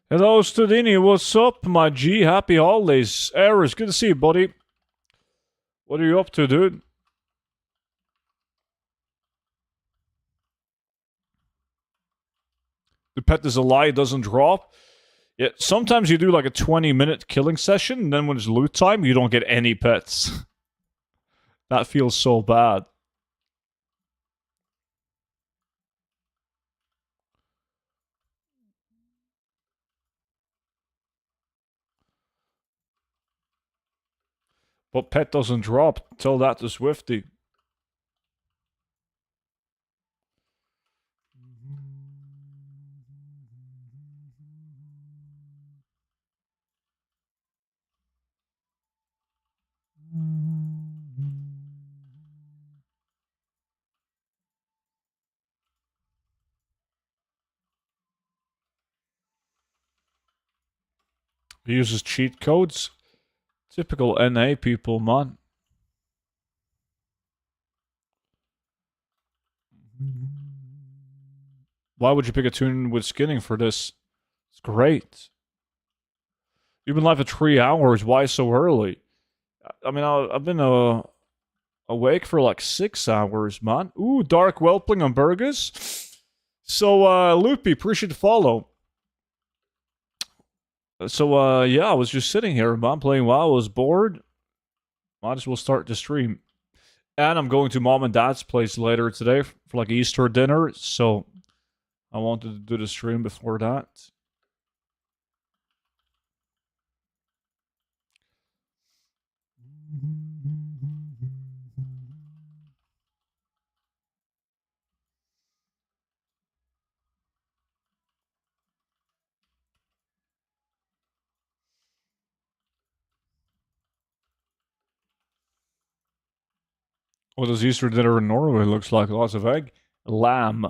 Hello, Studini. What's up, my G? Happy holidays. Eris, good to see you, buddy. What are you up to, dude? The pet is a lie, doesn't drop. Yeah, sometimes you do like a 20-minute killing session, and then when it's loot time, you don't get any pets. That feels so bad. But pet doesn't drop. Tell that to Swifty. He uses cheat codes. Typical NA people, man. Why would you pick a tune with skinning for this? It's great. You've been live for 3 hours. Why so early? I mean, I've been awake for like 6 hours, man. Ooh, Dark Whelping on Burgers. So, Loopy, appreciate the follow. So, yeah, I was just sitting here, man, playing WoW. I was bored. Might as well start the stream. And I'm going to mom and dad's place later today for like Easter dinner, so I wanted to do the stream before that. What does Easter dinner in Norway looks like? Lots of egg. Lamb.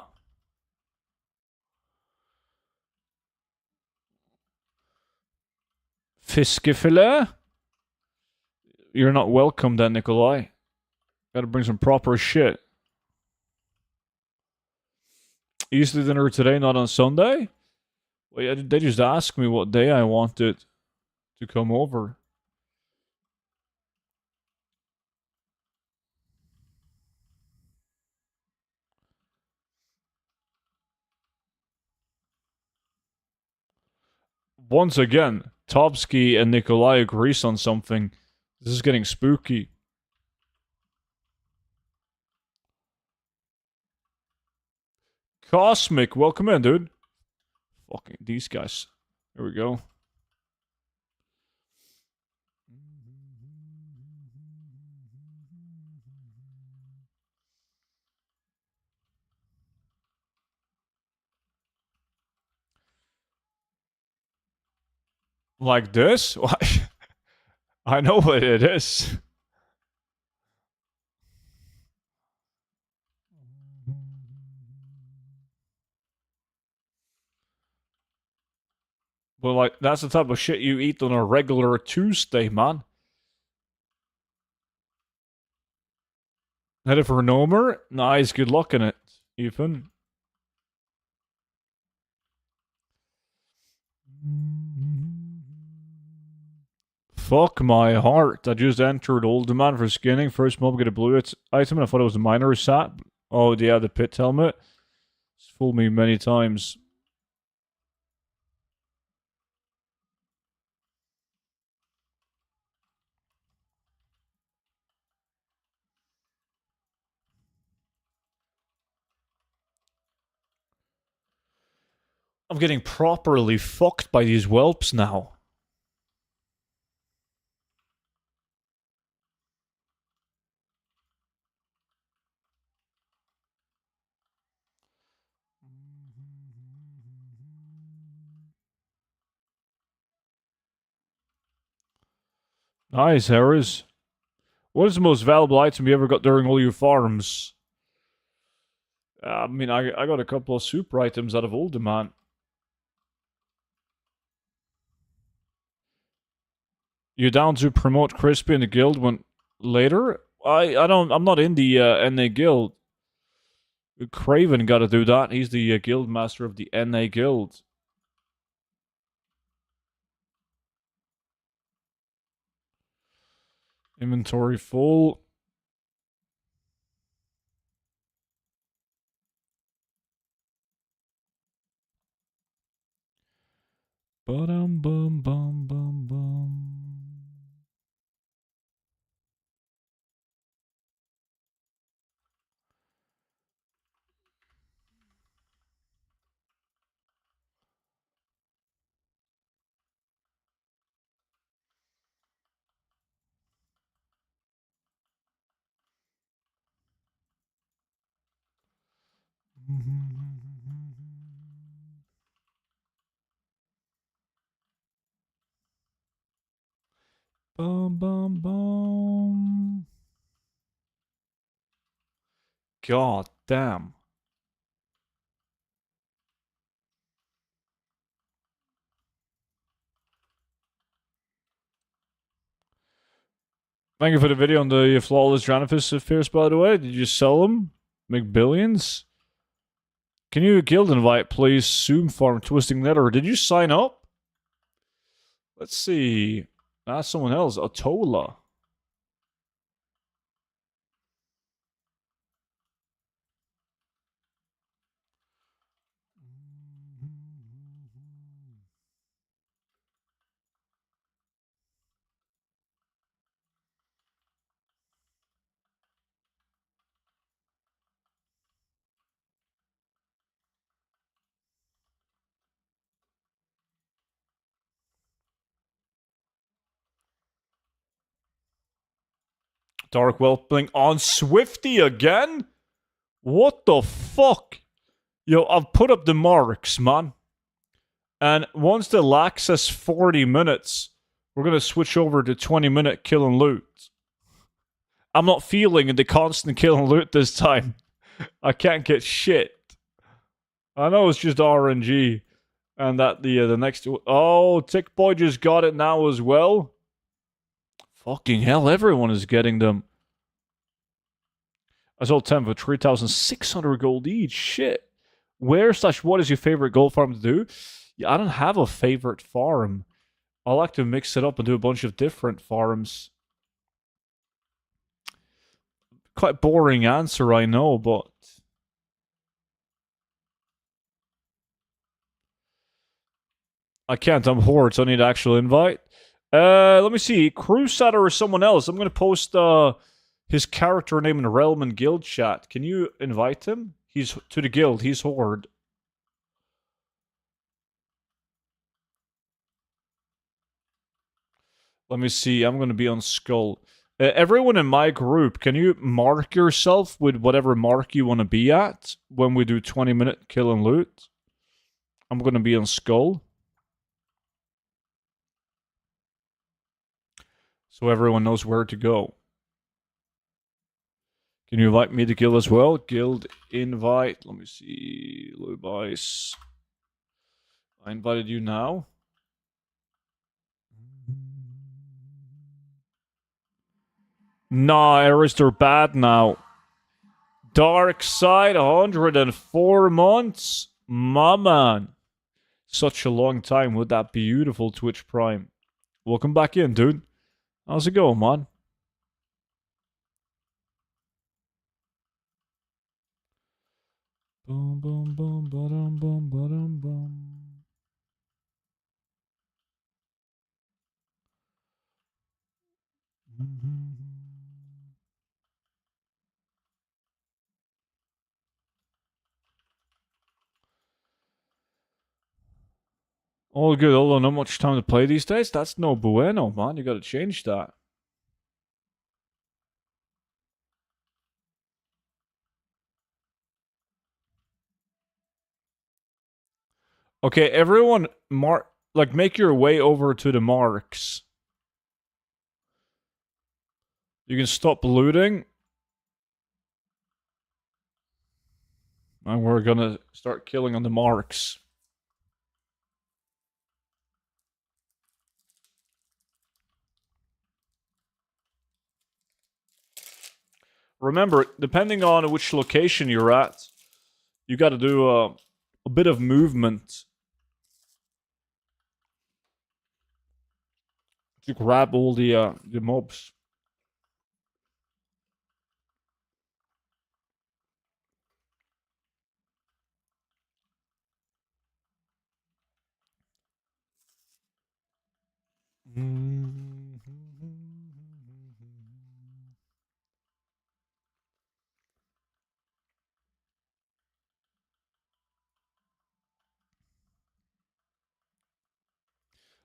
Fiskefilet? You're not welcome then, Nikolai. Gotta bring some proper shit. Easter dinner today, not on Sunday? Well, yeah, they just asked me what day I wanted to come over. Once again, Topsky and Nikolai agree on something. This is getting spooky. Cosmic, welcome in, dude. Fucking these guys. There we go. Like this? I know what it is. But like, that's the type of shit you eat on a regular Tuesday, man. Headed for Nomer? Nice, good luck in it, Ethan. Fuck my heart. I just entered old demand for skinning. First mob get a blue item and I thought it was a miner sat. Oh yeah, the pit helmet. It's fooled me many times. I'm getting properly fucked by these whelps now. Nice, Harris. What is the most valuable item you ever got during all your farms? I mean, I got a couple of super items out of all the man. You down to promote Crispy in the guild when later? I'm not in the NA guild. Craven got to do that. He's the guild master of the NA guild. Inventory full. Bum bum bum bum bum. Bum bum bum. God damn. Thank you for the video on the flawless Janifis affairs, by the way. Did you sell them? Make billions? Can you guild invite, please? Zoom farm twisting nether. Did you sign up? Let's see. That's someone else. Atola. Dark Whelping on Swifty again? What the fuck? Yo, I've put up the marks, man. And once the lag says 40 minutes, we're going to switch over to 20-minute kill and loot. I'm not feeling the constant kill and loot this time. I can't get shit. I know it's just RNG. And that the next... Oh, Tick Boy just got it now as well. Fucking hell, everyone is getting them. I sold 10 for 3,600 gold each. Shit. Where/what is your favorite gold farm to do? Yeah, I don't have a favorite farm. I like to mix it up and do a bunch of different farms. Quite boring answer, I know, but... I can't, I'm Horde, so I need actual invite. Let me see. Crusader or someone else. I'm gonna post his character name in the Realm and Guild chat. Can you invite him? He's to the guild. He's Horde. Let me see. I'm gonna be on Skull. Everyone in my group, can you mark yourself with whatever mark you want to be at when we do 20-minute kill and loot? I'm gonna be on Skull. So everyone knows where to go. Can you invite me to guild as well? Guild invite. Let me see. Lubice. I invited you now. Nah, Eris, they're bad now. Dark Side, 104 months? My man. Such a long time with that beautiful Twitch Prime. Welcome back in, dude. How's it going, man? Boom, boom, boom, ba-dum, boom, ba-dum, boom. All good, although not much time to play these days. That's no bueno, man. You gotta change that. Okay, everyone, make your way over to the marks. You can stop looting. And we're gonna start killing on the marks. Remember, depending on which location you're at, you gotta do a bit of movement to grab all the mobs.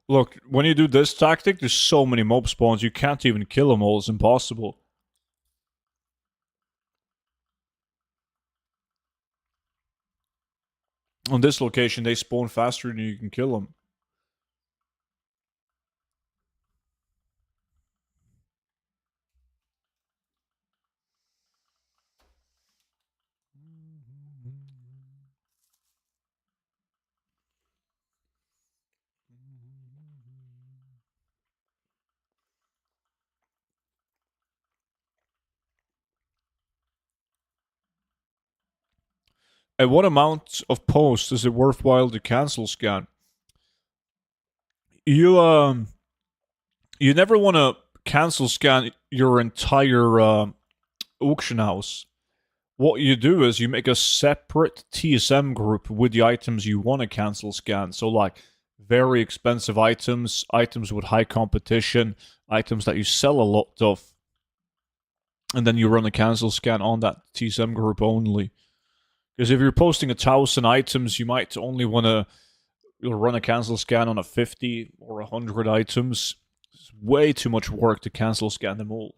Look, when you do this tactic, there's so many mob spawns, you can't even kill them all. It's impossible. On this location, they spawn faster than you can kill them. At what amount of posts is it worthwhile to cancel scan? You you never want to cancel scan your entire auction house. What you do is you make a separate TSM group with the items you want to cancel scan. So like very expensive items, items with high competition, items that you sell a lot of. And then you run a cancel scan on that TSM group only. Because if you're posting 1,000 items, you might only want to run a cancel scan on a 50 or 100 items. It's way too much work to cancel scan them all.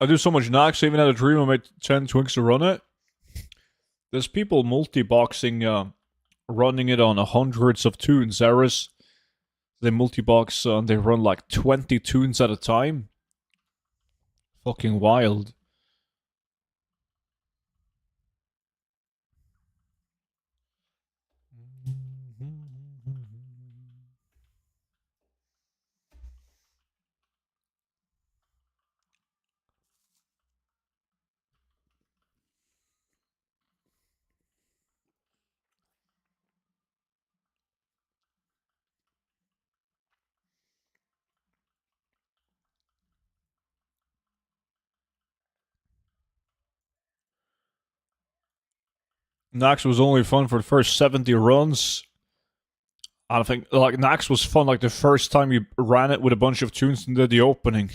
I do so much Nox, I even had a dream I made 10 twinks to run it. There's people multi-boxing, running it on hundreds of tunes. Eras, they multi-box and they run like 20 tunes at a time. Fucking wild. Nax was only fun for the first 70 runs. I think like Nax was fun like the first time you ran it with a bunch of tunes and did the opening.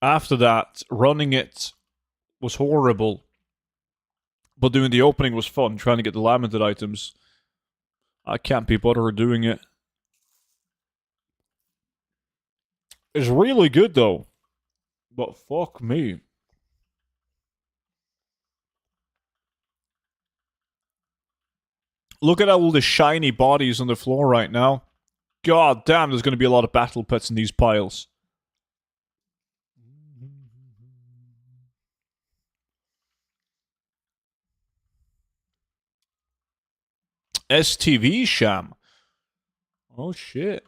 After that, running it was horrible. But doing the opening was fun, trying to get the lamented items. I can't be bothered doing it. It's really good though. But fuck me. Look at all the shiny bodies on the floor right now. God damn, there's going to be a lot of battle pets in these piles. STV sham. Oh shit.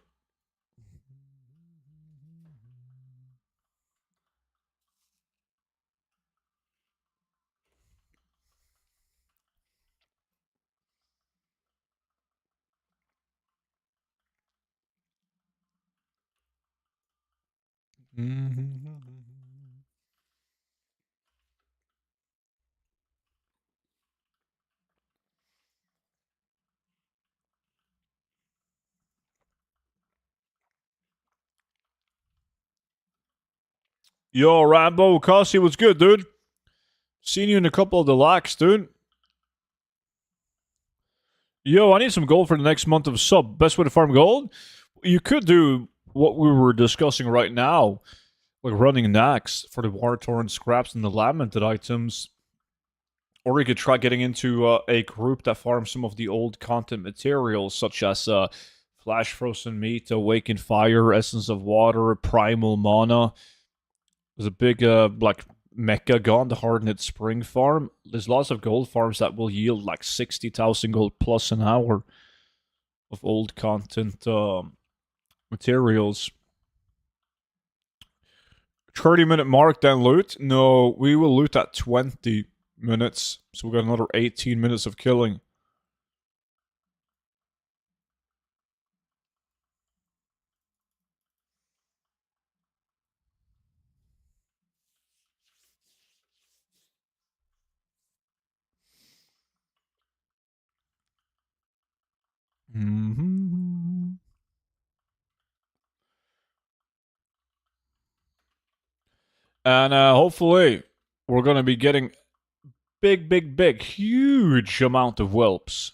Yo, Rambo, Cassie, what's good, dude? Seen you in a couple of the locks, dude. Yo, I need some gold for the next month of sub. Best way to farm gold? You could do what we were discussing right now. like running knacks for the war torn scraps and the lamented items. Or you could try getting into a group that farms some of the old content materials, such as flash frozen meat, awakened fire, essence of water, primal mana. There's a big like mecha gone, the Hardened Spring farm. There's lots of gold farms that will yield like 60,000 gold plus an hour of old content materials. 30-minute mark, then loot? No, we will loot at 20 minutes. So we got another 18 minutes of killing. Mm-hmm. And hopefully we're going to be getting big, huge amount of whelps.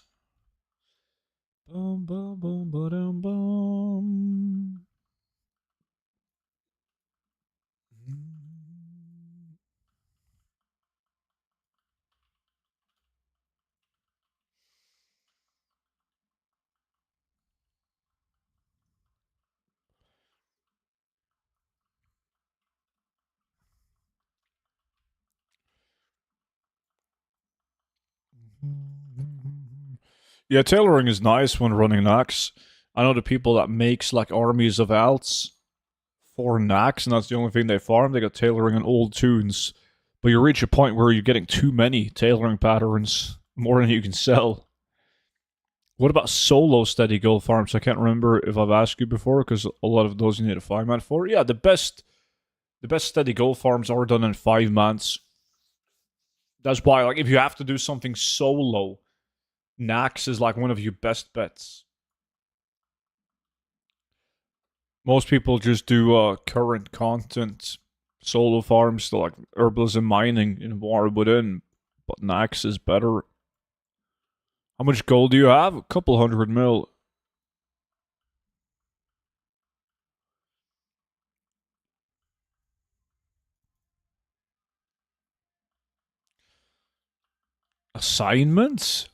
Boom, boom, boom, boom, boom. Yeah, tailoring is nice when running Nax. I know the people that makes like armies of alts for Nax, and that's the only thing they farm. They got tailoring on old tunes. But you reach a point where you're getting too many tailoring patterns, more than you can sell. What about solo steady gold farms? I can't remember if I've asked you before, because a lot of those you need a 5-man for. Yeah, the best steady gold farms are done in 5 months. That's why, like, if you have to do something solo, Nax is like one of your best bets. Most people just do current content solo farms, so like herbalism mining in War Within, but Nax is better. How much gold do you have? A couple 100 mil. Assignments?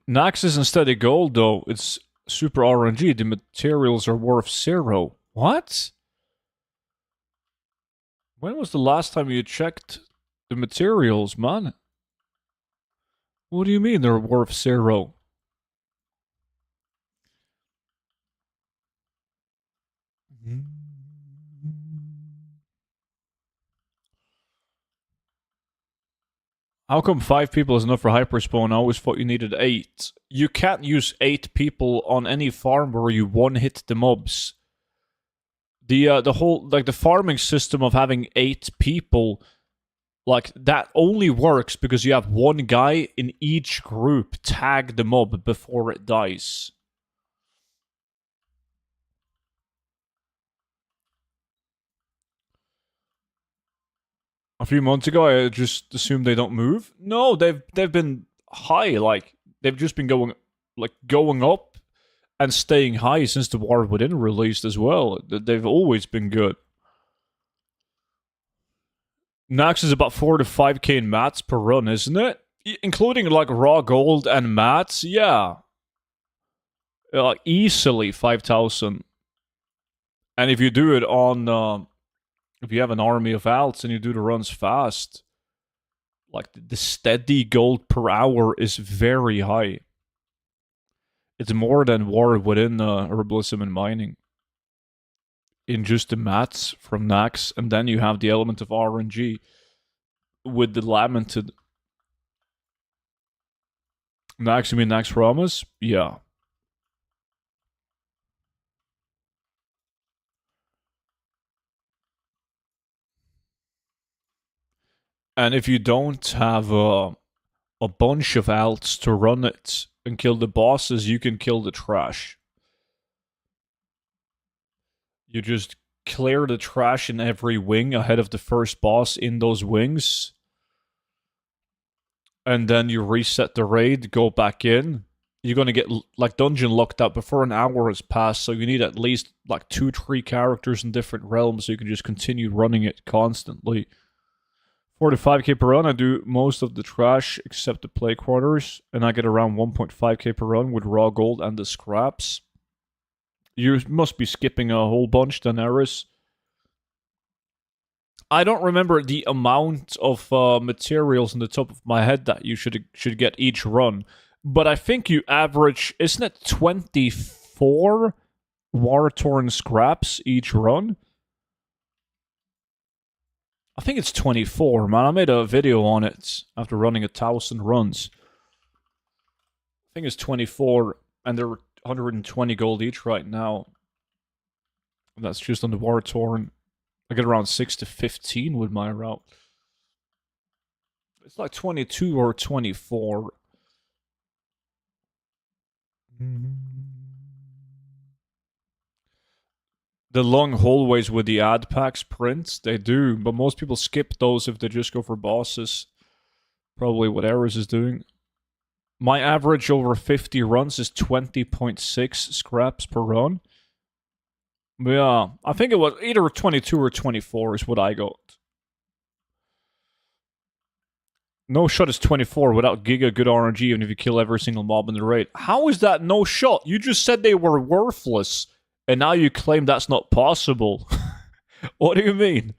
Nax isn't steady gold though. It's super RNG. The materials are worth 0. What? When was the last time you checked the materials, man? What do you mean they're worth 0? How come 5 people is enough for hyperspawn? I always thought you needed 8. You can't use 8 people on any farm where you one-hit the mobs. The whole, like, the farming system of having 8 people, like, that only works because you have one guy in each group tag the mob before it dies. A few months ago, I just assumed they don't move. No, they've been high. Like, they've just been going up and staying high since the War Within released as well. They've always been good. Nax is about 4 to 5k in mats per run, isn't it? Including like raw gold and mats, yeah. Like easily 5,000. And if you do it on, if you have an army of alts and you do the runs fast, like the steady gold per hour is very high. It's more than War Within herbalism and mining. In just the mats from Nax, and then you have the element of RNG with the lamented. Nax, you mean Nax Promise? Yeah. And if you don't have a bunch of alts to run it and kill the bosses, you can kill the trash. You just clear the trash in every wing ahead of the first boss in those wings. And then you reset the raid, go back in, you're gonna get like dungeon locked out before an hour has passed, so you need at least like 2-3 characters in different realms so you can just continue running it constantly. 45k per run, I do most of the trash except the play quarters, and I get around 1.5k per run with raw gold and the scraps. You must be skipping a whole bunch, Daenerys. I don't remember the amount of materials on the top of my head that you should get each run, but I think you average, isn't it 24 war-torn scraps each run? I think it's 24, man. I made a video on it after running 1,000 runs. I think it's 24, and they're 120 gold each right now. That's just on the war-torn. I get around 6 to 15 with my route. It's like 22 or 24. The long hallways with the ad packs prints, they do, but most people skip those if they just go for bosses. Probably what Ares is doing. My average over 50 runs is 20.6 scraps per run. Yeah, I think it was either 22 or 24 is what I got. No shot is 24 without Giga good RNG even if you kill every single mob in the raid. How is that no shot? You just said they were worthless, and now you claim that's not possible. What do you mean?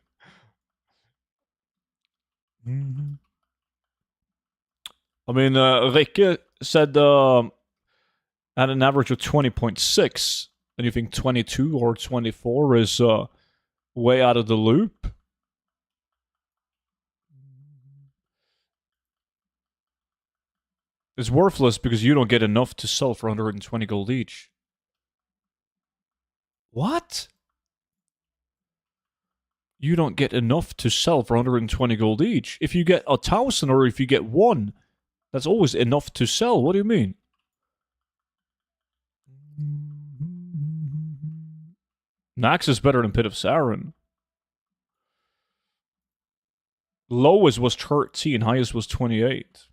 I mean, Rikke said at an average of 20.6, and you think 22 or 24 is way out of the loop? It's worthless because you don't get enough to sell for 120 gold each. What? You don't get enough to sell for 120 gold each. If you get 1,000 or if you get 1, that's always enough to sell. What do you mean? Nax is better than Pit of Sarin. Lowest was 13, highest was 28.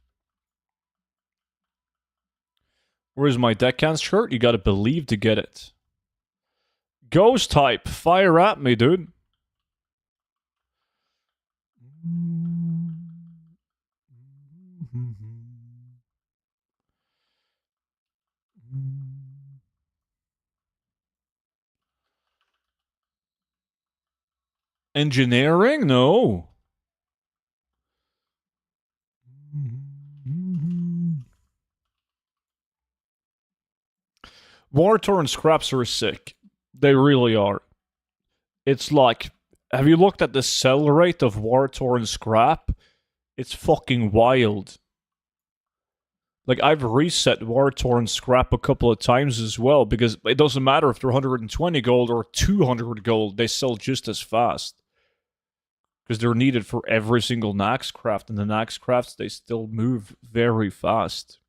Where's my Deckhand shirt? You gotta believe to get it. Ghost type, fire at me, dude. Engineering? No. War-torn scraps are sick. They really are. It's like, have you looked at the sell rate of war-torn scrap? It's fucking wild. Like, I've reset war-torn scrap a couple of times as well, because it doesn't matter if they're 120 gold or 200 gold, they sell just as fast. Because they're needed for every single Nax craft, and the Nax crafts, they still move very fast.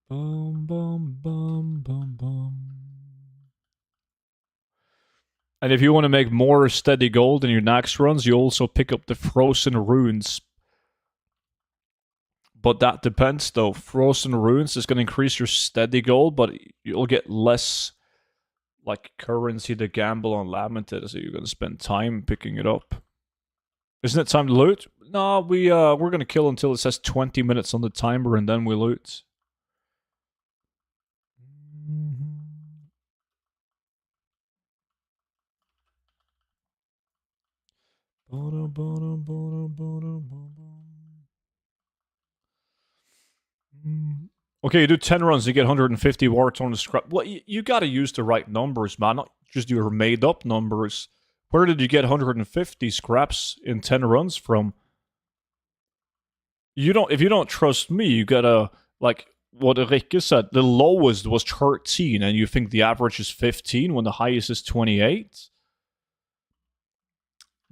Boom, boom, boom, boom, boom. And if you want to make more steady gold in your Nax runs, you also pick up the Frozen Runes. But that depends, though. Frozen Runes is going to increase your steady gold, but you'll get less like currency to gamble on Lamented, so you're going to spend time picking it up. Isn't it time to loot? No, we're going to kill until it says 20 minutes on the timer, and then we loot. Okay, you do 10 runs, you get 150 war-torn scrap. Well, you gotta use the right numbers, man, not just your made-up numbers. Where did you get 150 scraps in 10 runs from? If you don't trust me, you gotta, like what Rikke said, the lowest was 13, and you think the average is 15 when the highest is 28?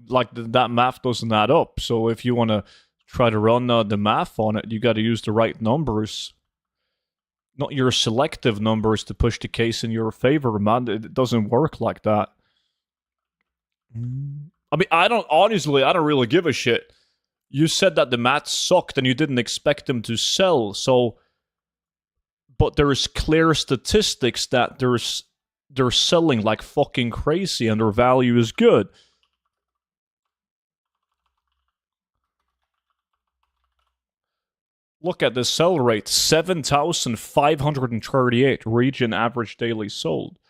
Like, that math doesn't add up. So if you want to try to run the math on it, you got to use the right numbers. Not your selective numbers to push the case in your favor, man. It doesn't work like that. I mean, I don't really give a shit. You said that the mats sucked and you didn't expect them to sell, so... But there's clear statistics that they're selling like fucking crazy and their value is good. Look at the sell rate, 7,538 region average daily sold.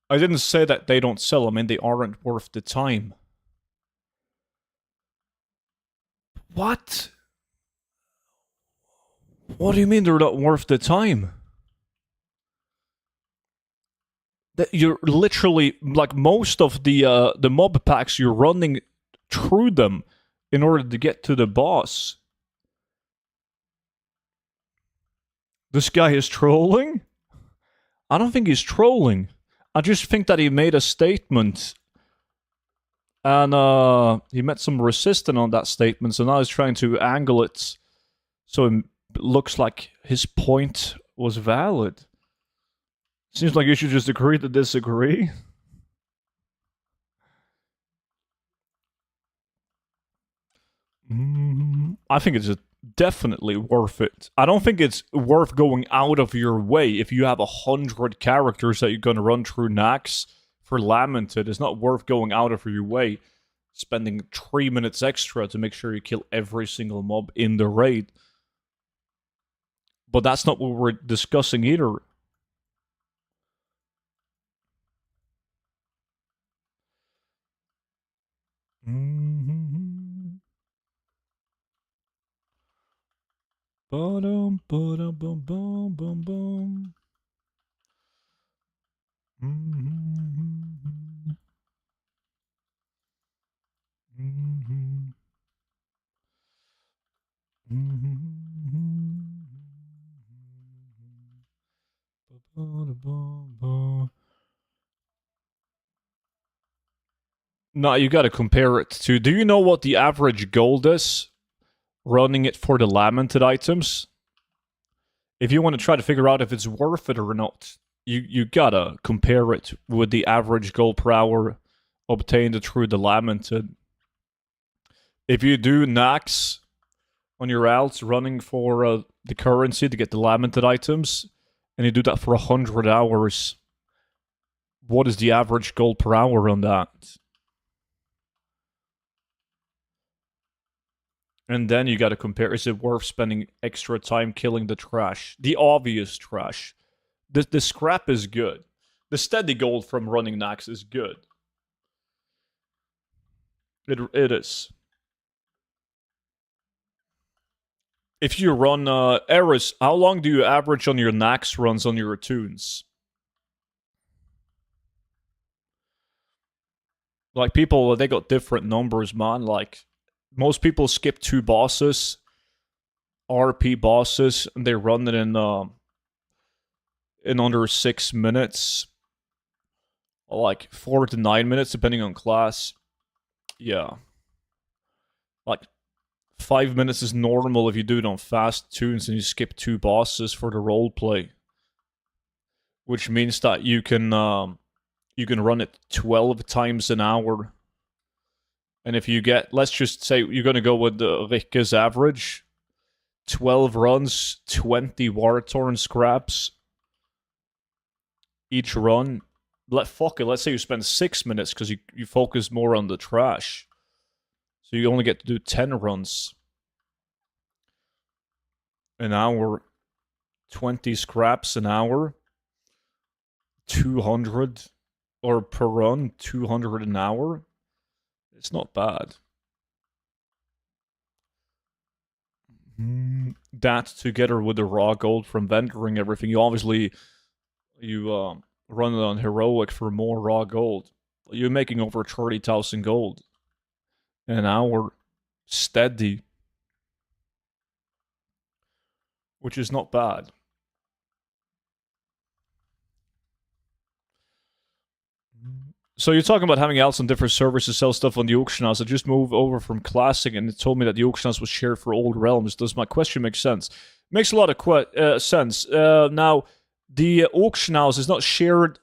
I didn't say that they don't sell. I mean, they aren't worth the time. What? What do you mean they're not worth the time? That you're literally, like, most of the mob packs, you're running through them in order to get to the boss. This guy is trolling? I don't think he's trolling. I just think that he made a statement. And he met some resistance on that statement, so now he's trying to angle it so it looks like his point was valid. Seems like you should just agree to disagree. I think it's definitely worth it. I don't think it's worth going out of your way if you have 100 characters that you're going to run through Nax for Lamented. It's not worth going out of your way, spending 3 minutes extra to make sure you kill every single mob in the raid. But that's not what we're discussing either. Ba-dum, ba-dum, bum, bum, bum, bum. No, you gotta compare it to... Do you know what the average gold is? Running it for the Lamented items? If you want to try to figure out if it's worth it or not, you gotta compare it with the average gold per hour obtained through the Lamented. If you do Nax on your alts running for the currency to get the Lamented items, and you do that for 100 hours, what is the average gold per hour on that? And then you gotta compare, is it worth spending extra time killing the trash? The obvious trash. The scrap is good. The steady gold from running Nax is good. It is. If you run Eris, how long do you average on your Nax runs on your tunes? Like, people, they got different numbers, man. Like, most people skip 2 bosses, RP bosses, and they run it in under 6 minutes. Like, 4 to 9 minutes, depending on class. Yeah. Like, 5 minutes is normal if you do it on fast tunes and you skip 2 bosses for the roleplay. Which means that you can run it 12 times an hour. And if you get, let's just say you're going to go with Rikke's average, 12 runs, 20 Wartorn scraps each run. Fuck it, let's say you spend 6 minutes because you focus more on the trash. So you only get to do 10 runs an hour, 20 scraps an hour, 200, or per run, 200 an hour. It's not bad. That together with the raw gold from vendoring everything, you obviously run it on heroic for more raw gold. You're making over 30,000 gold an hour steady, which is not bad. So you're talking about having alts on different servers to sell stuff on the auction house. I just moved over from Classic and it told me that the auction house was shared for old realms. Does my question make sense? Makes a lot of sense. Now, the auction house is not shared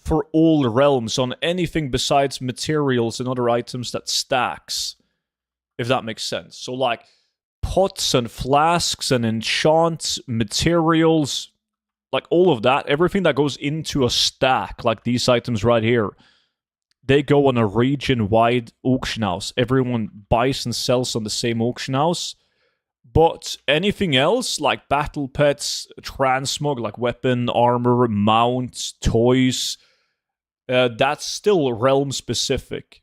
for all realms on anything besides materials and other items that stacks, if that makes sense. So like pots and flasks and enchants, materials, like all of that, everything that goes into a stack, like these items right here, they go on a region-wide auction house. Everyone buys and sells on the same auction house. But anything else, like battle pets, transmog, like weapon, armor, mounts, toys, that's still realm-specific.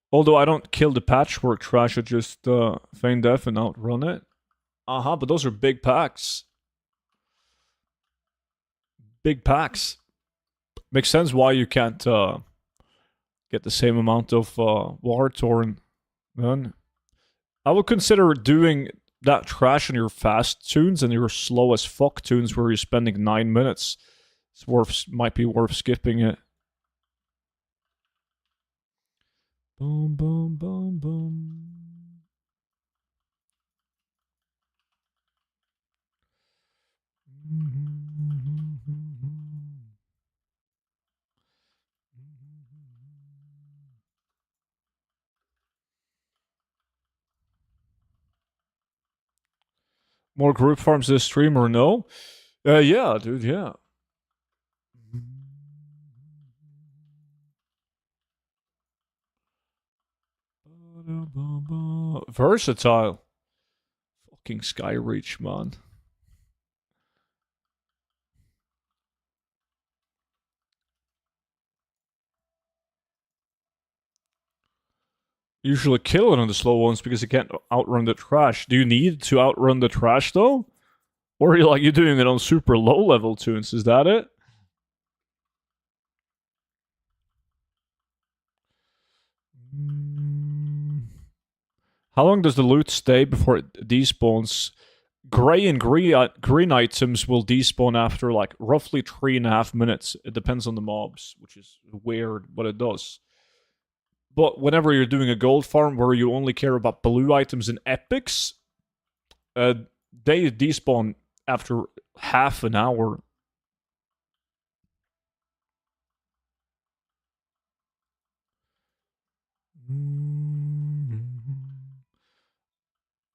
Although I don't kill the patchwork trash, I just feign death and outrun it. But those are big packs. Big packs. Makes sense why you can't get the same amount of Wartorn then. I would consider doing that trash on your fast tunes and your slow as fuck tunes where you're spending 9 minutes. Might be worth skipping it. Boom, boom, boom, boom. More group farms this stream or no? Yeah, dude, yeah. Versatile. Fucking Skyreach, man. Usually kill it on the slow ones because you can't outrun the trash. Do you need to outrun the trash though? Or are you doing it on super low level tunes? Is that it? How long does the loot stay before it despawns? Gray and green items will despawn after like roughly 3.5 minutes. It depends on the mobs, which is weird, but it does. But whenever you're doing a gold farm where you only care about blue items and epics, they despawn after half an hour.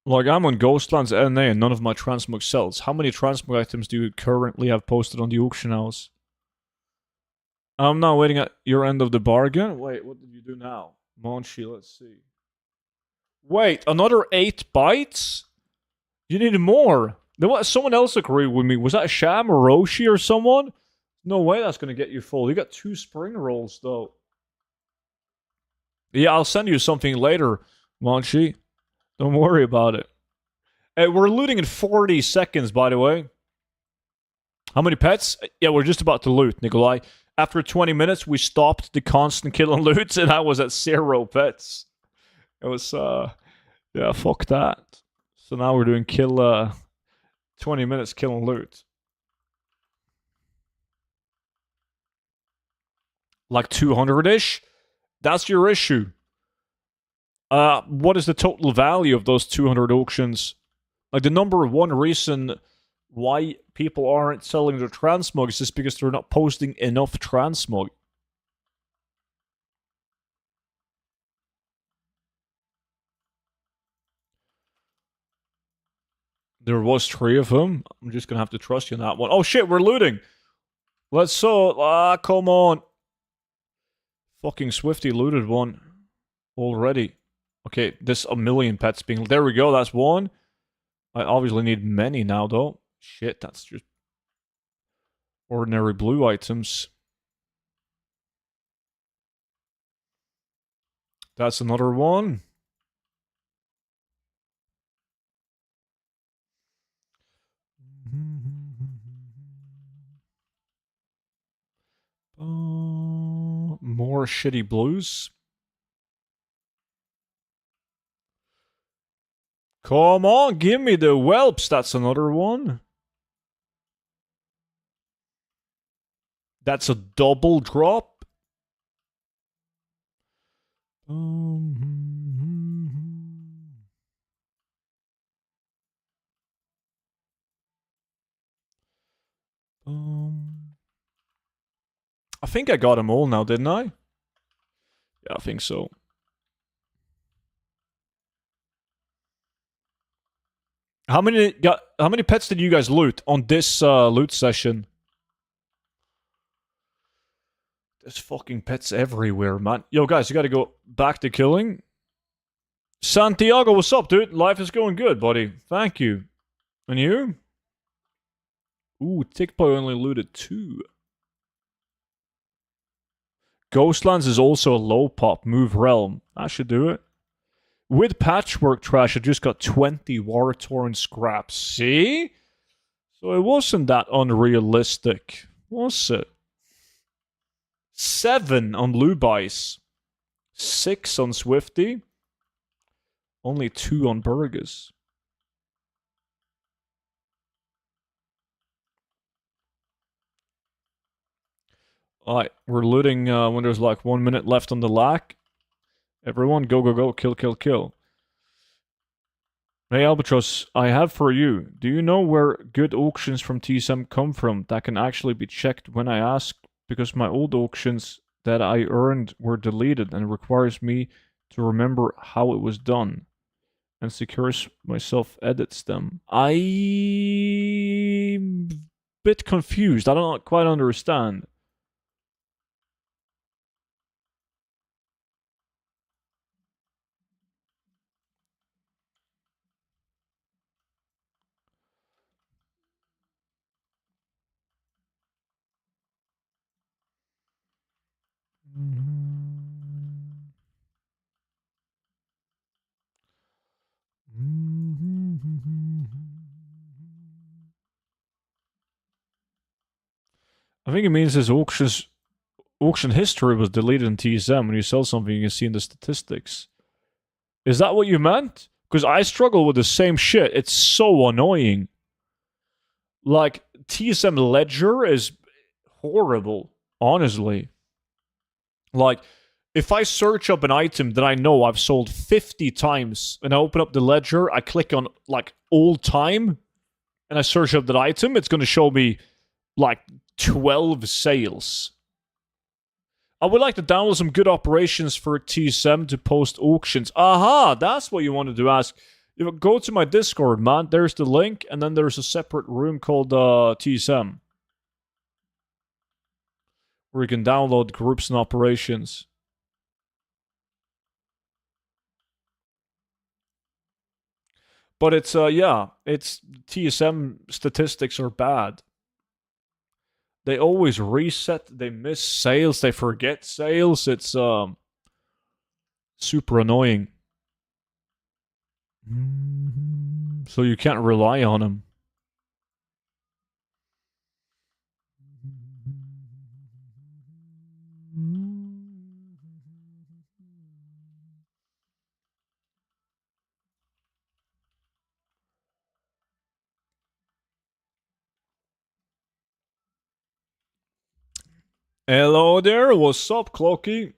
Like, I'm on Ghostlands NA and none of my transmog sells. How many transmog items do you currently have posted on the auction house? I'm now waiting at your end of the bargain. Wait, what did you do now? Monchi, let's see. Wait, another 8 bytes? You need more. Someone else agreed with me. Was that Sham or Roshi or someone? No way that's going to get you full. You got 2 spring rolls, though. Yeah, I'll send you something later, Monchi. Don't worry about it. Hey, we're looting in 40 seconds, by the way. How many pets? Yeah, we're just about to loot, Nikolai. After 20 minutes, we stopped the constant kill and loot, and I was at 0 pets. It was, yeah, fuck that. So now we're doing 20 minutes kill and loot. Like 200-ish? That's your issue. What is the total value of those 200 auctions? Like, the number one reason why people aren't selling their transmogs is because they're not posting enough transmog. There was 3 of them. I'm just gonna have to trust you on that one. Oh shit, we're looting! Let's come on. Fucking Swifty looted one already. Okay, this 1,000,000 pets being... There we go, that's one. I obviously need many now, though. Shit, that's just... ordinary blue items. That's another one. More shitty blues. Come on, give me the whelps. That's another one. That's a double drop. I think I got them all now, didn't I? Yeah, I think so. How many pets did you guys loot on this loot session? There's fucking pets everywhere, man. Yo, guys, you gotta go back to killing. Santiago, what's up, dude? Life is going good, buddy. Thank you. And you? Ooh, Tickboy only looted 2. Ghostlands is also a low pop. Move realm. That should do it. With patchwork trash, I just got 20 Wartorn scraps. See? So it wasn't that unrealistic, was it? 7 on Lubice. 6 on Swifty. Only 2 on Burgess. Alright, we're looting when there's like 1 minute left on the lack. Everyone, go, go, go, kill, kill, kill. Hey Albatross, I have for you. Do you know where good auctions from TSM come from that can actually be checked when I ask? Because my old auctions that I earned were deleted and requires me to remember how it was done. And Secures myself edits them. I'm a bit confused. I don't quite understand. I think it means his auction history was deleted in TSM. When you sell something, you can see in the statistics. Is that what you meant? Because I struggle with the same shit. It's so annoying. Like, TSM Ledger is horrible, honestly. Like, if I search up an item that I know I've sold 50 times, and I open up the ledger, I click on, like, all time, and I search up that item, it's going to show me, like, 12 sales. I would like to download some good operations for TSM to post auctions. Aha, that's what you wanted to ask. You know, go to my Discord, man. There's the link, and then there's a separate room called TSM, where you can download groups and operations. But it's, yeah, it's TSM statistics are bad. They always reset, they miss sales, they forget sales. It's, super annoying. So you can't rely on them. Hello there, what's up, Cloaky?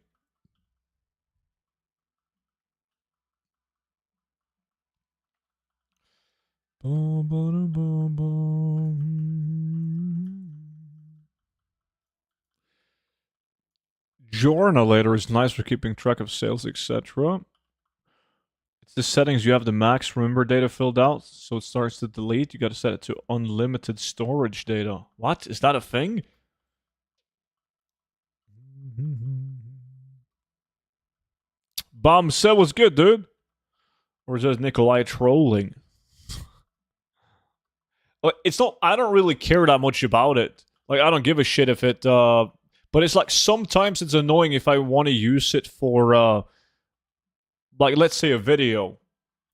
Journalator is nice for keeping track of sales, etc. It's the settings. You have the max remember data filled out, so it starts to delete. You gotta set it to unlimited storage data. What? Is that a thing? Bomb said was good, dude. Or is that Nikolai trolling? It's not. I don't really care that much about it. Like, I don't give a shit if it. But it's like sometimes it's annoying if I want to use it for, like, let's say a video.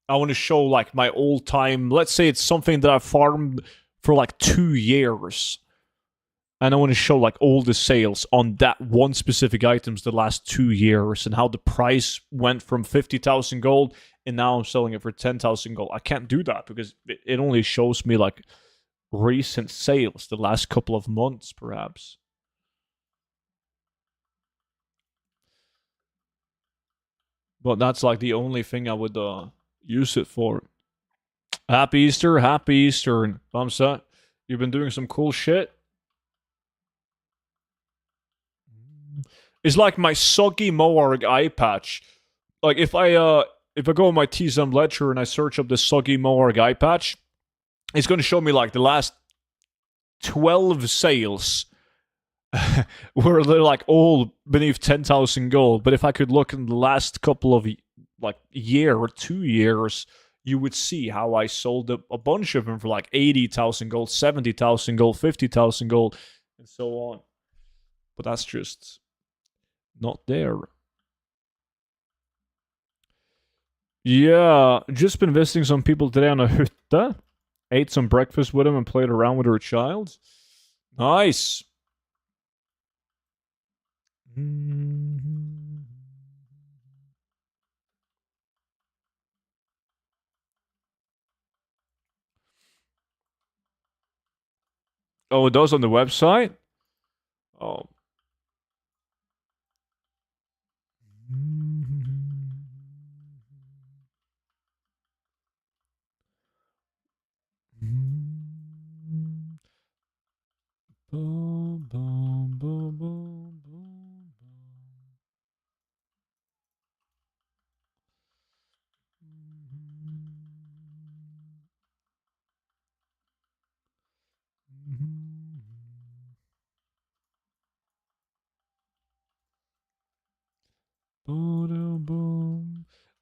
I want to show like my old time. Let's say it's something that I farmed for like 2 years, and I want to show like all the sales on that one specific items the last 2 years and how the price went from 50,000 gold and now I'm selling it for 10,000 gold. I can't do that because it only shows me like recent sales, the last couple of months, perhaps. But that's like the only thing I would use it for. Happy Easter, happy Easter. Thumbs up. You've been doing some cool shit. It's like my soggy Moarg eye patch. Like if I go on my TSM ledger and I search up the soggy Moarg eye patch, it's going to show me like the last 12 sales were like all beneath 10,000 gold. But if I could look in the last couple of like year or 2 years, you would see how I sold a bunch of them for like 80,000 gold, 70,000 gold, 50,000 gold, and so on. But that's just not there. Yeah, just been visiting some people today on a hytte. Ate some breakfast with them and played around with her child. Nice. Oh, it does on the website? Oh.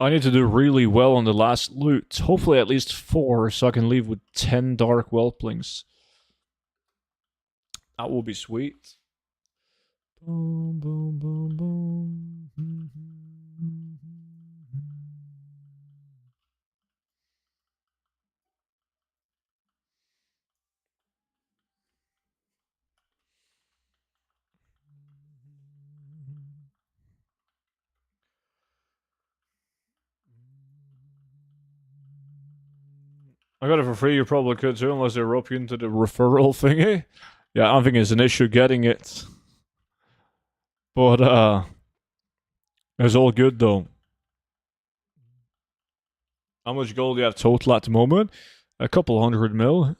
I need to do really well on the last loot. Hopefully at least 4, so I can leave with 10 dark whelplings. That will be sweet. Boom, boom, boom, boom. I got it for free, you probably could too, unless they rope you into the referral thingy. Yeah, I don't think it's an issue getting it. But, it's all good though. How much gold do you have total at the moment? A couple 100 mil.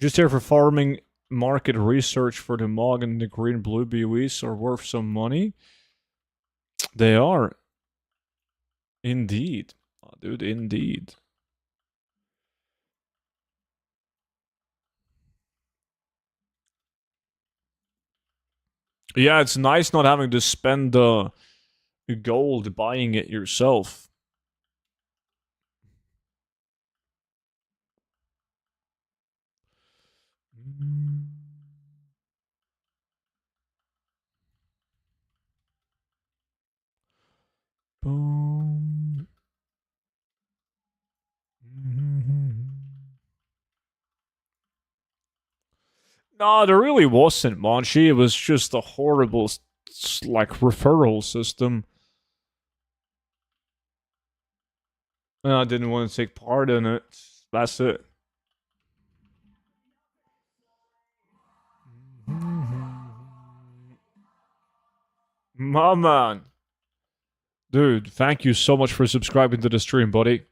Just here for farming. Market research for the Mog and the green blue BOEs are worth some money. They are. Indeed. Oh, dude, indeed. Yeah, it's nice not having to spend gold buying it yourself. Boom. No, there really wasn't, Monchi. It was just a horrible, like, referral system. And I didn't want to take part in it. That's it. My man. Dude, thank you so much for subscribing to the stream, buddy.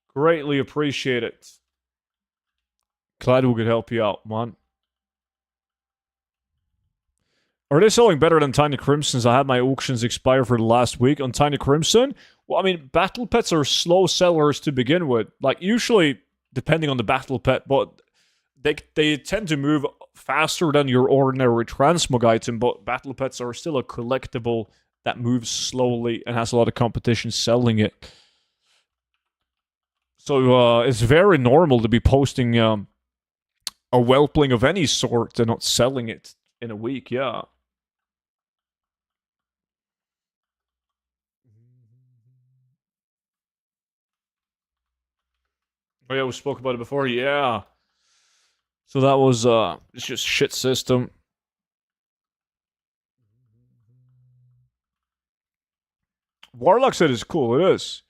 Greatly appreciate it. Glad we could help you out, man. Are they selling better than Tiny Crimsons? I had my auctions expire for the last week on Tiny Crimson. Well, I mean, battle pets are slow sellers to begin with. Like, usually, depending on the battle pet, but they tend to move faster than your ordinary transmog item, but battle pets are still a collectible that moves slowly and has a lot of competition selling it. So it's very normal to be posting a whelpling of any sort and not selling it in a week, yeah. Oh yeah, we spoke about it before, yeah. So that was, it's just shit system. Warlock said it's cool, it is.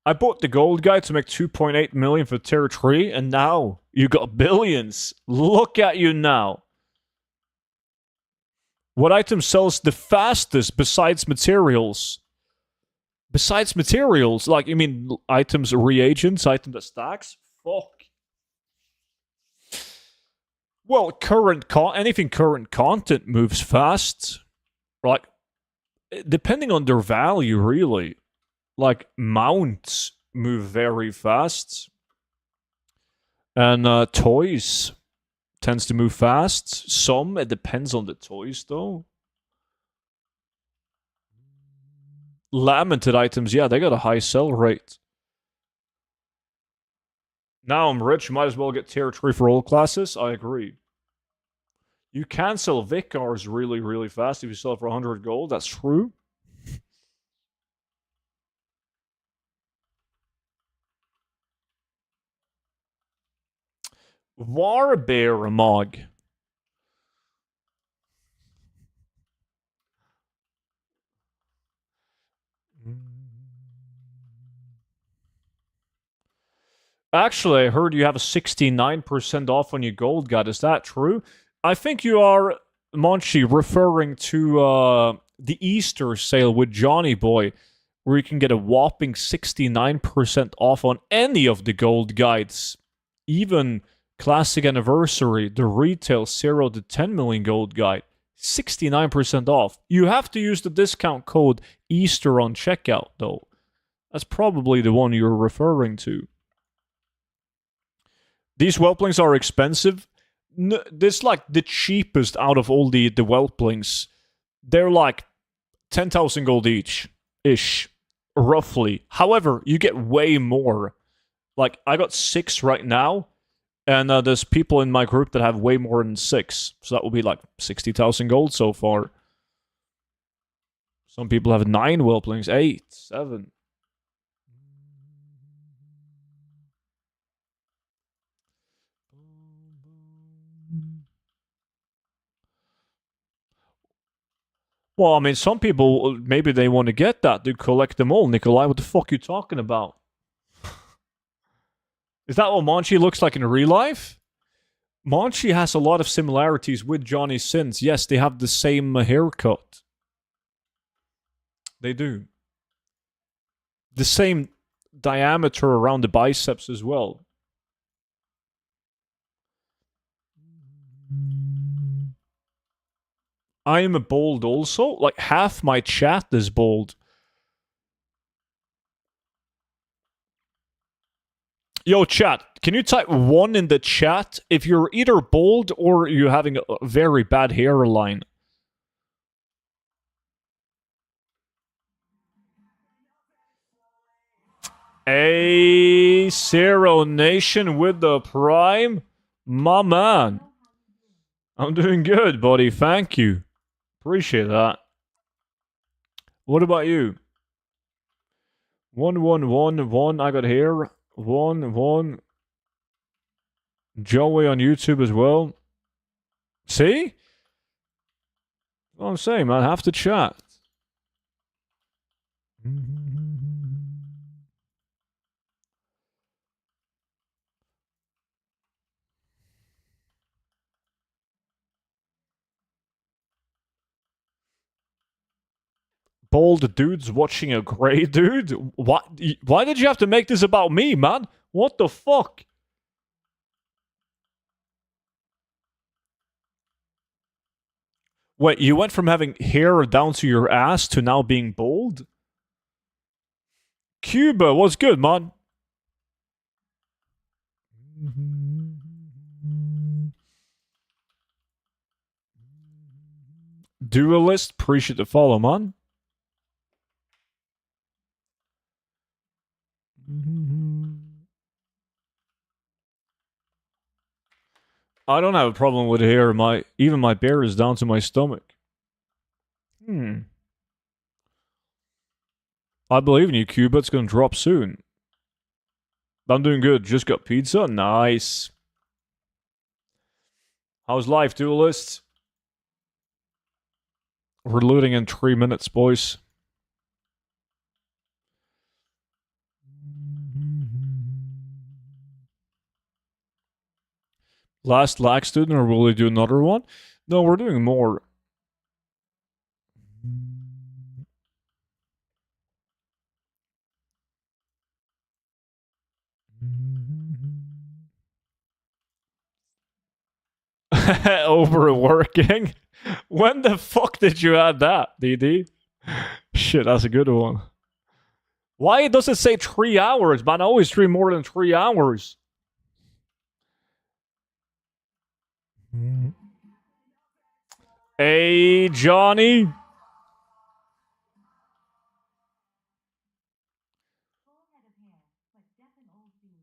I bought the gold guy to make 2.8 million for tier 3, and now you got billions. Look at you now. What item sells the fastest besides materials? Besides materials? Like, you mean items, reagents, item that stacks? Fuck. Well, anything current content moves fast. Like, depending on their value, really. Like, mounts move very fast. And toys tends to move fast. Some, it depends on the toys, though. Lamented items, yeah, they got a high sell rate. Now I'm rich, might as well get tier 3 for all classes. I agree. You can sell Vicars really, really fast if you sell it for 100 gold. That's true. Warbear Mog. Actually, I heard you have a 69% off on your gold guide. Is that true? I think you are, Monchi, referring to the Easter sale with Johnny Boy, where you can get a whopping 69% off on any of the gold guides. Even Classic Anniversary, the retail 0 to 10 million gold guide. 69% off. You have to use the discount code Easter on checkout, though. That's probably the one you're referring to. These Whelplings are expensive. This like the cheapest out of all the Whelplings. They're like 10,000 gold each-ish, roughly. However, you get way more. Like, I got 6 right now, and there's people in my group that have way more than 6. So that will be like 60,000 gold so far. Some people have 9 Whelplings, 8, 7. Well, I mean, some people, maybe they want to get that. They collect them all. Nikolai, what the fuck are you talking about? Is that what Monchi looks like in real life? Monchi has a lot of similarities with Johnny Sins. Yes, they have the same haircut. They do. The same diameter around the biceps as well. I am a bald also. Like, half my chat is bald. Yo, chat, can you type 1 in the chat if you're either bald or you're having a very bad hairline? A Zero Nation with the Prime? My man. I'm doing good, buddy. Thank you. Appreciate that. What about you? 1 I got here. 1. Joey on YouTube as well. See? What I'm saying, man. Have to chat. Bald dudes watching a grey dude? What? Why did you have to make this about me, man? What the fuck? Wait, you went from having hair down to your ass to now being bald? Cuba, what's good, man? Duelist, appreciate the follow, man. I don't have a problem with hair. Even my beard is down to my stomach. I believe in you, Cuba. It's gonna drop soon. I'm doing good. Just got pizza. Nice. How's life, duelist? We're looting in 3 minutes, boys. Last lag student, or will we do another one? No, we're doing more. Overworking? When the fuck did you add that, DD? Shit, that's a good one. Why does it say 3 hours, man? I always stream more than 3 hours. Hey, Johnny.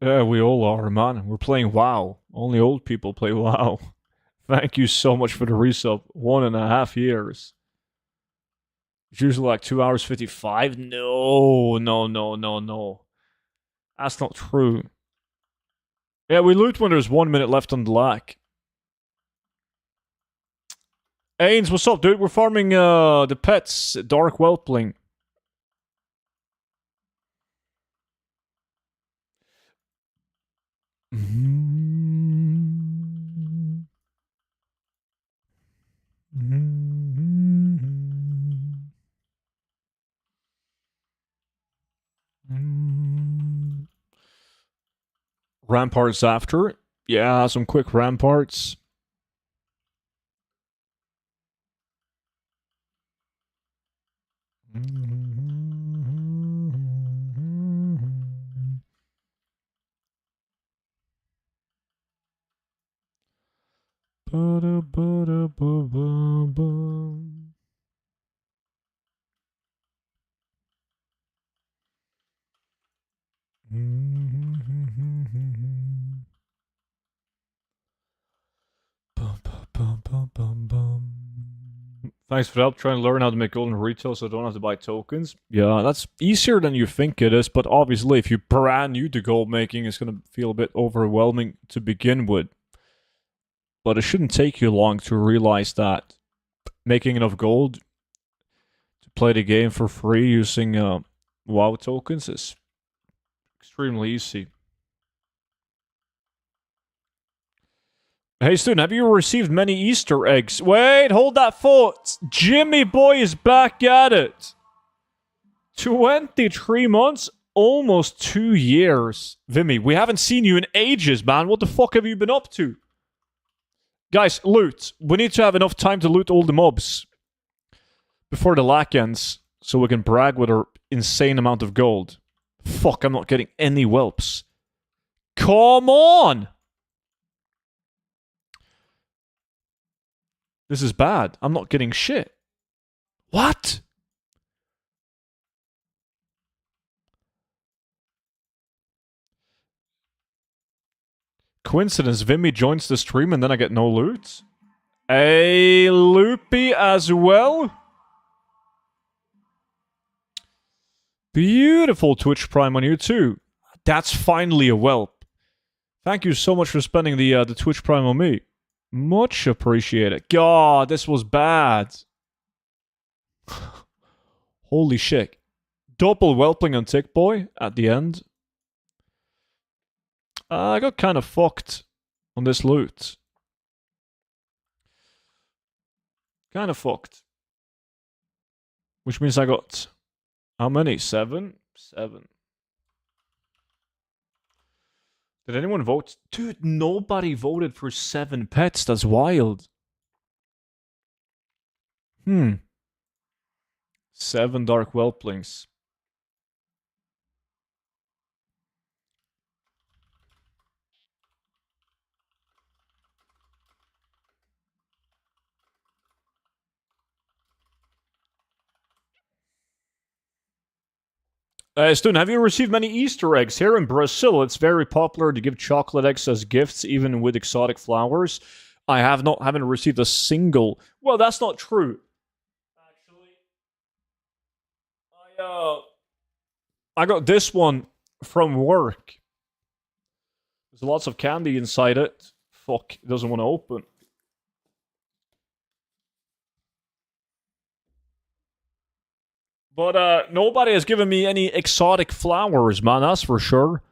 Yeah, we all are, man. We're playing WoW. Only old people play WoW. Thank you so much for the resub. 1.5 years. It's usually like 2 hours 55. No. That's not true. Yeah, we loot when there's 1 minute left on the lag. Ains, what's up, dude? We're farming the pets, Dark Whelpling. Ramparts after. Yeah, some quick ramparts. Thanks for the help trying to learn how to make gold in retail so I don't have to buy tokens. Yeah, that's easier than you think it is, but obviously if you're brand new to gold making, it's going to feel a bit overwhelming to begin with. But it shouldn't take you long to realize that making enough gold to play the game for free using WoW tokens is extremely easy. Hey, student, have you received many Easter eggs? Wait, hold that thought. Jimmy boy is back at it. 23 months? Almost 2 years. Vimy, we haven't seen you in ages, man. What the fuck have you been up to? Guys, loot. We need to have enough time to loot all the mobs before the lag ends so we can brag with our insane amount of gold. Fuck, I'm not getting any whelps. Come on! This is bad. I'm not getting shit. What? Coincidence, Vimy joins the stream and then I get no loot? A loopy as well? Beautiful Twitch Prime on you too. That's finally a whelp. Thank you so much for spending the Twitch Prime on me. Much appreciated. God, this was bad. Holy shit. Double whelping on Tick Boy at the end. I got kind of fucked on this loot. Kind of fucked. Which means I got... How many? 7? 7. Did anyone vote? Dude, nobody voted for 7 pets. That's wild. 7 Dark Whelplings. Student, have you received many Easter eggs? Here in Brazil, it's very popular to give chocolate eggs as gifts, even with exotic flowers. I haven't received a single. Well, that's not true. Actually, I got this one from work. There's lots of candy inside it. Fuck, it doesn't want to open. But nobody has given me any exotic flowers, man, that's for sure.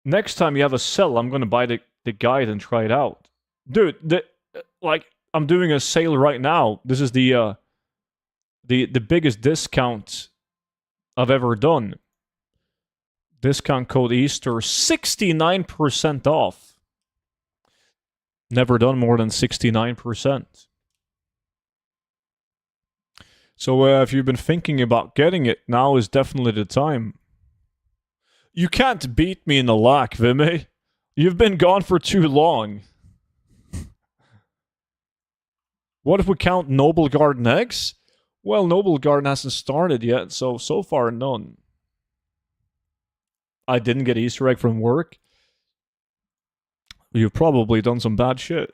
Next time you have a sell, I'm gonna buy the guide and try it out. Dude, I'm doing a sale right now. This is the biggest discount I've ever done. Discount code Easter, 69% off. Never done more than 69%. So if you've been thinking about getting it, now is definitely the time. You can't beat me in the lack, Vimy. You've been gone for too long. What if we count Noble Garden eggs? Well, Noble Garden hasn't started yet, so far none. I didn't get Easter egg from work. You've probably done some bad shit.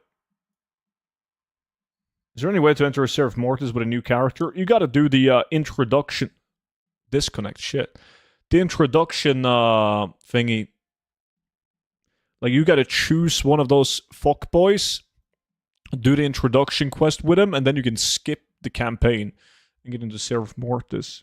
Is there any way to enter a Seraph Mortis with a new character? You gotta do the introduction. Disconnect, shit. The introduction thingy. Like, you gotta choose one of those fuckboys, do the introduction quest with him, and then you can skip the campaign and get into Seraph Mortis.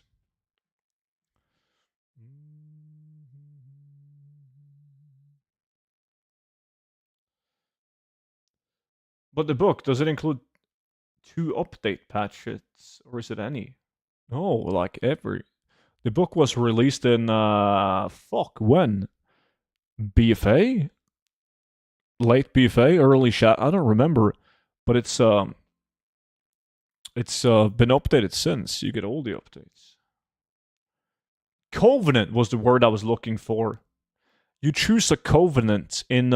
But the book, does it include 2 update patches, or is it any? No, like every... The book was released in, when? BFA? Late BFA? Early chat? I don't remember. But it's been updated since. You get all the updates. Covenant was the word I was looking for. You choose a covenant in,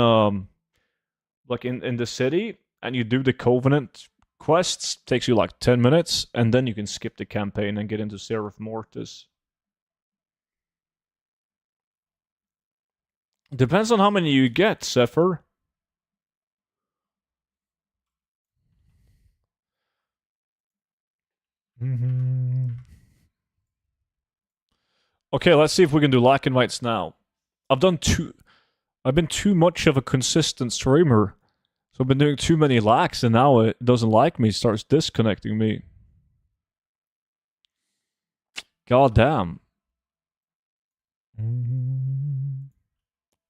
like in the city, and you do the covenant quests. Takes you like 10 minutes, and then you can skip the campaign and get into Seraph Mortis. Depends on how many you get, Zephyr. Okay, let's see if we can do lack invites now. I've been too much of a consistent streamer. So I've been doing too many lacks, and now it doesn't like me, starts disconnecting me. God damn.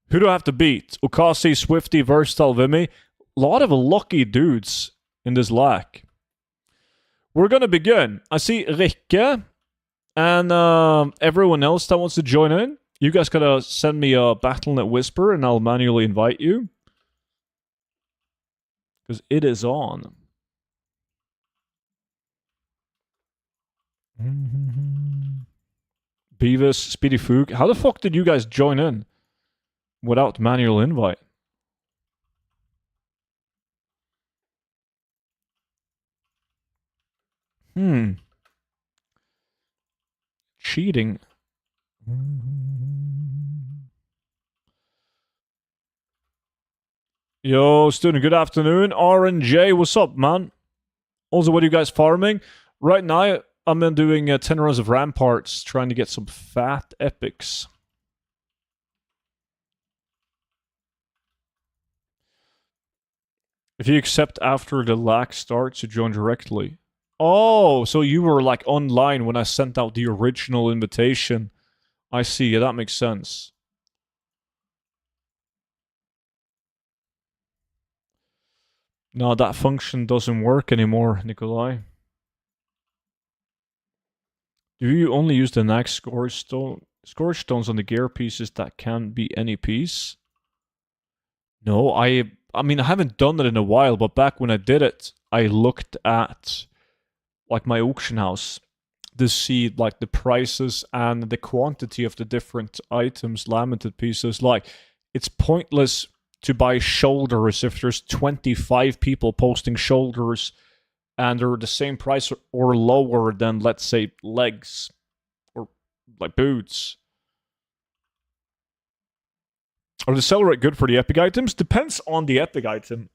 Who do I have to beat? Ukasi, Swifty, Versatile, Vimy. A lot of lucky dudes in this lack. We're gonna begin. I see Rikke and everyone else that wants to join in. You guys gotta send me a Battle.net Whisper and I'll manually invite you. Because it is on. Beavis, Speedy Fook. How the fuck did you guys join in without manual invite? Cheating. Yo, student, good afternoon. RNJ, what's up, man? Also, what are you guys farming? Right now, I'm doing 10 runs of Ramparts, trying to get some fat epics. If you accept after the lack starts, you join directly. Oh, so you were like online when I sent out the original invitation. I see, yeah, that makes sense. No, that function doesn't work anymore, Nikolai. Do you only use the next storage stones on the gear pieces that can be any piece? No, I mean, I haven't done it in a while, but back when I did it, I looked at like my auction house to see like the prices and the quantity of the different items, lamented pieces. Like, it's pointless to buy shoulders if there's 25 people posting shoulders and they're the same price or lower than, let's say, legs or like boots. Are the seller rate good for the epic items? Depends on the epic item.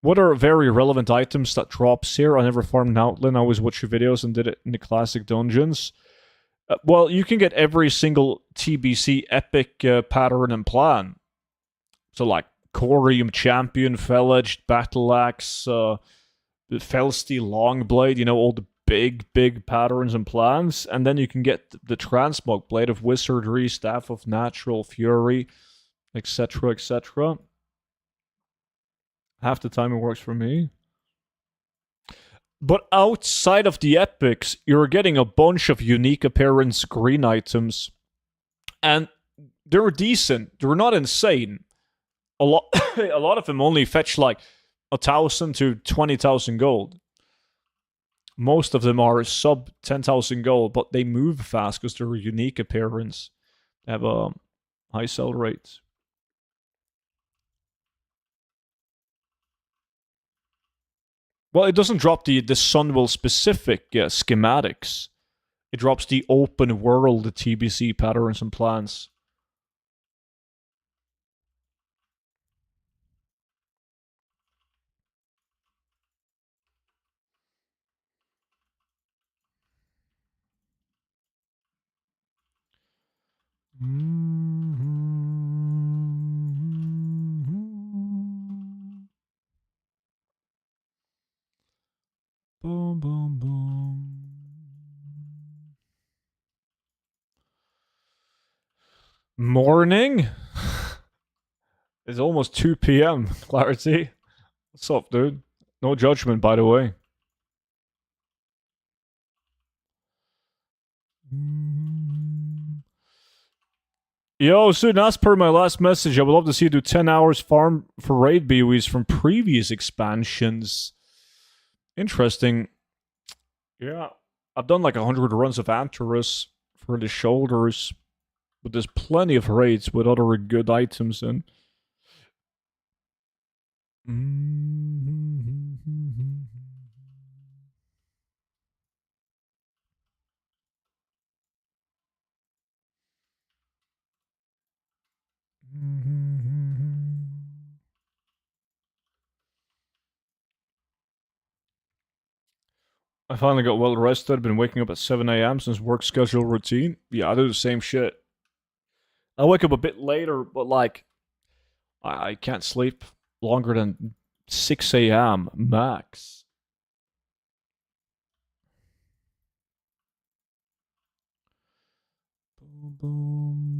What are very relevant items that drops here? I never farmed Outland. I always watch your videos and did it in the classic dungeons. Well, you can get every single TBC epic pattern and plan. So like Corium Champion, Fell-Edged Battle Axe, the Felsteel Longblade, you know, all the big patterns and plans, and then you can get the Transmog, Blade of Wizardry, Staff of Natural Fury, etc., etc. Half the time it works for me. But outside of the epics, you're getting a bunch of unique appearance green items, and they're decent. They're not insane. A lot, a lot of them only fetch like 1,000 to 20,000 gold. Most of them are sub 10,000 gold, but they move fast because they're a unique appearance. They have a high sell rate. Well, it doesn't drop the Sunwell specific schematics. It drops the open world TBC patterns and plans. Boom, boom, boom. Morning? It's almost 2 p.m. Clarity. What's up, dude? No judgment, by the way. Yo, student, as per my last message, I would love to see you do 10 hours farm for raid BOEs from previous expansions. Interesting. Yeah, I've done like 100 runs of Antares for the shoulders, but there's plenty of raids with other good items in. I finally got well rested. Been waking up at 7 a.m. since work schedule routine. Yeah, I do the same shit. I wake up a bit later, but like, I can't sleep longer than 6 a.m. max. Boom, boom.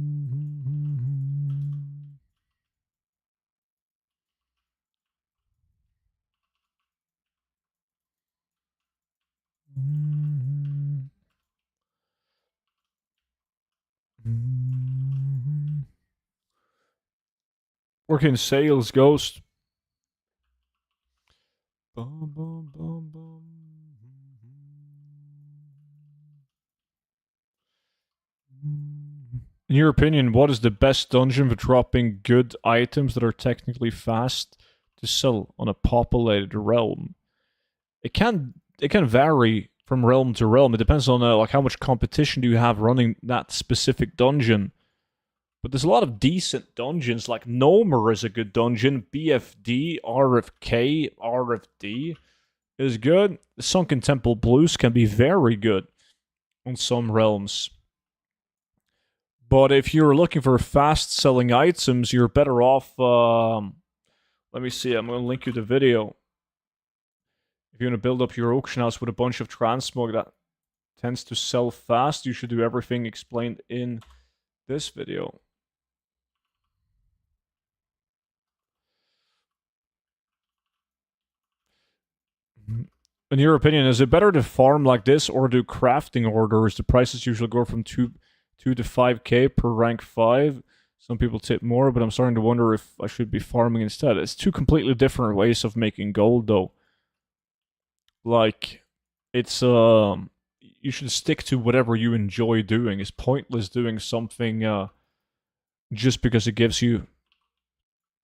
Working sales, Ghost. Boom, boom, boom, boom. In your opinion, what is the best dungeon for dropping good items that are technically fast to sell on a populated realm? It can vary from realm to realm. It depends on like how much competition do you have running that specific dungeon. But there's a lot of decent dungeons, like Nomer is a good dungeon. BFD, RFK, RFD is good. The Sunken Temple Blues can be very good on some realms. But if you're looking for fast-selling items, you're better off... let me see, I'm going to link you the video. If you're going to build up your auction house with a bunch of transmog that tends to sell fast, you should do everything explained in this video. In your opinion, is it better to farm like this or do crafting orders? The prices usually go from 2 to 5k per rank 5. Some people tip more, but I'm starting to wonder if I should be farming instead. It's two completely different ways of making gold, though. Like, it's, you should stick to whatever you enjoy doing. It's pointless doing something, just because it gives you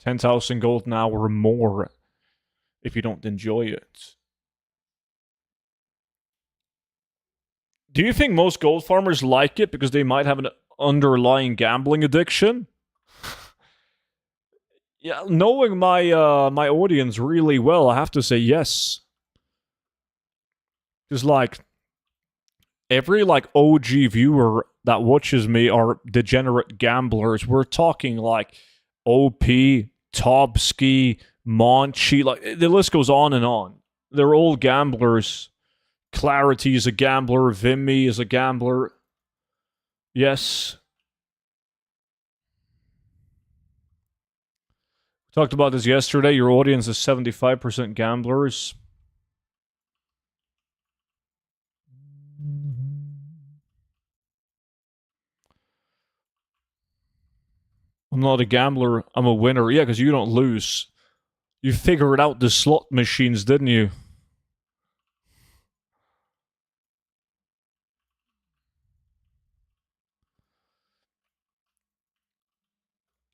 10,000 gold an hour or more if you don't enjoy it. Do you think most gold farmers like it because they might have an underlying gambling addiction? Yeah, knowing my my audience really well, I have to say yes. Because like every like OG viewer that watches me are degenerate gamblers. We're talking like OP, Tobski, Monchi, like the list goes on and on. They're all gamblers Clarity is a gambler. Vimy is a gambler. Yes. We talked about this yesterday. Your audience is 75% gamblers. I'm not a gambler. I'm a winner. Yeah, because you don't lose. You figured out the slot machines, didn't you?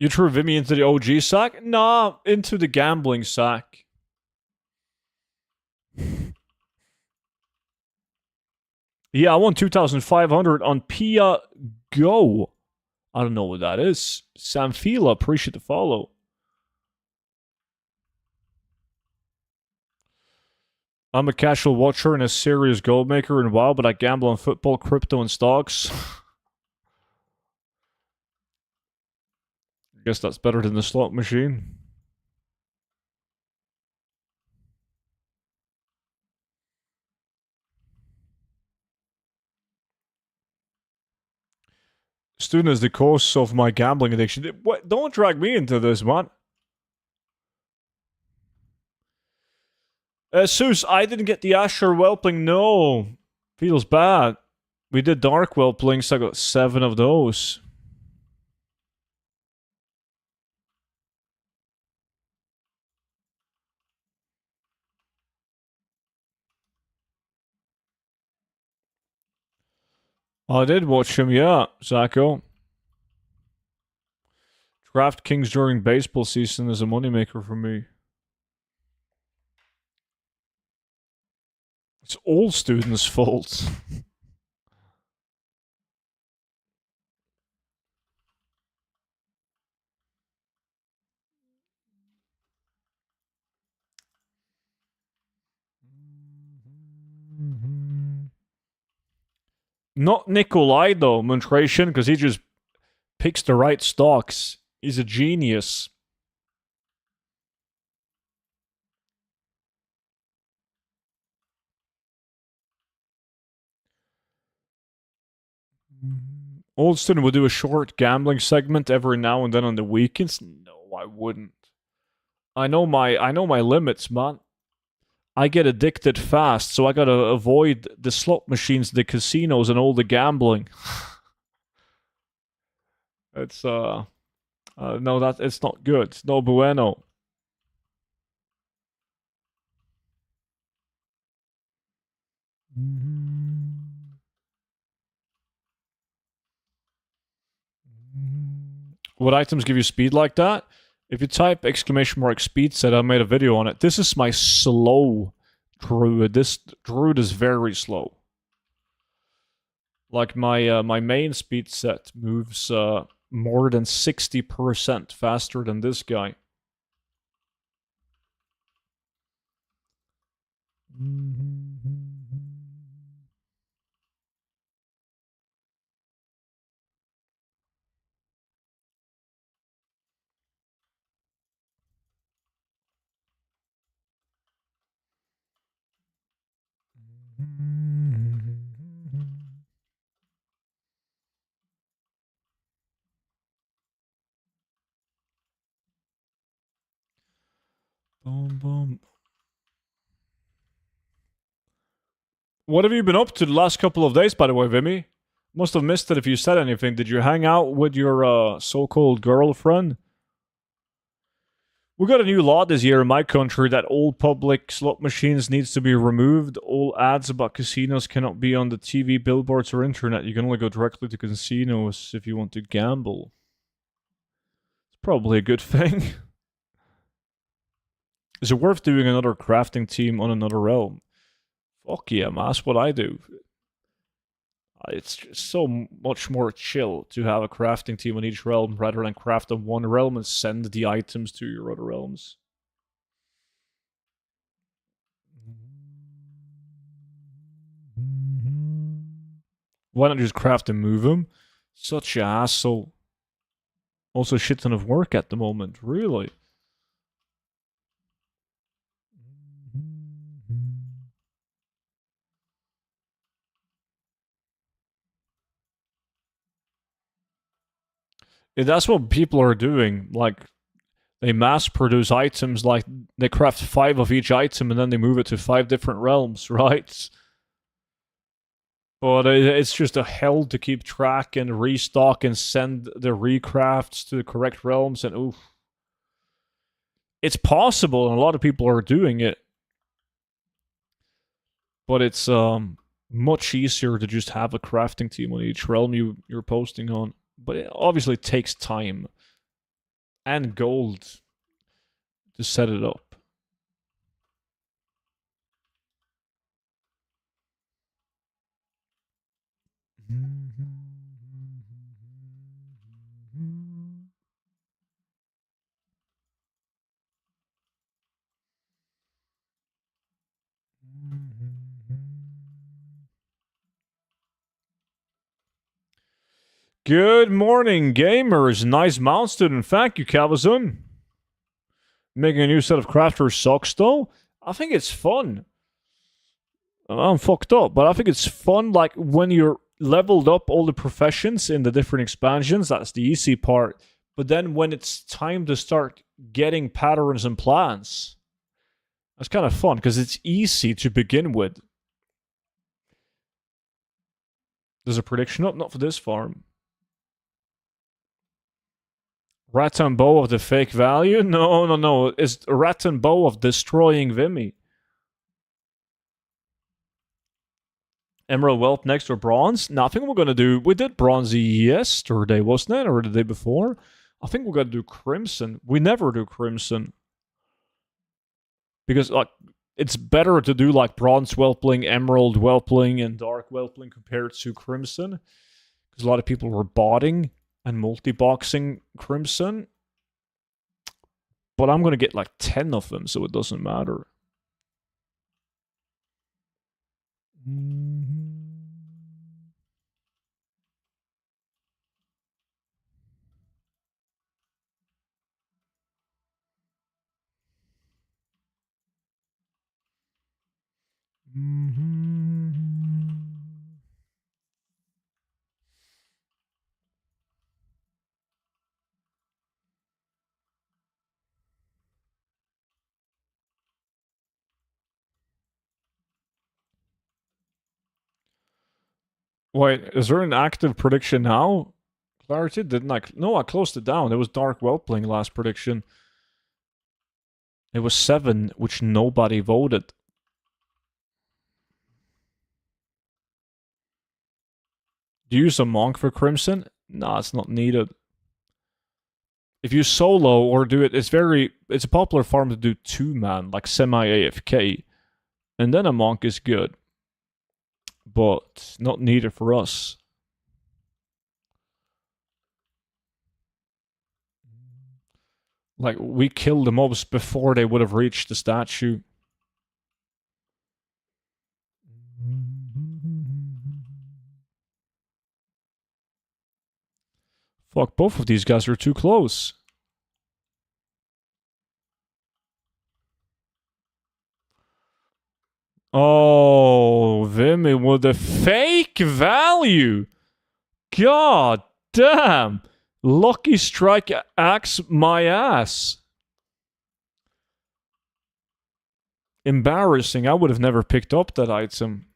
You threw Vimy into the OG sack? Nah, into the gambling sack. Yeah, I won 2,500 on Pia Go. I don't know what that is. Samfila, appreciate the follow. I'm a casual watcher and a serious goal maker in WoW, but I gamble on football, crypto, and stocks. I guess that's better than the slot machine. Student is the cause of my gambling addiction. What? Don't drag me into this, man. Seuss, I didn't get the Asher Whelping. No. Feels bad. We did Dark Whelplings. I got 7 of those. I did watch him, yeah, Zacho. DraftKings during baseball season is a moneymaker for me. It's all students' fault. Not Nikolai, though, Muntration, because he just picks the right stocks. He's a genius. Old student would do a short gambling segment every now and then on the weekends. No, I wouldn't. I know my limits, man. I get addicted fast, so I gotta avoid the slot machines, the casinos, and all the gambling. It's no, that it's not good. No bueno. What items give you speed like that? If you type exclamation mark speed set, I made a video on it. This is my slow druid. This druid is very slow. Like my main speed set moves more than 60% faster than this guy. Boom, boom. What have you been up to the last couple of days, by the way, Vimy? Must have missed it if you said anything. Did you hang out with your so-called girlfriend? We got a new law this year in my country that all public slot machines needs to be removed. All ads about casinos cannot be on the TV, billboards, or internet. You can only go directly to casinos if you want to gamble. It's probably a good thing. Is it worth doing another crafting team on another realm? Fuck yeah, man. That's what I do. It's just so much more chill to have a crafting team on each realm rather than craft on one realm and send the items to your other realms. Why not just craft and move them? Such a hassle. Also, a shit ton of work at the moment, really. That's what people are doing. Like, they mass produce items, like they craft 5 of each item and then they move it to 5 different realms, right? But it's just a hell to keep track and restock and send the recrafts to the correct realms. And oof, it's possible, and a lot of people are doing it. But it's much easier to just have a crafting team on each realm you're posting on. But it obviously takes time and gold to set it up. Good morning, gamers. Nice mount student. Thank you, Calvazun. Making a new set of crafters sucks, though. I think it's fun. I'm fucked up, but I think it's fun, like, when you're leveled up all the professions in the different expansions, that's the easy part. But then when it's time to start getting patterns and plans, that's kind of fun, because it's easy to begin with. There's a prediction up? Not for this farm. Rat and Bow of the fake value? No. It's Rat and Bow of destroying Vimy. Emerald Whelp next or Bronze? No, I think we're going to do... We did Bronze yesterday, wasn't it? Or the day before? I think we're going to do Crimson. We never do Crimson. Because, like, it's better to do, like, Bronze Whelpling, Emerald Whelpling, and Dark Whelpling compared to Crimson. Because a lot of people were botting and multi-boxing Crimson. But I'm going to get, like, 10 of them, so it doesn't matter. Wait, is there an active prediction now? Clarity didn't I? No, I closed it down. It was Dark Whelpling last prediction. It was 7, which nobody voted. Do you use a Monk for Crimson? Nah, it's not needed. If you solo or do it, it's a popular farm to do 2-man, like semi-AFK. And then a Monk is good. But not needed for us. Like, we killed the mobs before they would have reached the statue. Fuck, both of these guys are too close. Oh, Vimy with a fake value. God damn. Lucky Strike axe my ass. Embarrassing. I would have never picked up that item.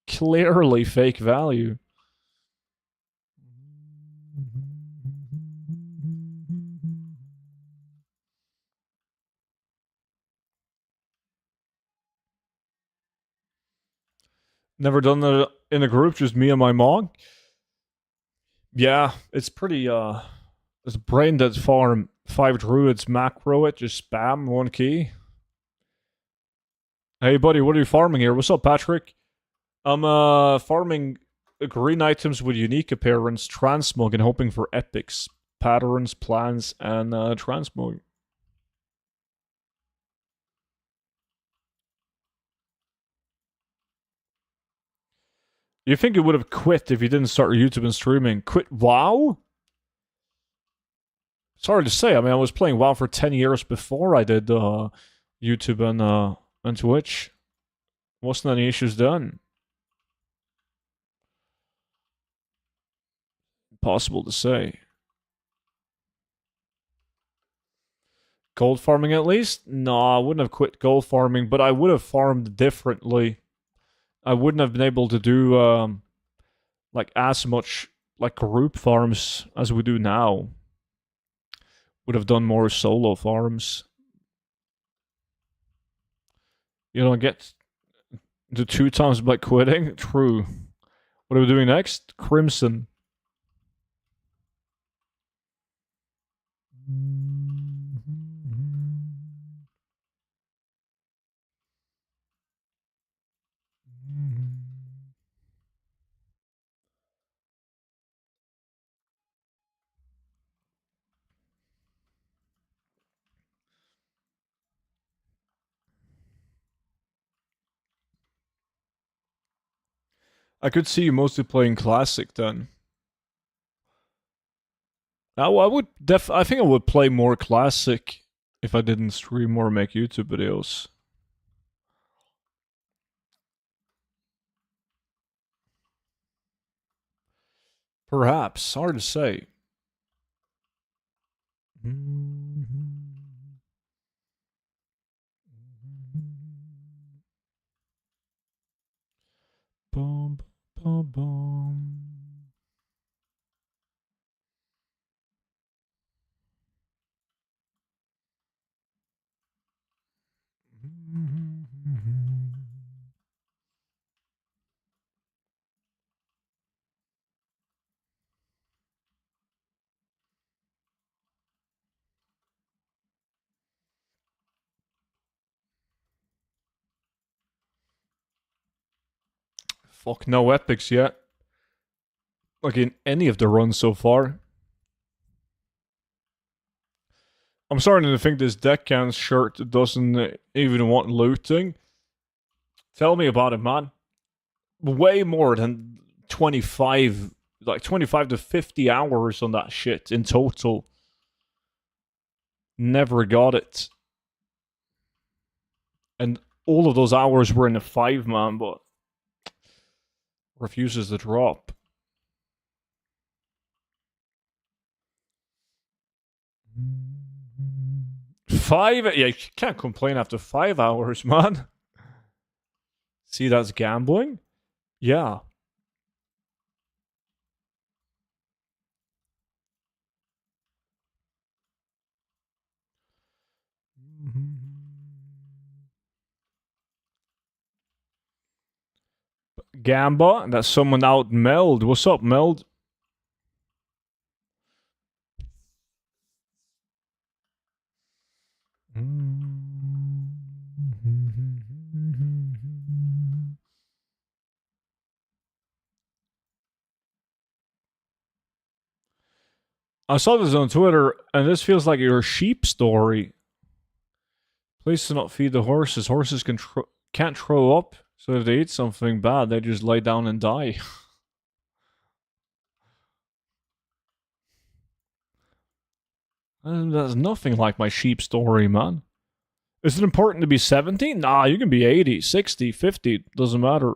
Clearly fake value. Never done that in a group, just me and my monk. Yeah, it's pretty, it's brain dead farm. 5 druids, macro it, just spam 1 key. Hey buddy, what are you farming here? What's up, Patrick? I'm farming green items with unique appearance, transmog, and hoping for epics, patterns, plans, and transmog. You think you would have quit if you didn't start YouTube and streaming? Quit WoW? It's hard to say. I mean, I was playing WoW for 10 years before I did YouTube and Twitch. Wasn't any issues done. Impossible to say. Gold farming at least? No, I wouldn't have quit gold farming, but I would have farmed differently. I wouldn't have been able to do like as much like group farms as we do now. Would have done more solo farms. You don't get the 2 times by quitting? True. What are we doing next? Crimson. I could see you mostly playing classic then. I think I would play more classic if I didn't stream or make YouTube videos. Perhaps, hard to say. Boom, boom, boom. Fuck, no epics yet. Like in any of the runs so far. I'm starting to think this deckhand shirt doesn't even want looting. Tell me about it, man. Way more than 25, like 25 to 50 hours on that shit in total. Never got it. And all of those hours were in a 5-man, but refuses to drop. Yeah, you can't complain after 5 hours, man. See, that's gambling? Yeah. Gamba, that's someone out Meld. What's up, Meld? I saw this on Twitter, and this feels like your sheep story. Please do not feed the horses. Horses can't throw up, so if they eat something bad, they just lay down and die. That's nothing like my sheep story, man. Is it important to be 70? Nah, you can be 80, 60, 50. Doesn't matter.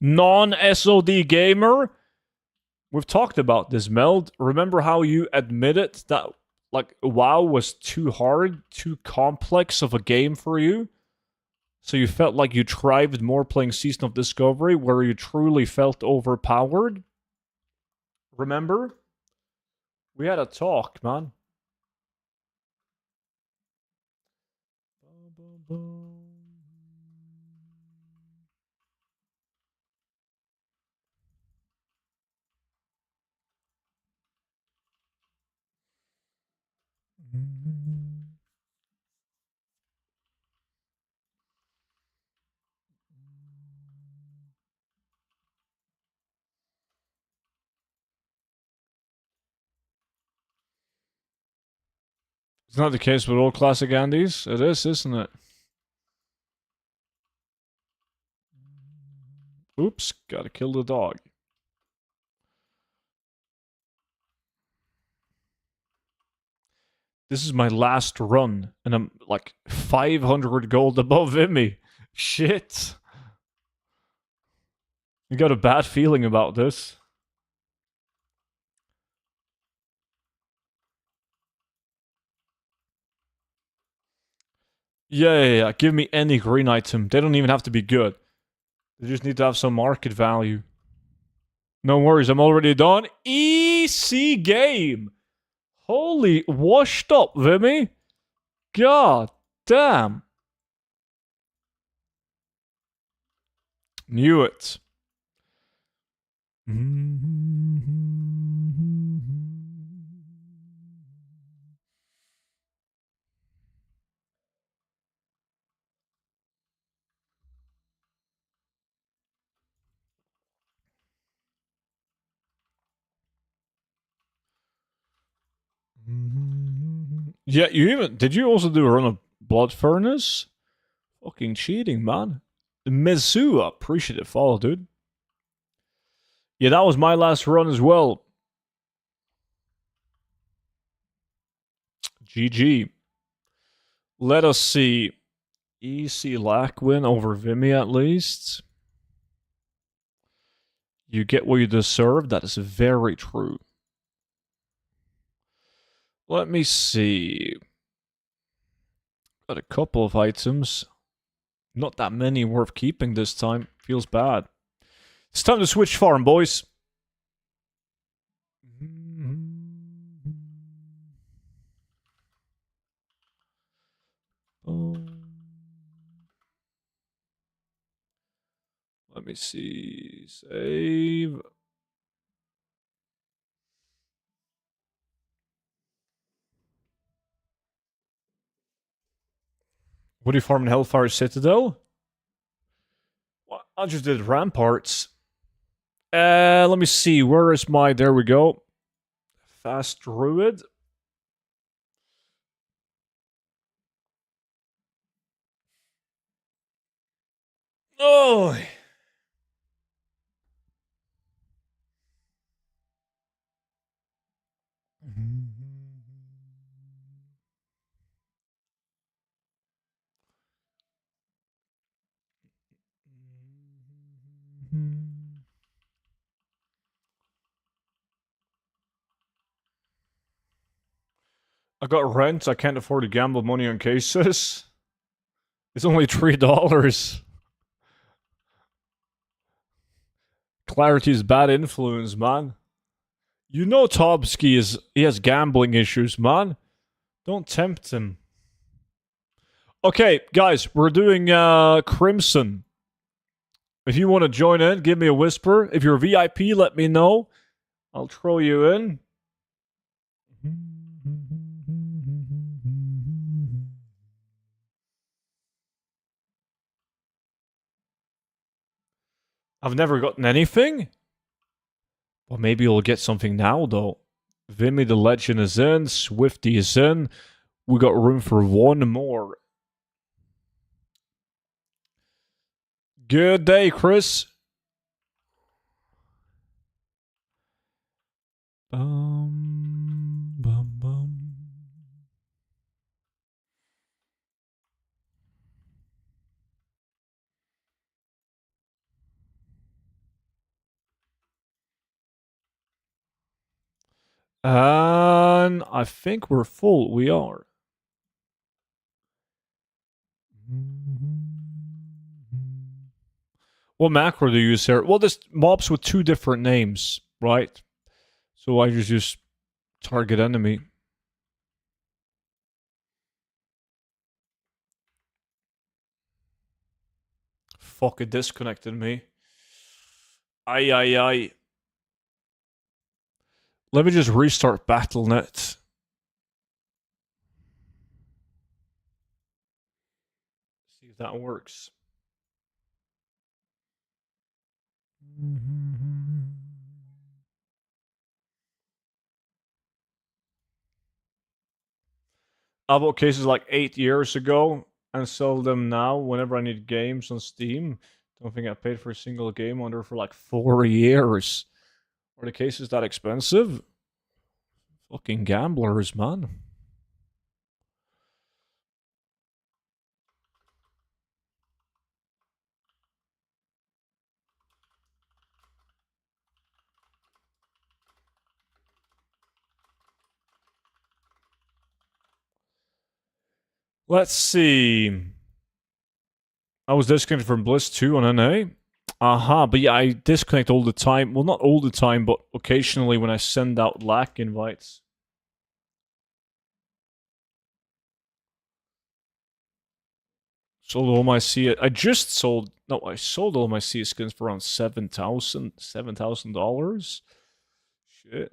Non-SOD gamer? We've talked about this, Meld. Remember how you admitted that like WoW was too hard, too complex of a game for you? So you felt like you thrived more playing Season of Discovery, where you truly felt overpowered? Remember? We had a talk, man. It's not the case with all classic Andes. It is, isn't it? Oops, gotta kill the dog. This is my last run, and I'm like 500 gold above Vimy. Shit. I got a bad feeling about this. Yeah. Give me any green item. They don't even have to be good. They just need to have some market value. No worries, I'm already done. Easy game. Holy, washed up, Vimy. God damn. Knew it. Yeah, did you also do a run of Blood Furnace? Fucking cheating, man. Mizu, appreciative follow, dude. Yeah, that was my last run as well. GG. Let us see. Easy lack win over Vimy at least. You get what you deserve. That is very true. Let me see. Got a couple of items. Not that many worth keeping this time. Feels bad. It's time to switch farm, boys. Let me see. Save. What do you farm in Hellfire Citadel? Well, I just did Ramparts. Let me see. Where is my... There we go. Fast Druid. Oh! I got rent. I can't afford to gamble money on cases. It's only $3. Clarity's bad influence, man. You know Tobsky he has gambling issues, man. Don't tempt him. Okay, guys, we're doing Crimson. If you want to join in, give me a whisper. If you're VIP, let me know. I'll throw you in. I've never gotten anything. Well, maybe you'll get something now, though. Vimy the Legend is in. Swifty is in. We got room for one more. Good day, Chris. Bum, bum, bum. And I think we're full. We are. What macro do you use here? Well, there's mobs with two different names, right? So I just use target enemy. Fuck, it disconnected me. Aye. Let me just restart BattleNet. See if that works. I bought cases like 8 years ago and sell them now whenever I need games on Steam. Don't think I paid for a single game under for like 4 years. Are the cases that expensive? Fucking gamblers, man. Let's see. I was disconnected from Bliss 2 on NA. But yeah, I disconnect all the time. Well, not all the time, but occasionally when I send out lack invites. Sold all my C. I just sold. No, I sold all my C skins for around $7,000. Shit.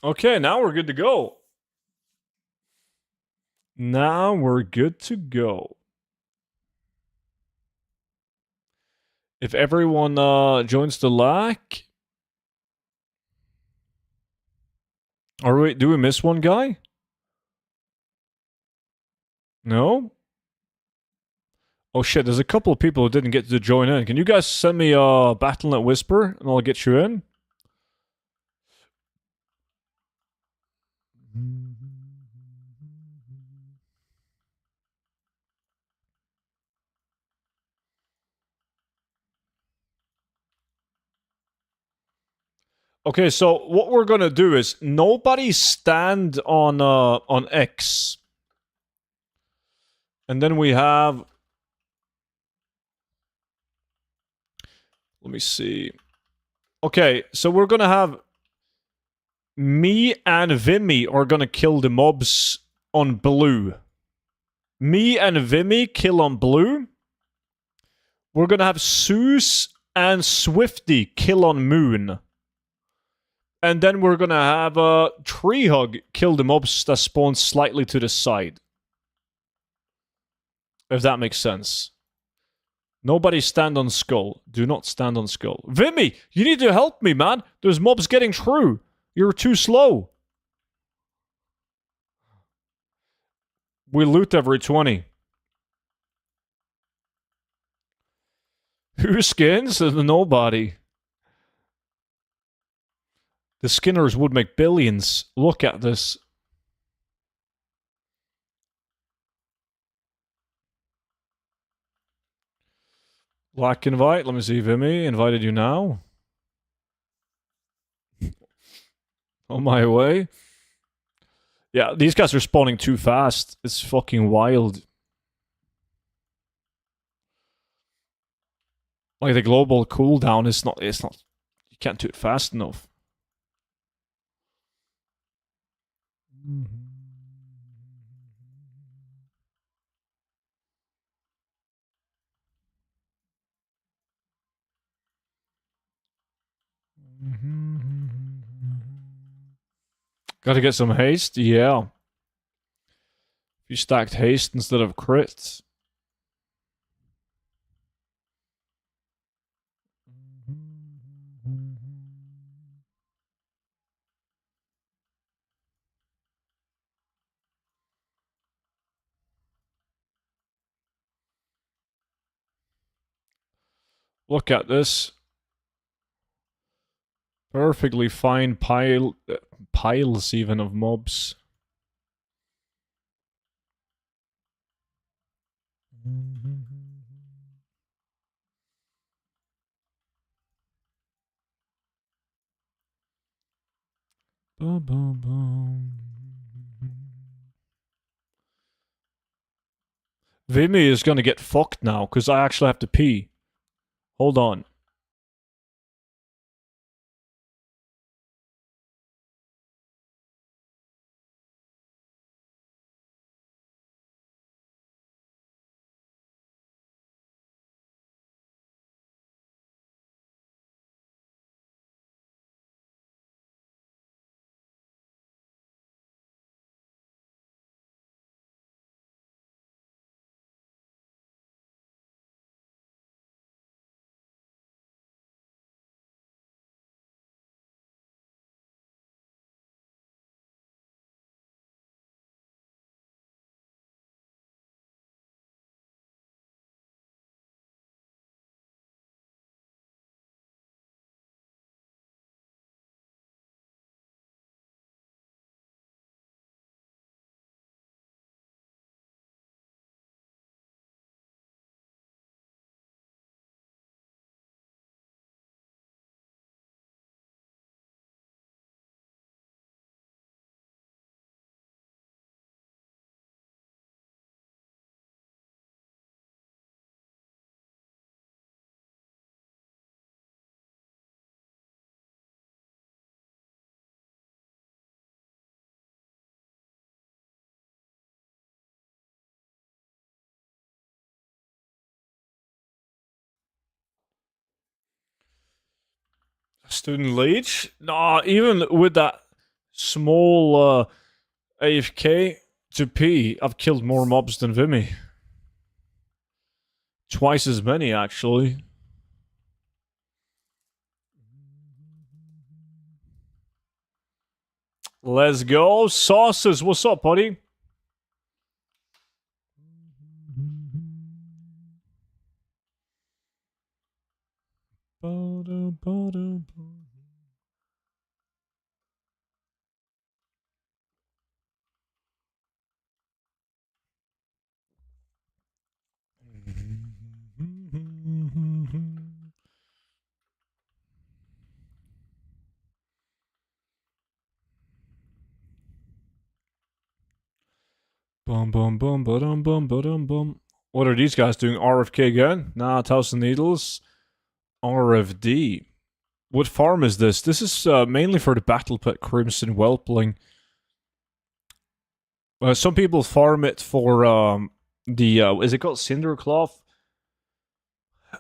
Okay, now we're good to go. Now we're good to go. If everyone joins the lack, do we miss one guy? No? Oh shit, there's a couple of people who didn't get to join in. Can you guys send me a Battle.net Whisper and I'll get you in? Okay, so what we're gonna do is nobody stand on X. And then we have, let me see. Okay, so we're gonna have me and Vimy are gonna kill the mobs on blue. Me and Vimy kill on blue. We're gonna have Zeus and Swifty kill on moon. And then we're gonna have Tree Hug kill the mobs that spawn slightly to the side. If that makes sense. Nobody stand on Skull. Do not stand on Skull. Vimy, you need to help me, man. There's mobs getting through. You're too slow. We loot every 20. Who skins? Nobody. The skinners would make billions. Look at this. Black invite. Let me see, Vimy. Invited you now. On my way. Yeah, these guys are spawning too fast. It's fucking wild. Like, the global cooldown is not... You can't do it fast enough. Gotta get some haste? Yeah. If you stacked haste instead of crits. Look at this. Perfectly fine piles even of mobs. Vimy is gonna get fucked now, because I actually have to pee. Hold on. Student leech? Nah, even with that small AFK to P, I've killed more mobs than Vimy. Twice as many, actually. Let's go. Sauces, what's up, buddy? Bum bum bum bum bum bum bum. What are these guys doing? RFK again? Nah, Thousand Needles. RFD. What farm is this? This is mainly for the Battle Pit Crimson Whelpling. Some people farm it for the is it called Cindercloth?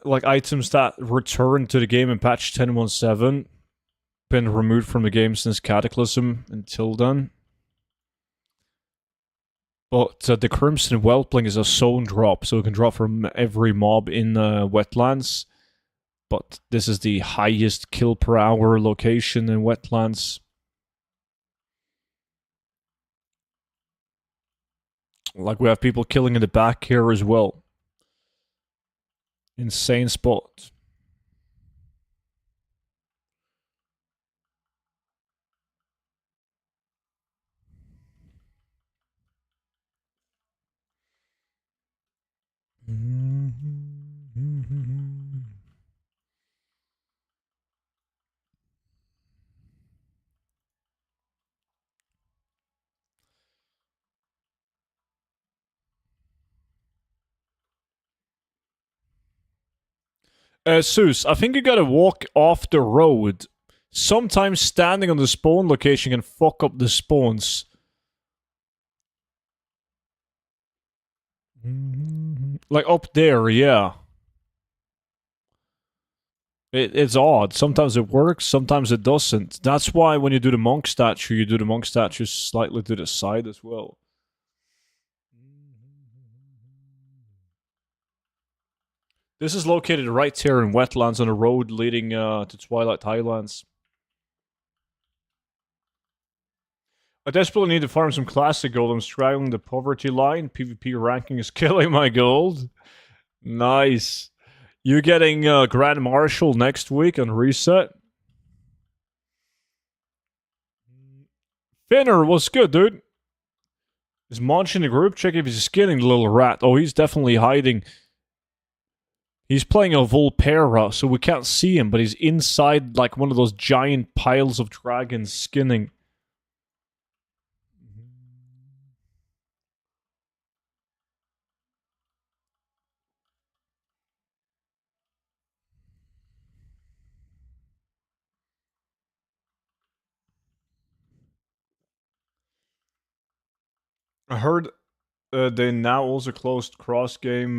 Like items that return to the game in patch 10.17, been removed from the game since Cataclysm until then. But the Crimson Whelpling is a zone drop, so it can drop from every mob in wetlands. But this is the highest kill per hour location in wetlands. Like we have people killing in the back here as well. Insane spot. Seuss, I think you gotta walk off the road. Sometimes standing on the spawn location can fuck up the spawns. Like up there, yeah. It's odd. Sometimes it works, sometimes it doesn't. That's why when you do the monk statue, you do the monk statue slightly to the side as well. This is located right here in wetlands on a road leading to Twilight Highlands. I desperately need to farm some classic gold. I'm straddling the poverty line. PvP ranking is killing my gold. Nice. You getting Grand Marshal next week on Reset? Finner, what's good, dude? Is Monch in the group? Check if he's skinning the little rat. Oh, he's definitely hiding. He's playing a Volpera, so we can't see him, but he's inside like one of those giant piles of dragons skinning. I heard they now also closed cross-game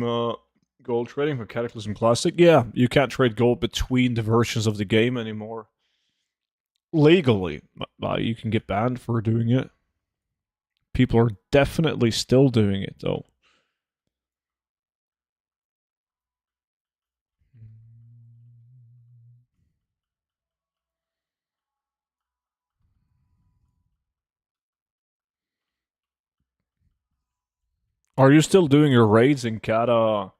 gold trading for Cataclysm Classic. Yeah, you can't trade gold between the versions of the game anymore. Legally. You can get banned for doing it. People are definitely still doing it, though. Are you still doing your raids in Cata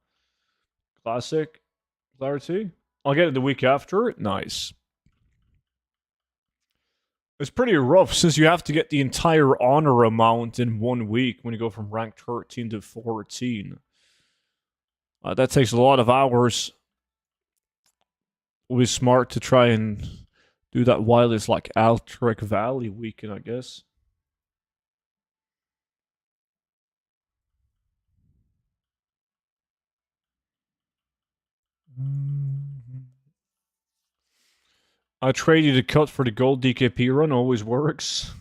Classic, Clarity? I'll get it the week after. Nice. It's pretty rough since you have to get the entire honor amount in 1 week when you go from rank 13 to 14. That takes a lot of hours. It'll be smart to try and do that while it's like Altric Valley weekend, I guess. I trade you the cut for the gold DKP run, always works.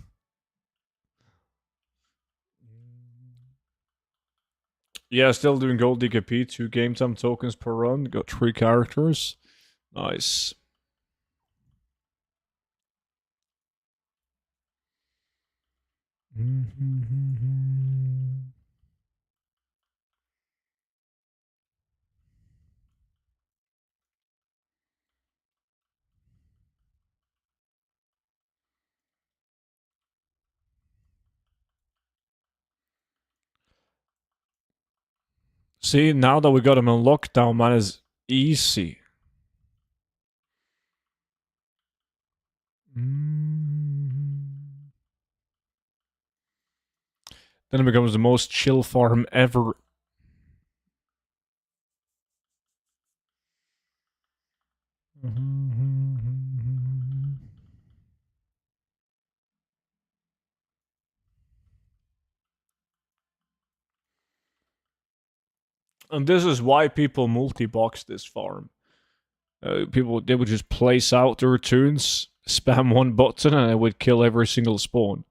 Yeah, still doing gold DKP, 2 game time tokens per run, got 3 characters. Nice. See, now that we got him in lockdown, man, is easy. Then it becomes the most chill farm ever. And this is why people multi-box this farm. They would just place out their tunes, spam one button, and it would kill every single spawn.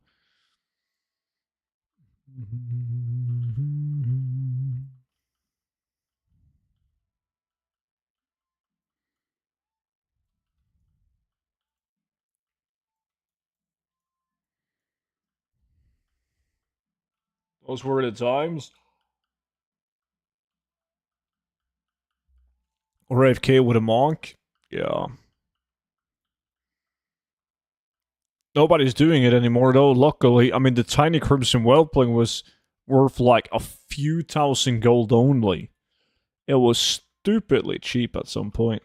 Those were the times. Or AFK with a monk. Yeah. Nobody's doing it anymore, though, luckily. I mean, the tiny Crimson Whelping was worth like a few thousand gold only. It was stupidly cheap at some point.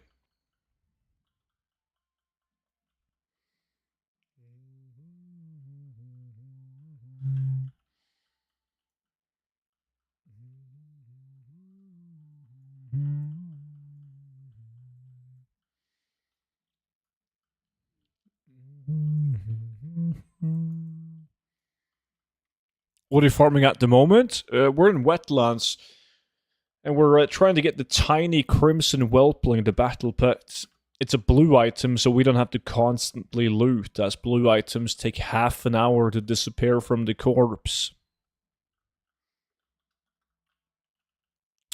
What are you farming at the moment? We're in wetlands, and we're trying to get the tiny Crimson Whelpling, the battle pet. It's a blue item, so we don't have to constantly loot, as blue items take half an hour to disappear from the corpse.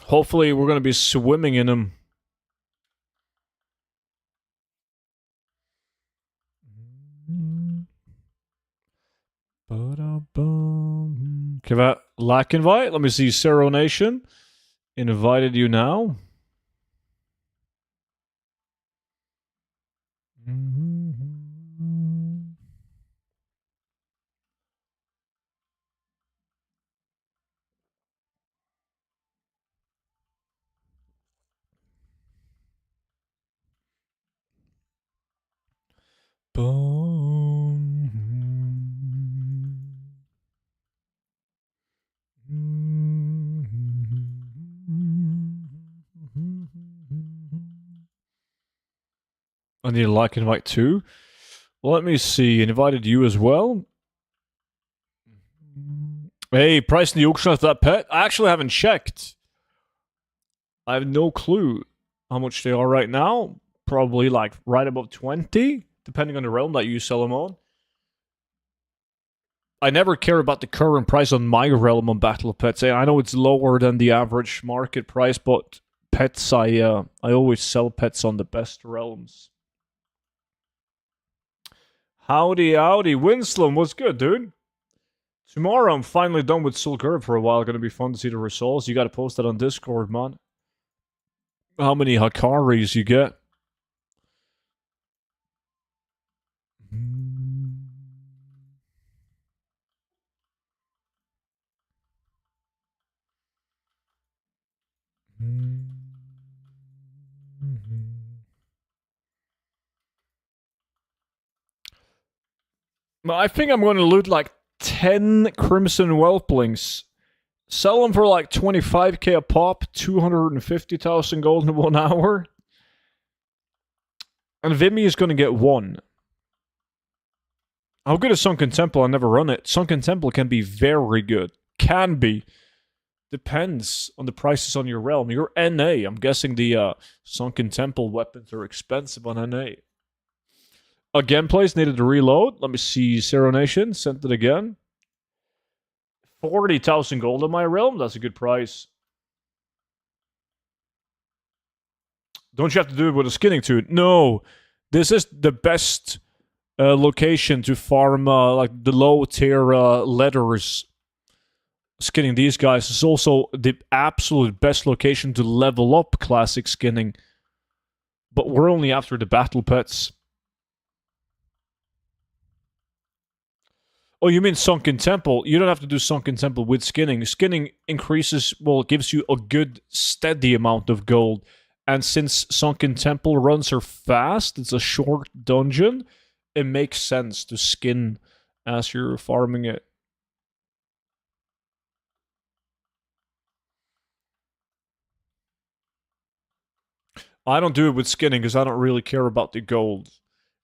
Hopefully, we're going to be swimming in them. Give a like invite. Let me see. Zero Nation. Invited you now. Boom. I need a like invite too. Well, let me see. Invited you as well. Hey, price in the auction of that pet? I actually haven't checked. I have no clue how much they are right now. Probably like right above 20, depending on the realm that you sell them on. I never care about the current price on my realm on Battle Pets. I know it's lower than the average market price, but pets, I always sell pets on the best realms. Howdy, howdy. Winslow, what's good, dude? Tomorrow, I'm finally done with Soul Curve for a while. Gonna be fun to see the results. You gotta post that on Discord, man. How many Hakaris you get? I think I'm going to loot like 10 Crimson Whelplings. Sell them for like 25k a pop, 250,000 gold in 1 hour. And Vimy is going to get 1. How good is Sunken Temple? I never run it. Sunken Temple can be very good. Can be. Depends on the prices on your realm. Your NA. I'm guessing the Sunken Temple weapons are expensive on NA. Again, place needed to reload. Let me see. Zero Nation sent it again. 40,000 gold in my realm. That's a good price. Don't you have to do it with a skinning tooth? No. This is the best location to farm like the low tier leathers. Skinning these guys is also the absolute best location to level up classic skinning. But we're only after the battle pets. Oh, you mean Sunken Temple? You don't have to do Sunken Temple with skinning. Skinning increases, well, it gives you a good, steady amount of gold. And since Sunken Temple runs are fast, it's a short dungeon, it makes sense to skin as you're farming it. I don't do it with skinning because I don't really care about the gold.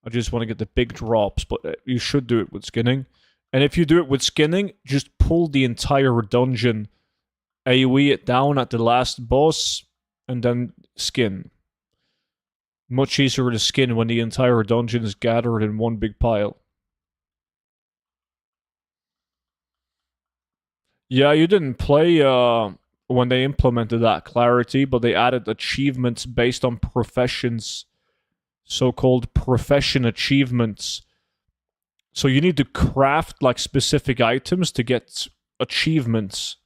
I just want to get the big drops, but you should do it with skinning. And if you do it with skinning, just pull the entire dungeon, AoE it down at the last boss, and then skin. Much easier to skin when the entire dungeon is gathered in one big pile. Yeah, you didn't play when they implemented that clarity, but they added achievements based on professions, so-called profession achievements. So you need to craft like specific items to get achievements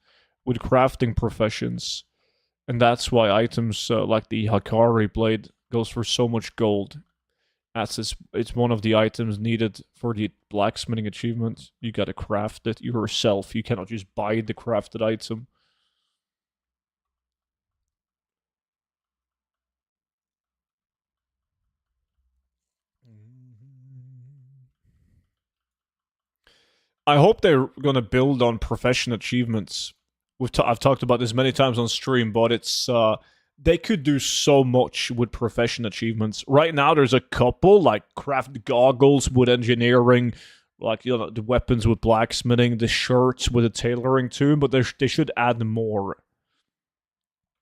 with crafting professions. And that's why items like the Hakari blade goes for so much gold. It's one of the items needed for the blacksmithing achievement. You gotta craft it yourself. You cannot just buy the crafted item. I hope they're gonna build on profession achievements. I've talked about this many times on stream, but it's they could do so much with profession achievements. Right now, there's a couple like craft goggles with engineering, like you know the weapons with blacksmithing, the shirts with a tailoring too. But they should add more.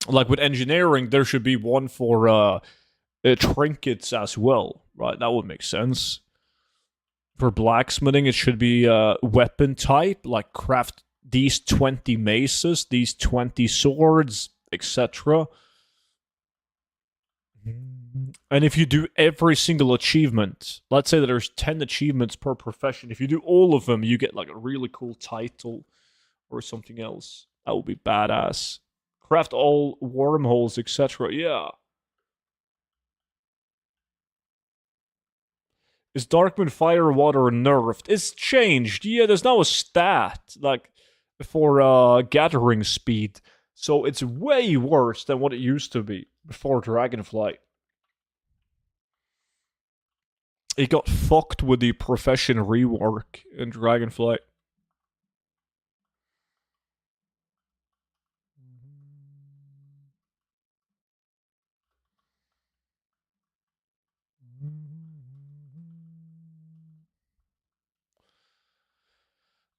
Like with engineering, there should be one for trinkets as well, right? That would make sense. For blacksmithing, it should be weapon type, like craft these 20 maces, these 20 swords, etc. And if you do every single achievement, let's say that there's 10 achievements per profession, if you do all of them, you get like a really cool title or something else. That would be badass. Craft all wormholes, etc. Yeah. Is Darkmoon Fire Water nerfed? It's changed. Yeah, there's now a stat like for gathering speed. So it's way worse than what it used to be before Dragonflight. It got fucked with the profession rework in Dragonflight.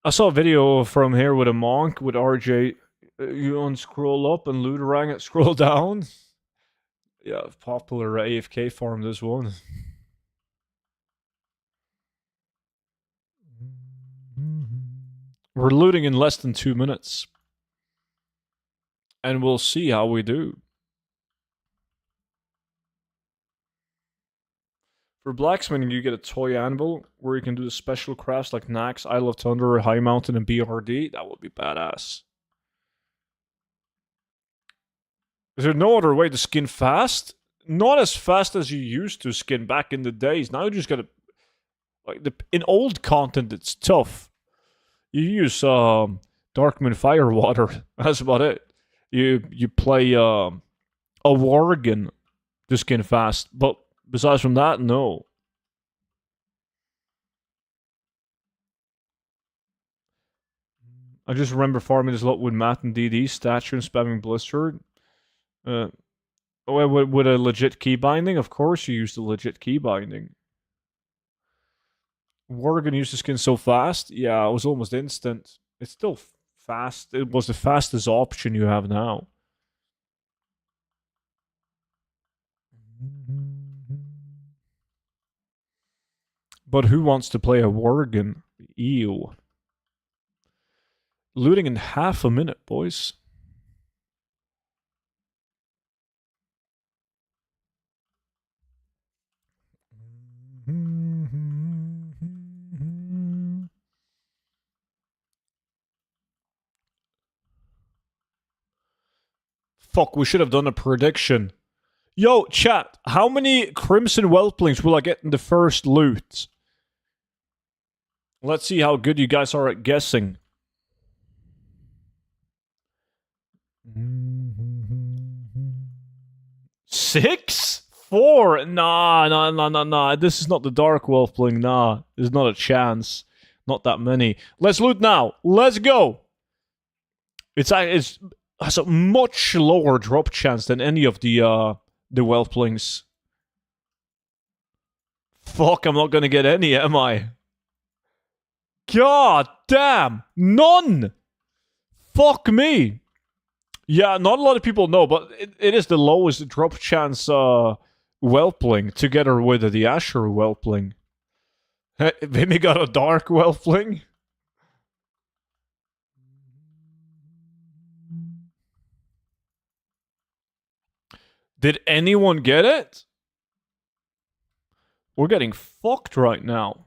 I saw a video from here with a monk with RJ. You unscroll up and Luderang it, scroll down. Yeah, popular AFK farm, this one. We're looting in less than 2 minutes. And we'll see how we do. For blacksmithing, you get a toy anvil where you can do the special crafts like Nax, Isle of Thunder, High Mountain, and BRD. That would be badass. Is there no other way to skin fast? Not as fast as you used to skin back in the days. Now you just gotta like in old content it's tough. You use Darkmoon Firewater. That's about it. You play a Worgen to skin fast, but besides from that, no. I just remember farming this lot with Matt and DD, statue and spamming Blizzard. With a legit key binding, of course you use the legit key binding. Worgen used to skin so fast. Yeah, it was almost instant. It's still fast. It was the fastest option you have now. But who wants to play a Worgen? Ew. Looting in half a minute, boys. Fuck, we should have done a prediction. Yo, chat, how many Crimson Whelplings will I get in the first loot? Let's see how good you guys are at guessing. Six? 4? Nah. This is not the Dark Whelpling. Nah, there's not a chance. Not that many. Let's loot now. Let's go. It has a much lower drop chance than any of the Whelplings. Fuck, I'm not gonna get any, am I? God damn! None! Fuck me! Yeah, not a lot of people know, but it is the lowest drop chance Whelpling, together with the Asher Whelpling. Vimy got a Dark Whelpling? Did anyone get it? We're getting fucked right now.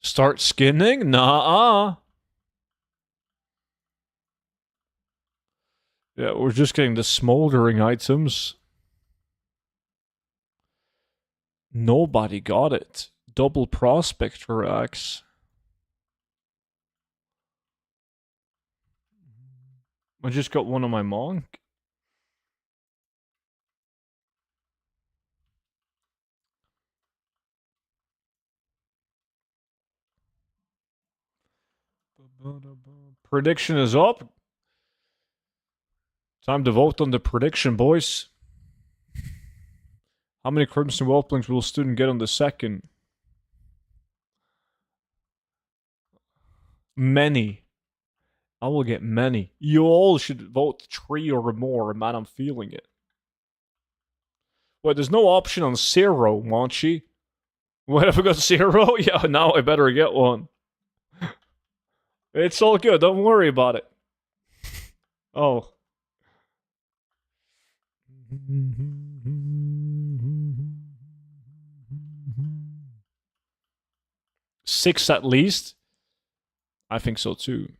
Start skinning? Nah. Yeah, we're just getting the smoldering items. Nobody got it. Double Prospector Axe. I just got one on my monk. Prediction is up. Time to vote on the prediction, boys. How many Crimson Whelplings will a student get on the second? Many. I will get many. You all should vote 3 or more, man. I'm feeling it. Wait, there's no option on 0, Monchi. What if I got 0? Yeah, now I better get one. It's all good. Don't worry about it. Oh. 6 at least? I think so too.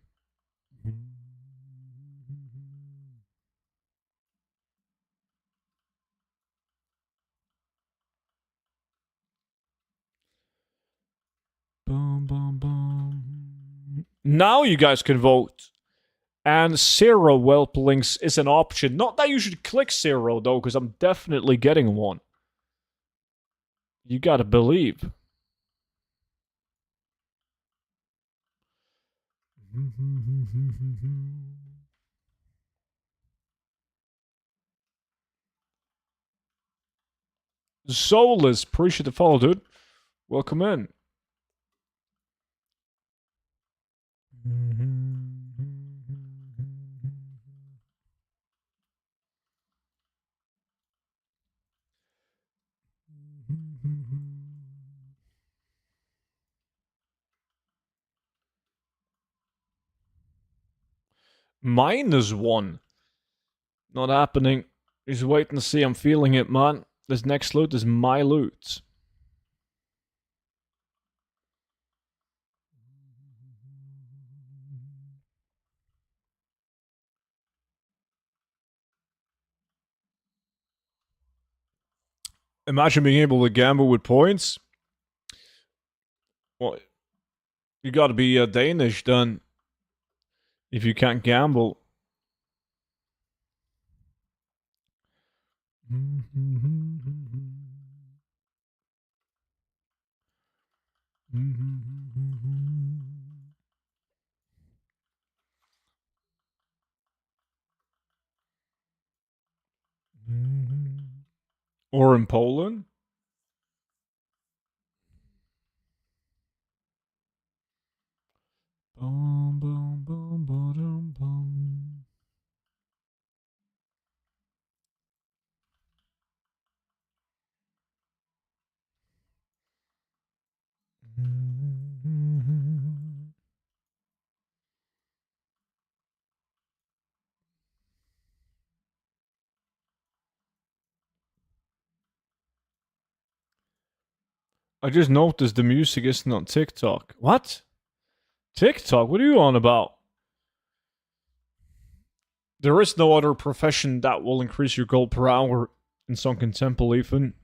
Now you guys can vote. And 0 Whelplings is an option. Not that you should click 0 though, because I'm definitely getting one. You gotta believe. Soulless, appreciate the follow, dude. Welcome in. -1. Not happening. Just waiting to see. I'm feeling it, man. This next loot is my loot. Imagine being able to gamble with points. Well, you gotta be Danish then. If you can't gamble. Or in Poland? I just noticed the music isn't on TikTok. What? TikTok? What are you on about? There is no other profession that will increase your gold per hour in Sunken Temple, Ethan.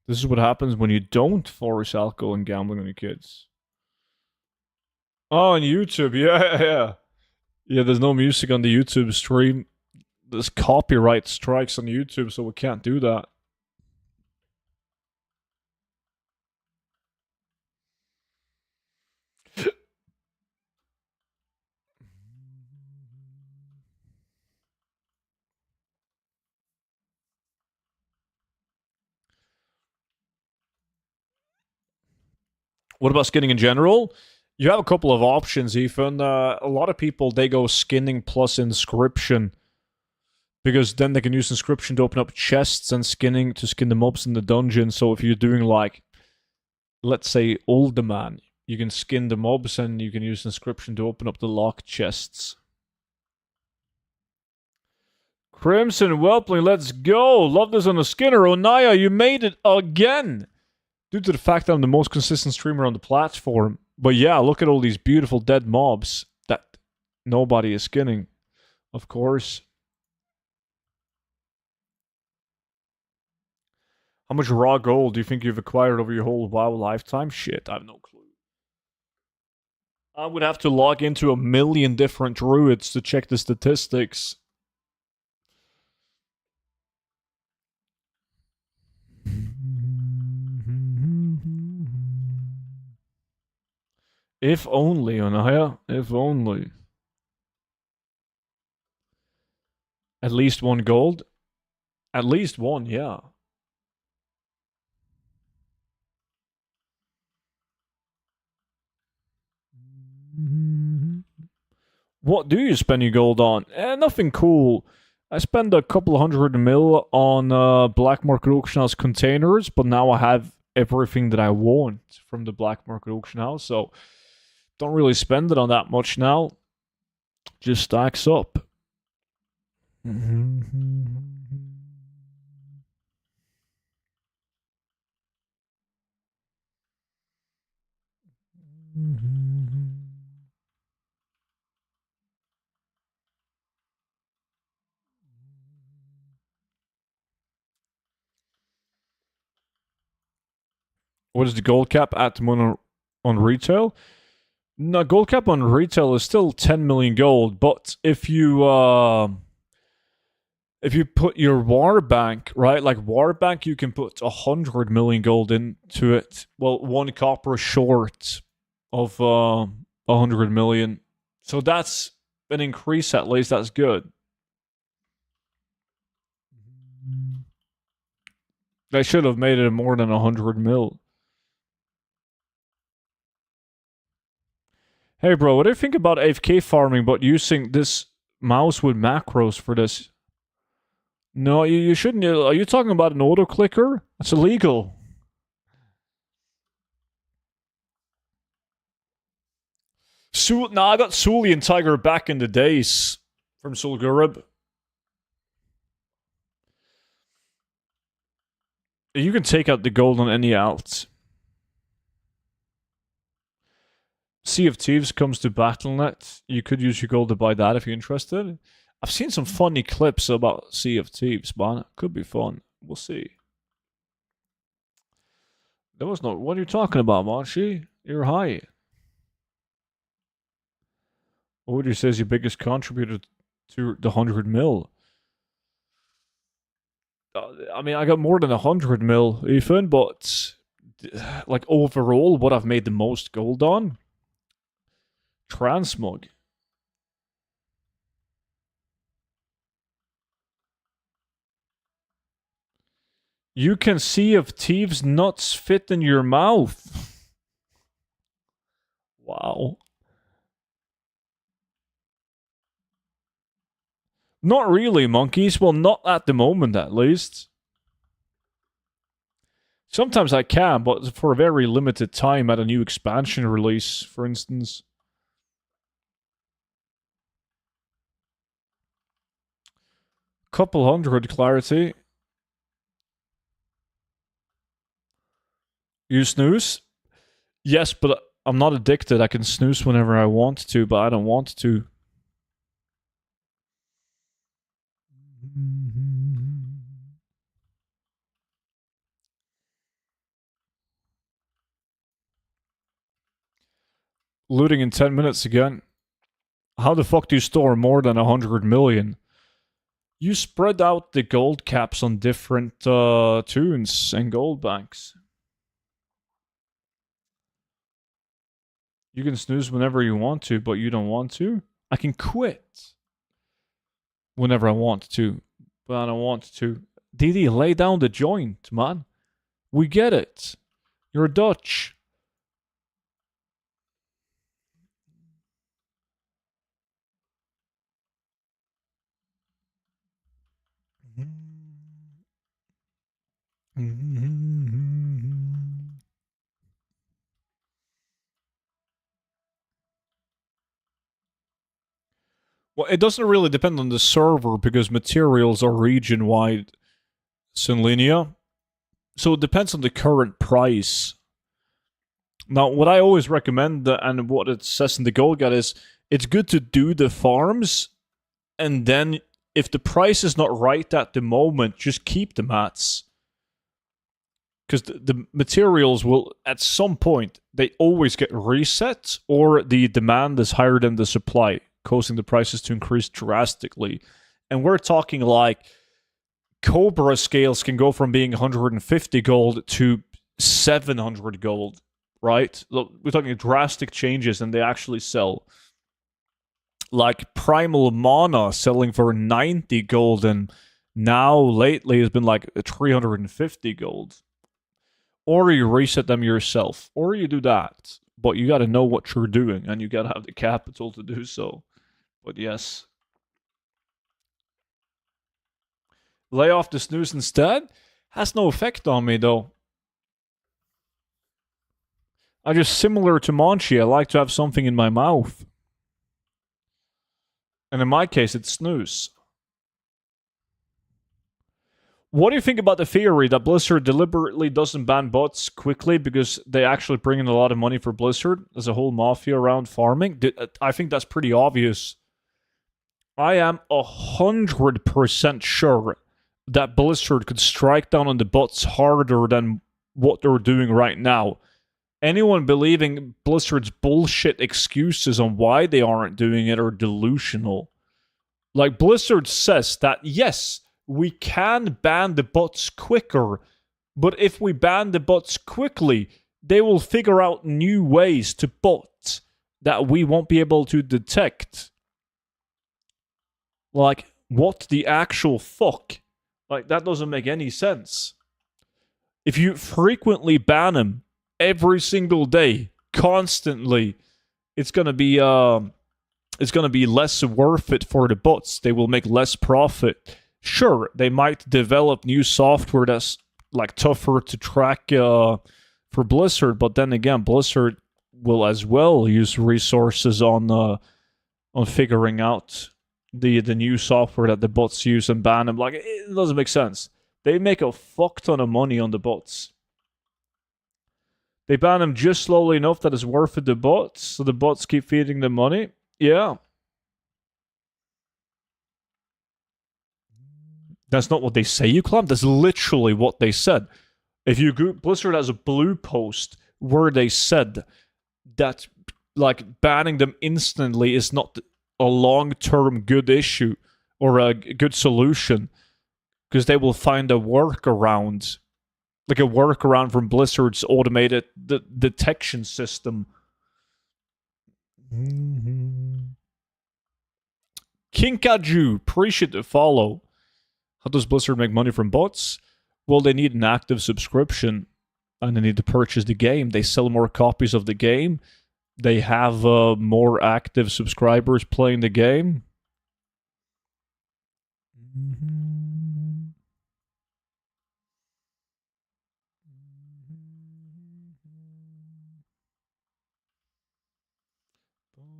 This is what happens when you don't force alcohol and gambling on your kids. Oh, on YouTube, yeah. Yeah, there's no music on the YouTube stream. There's copyright strikes on YouTube, so we can't do that. What about skinning in general? You have a couple of options, Ethan. A lot of people, they go skinning plus inscription. Because then they can use inscription to open up chests and skinning to skin the mobs in the dungeon. So if you're doing like, let's say, Uldaman, you can skin the mobs and you can use inscription to open up the locked chests. Crimson Whelpling, let's go! Love this on the Skinner. Onaya, you made it again! Due to the fact that I'm the most consistent streamer on the platform. But yeah, look at all these beautiful dead mobs that nobody is skinning. Of course. How much raw gold do you think you've acquired over your whole WoW lifetime? Shit, I have no clue. I would have to log into 1 million different druids to check the statistics. If only, Onaya. If only. At least 1 gold? At least 1, yeah. What do you spend your gold on? Nothing cool. I spend a couple 100 mil on black market auction house containers, but now I have everything that I want from the black market auction house, so don't really spend it on that much now. Just stacks up. What is the gold cap at the moment on retail? No, gold cap on retail is still 10 million gold, but if you put your war bank, right, like war bank, you can put 100 million gold into it. Well, 1 copper short of 100 million. So that's an increase at least. That's good. They should have made it more than 100 mil. Hey, bro, what do you think about AFK farming, but using this mouse with macros for this? No, you shouldn't. Are you talking about an auto clicker? That's illegal. I got Sully and Tiger back in the days from Sulgurub. You can take out the gold on any alt. Sea of Thieves comes to Battle.net. You could use your gold to buy that if you're interested. I've seen some funny clips about Sea of Thieves, man. Could be fun. We'll see. There was no... What are you talking about, Monchi? You're high. What would you say is your biggest contributor to the 100 mil? I mean, I got more than 100 mil, Ethan, but... Like, overall, what I've made the most gold on? Transmog. You can see if Thieves' nuts fit in your mouth. Wow. Not really, monkeys. Well, not at the moment, at least. Sometimes I can, but for a very limited time at a new expansion release, for instance. Couple hundred clarity. You snooze? Yes, but I'm not addicted. I can snooze whenever I want to, but I don't want to. Looting in 10 minutes again. How the fuck do you store more than 100 million? You spread out the gold caps on different tunes and gold banks. You can snooze whenever you want to, but you don't want to? I can quit whenever I want to, but I don't want to. Didi, lay down the joint, man. We get it. You're Dutch. Well, it doesn't really depend on the server because materials are region-wide Synlinia. So it depends on the current price. Now, what I always recommend and what it says in the gold guide is it's good to do the farms, and then if the price is not right at the moment, just keep the mats. Because the materials will, at some point, they always get reset, or the demand is higher than the supply, causing the prices to increase drastically. And we're talking like Cobra scales can go from being 150 gold to 700 gold, right? Look, we're talking drastic changes, and they actually sell. Like Primal Mana selling for 90 gold, and now lately has been like 350 gold. Or you reset them yourself, or you do that. But you gotta know what you're doing, and you gotta have the capital to do so. But yes. Lay off the snooze instead? Has no effect on me, though. I just, similar to Monchi, I like to have something in my mouth. And in my case, it's snooze. What do you think about the theory that Blizzard deliberately doesn't ban bots quickly because they actually bring in a lot of money for Blizzard as a whole mafia around farming? I think that's pretty obvious. I am 100% sure that Blizzard could strike down on the bots harder than what they're doing right now. Anyone believing Blizzard's bullshit excuses on why they aren't doing it are delusional. Like, Blizzard says that, yes, we can ban the bots quicker, but if we ban the bots quickly, they will figure out new ways to bot that we won't be able to detect. Like, what the actual fuck? Like, that doesn't make any sense. If you frequently ban them every single day, constantly, it's gonna be less worth it for the bots. They will make less profit. Sure, they might develop new software that's like tougher to track for Blizzard, but then again, Blizzard will as well use resources on figuring out the new software that the bots use and ban them. Like, it doesn't make sense. They make a fuck ton of money on the bots. They ban them just slowly enough that it's worth it to the bots, so the bots keep feeding them money. Yeah. That's not what they say, you clam. That's literally what they said. If you go, Blizzard has a blue post where they said that, like, banning them instantly is not a long-term good issue or a good solution, because they will find a workaround, like a workaround from Blizzard's automated detection system. Kinkaju, appreciate the follow. How does Blizzard make money from bots? Well, they need an active subscription, and they need to purchase the game. They sell more copies of the game. They have more active subscribers playing the game.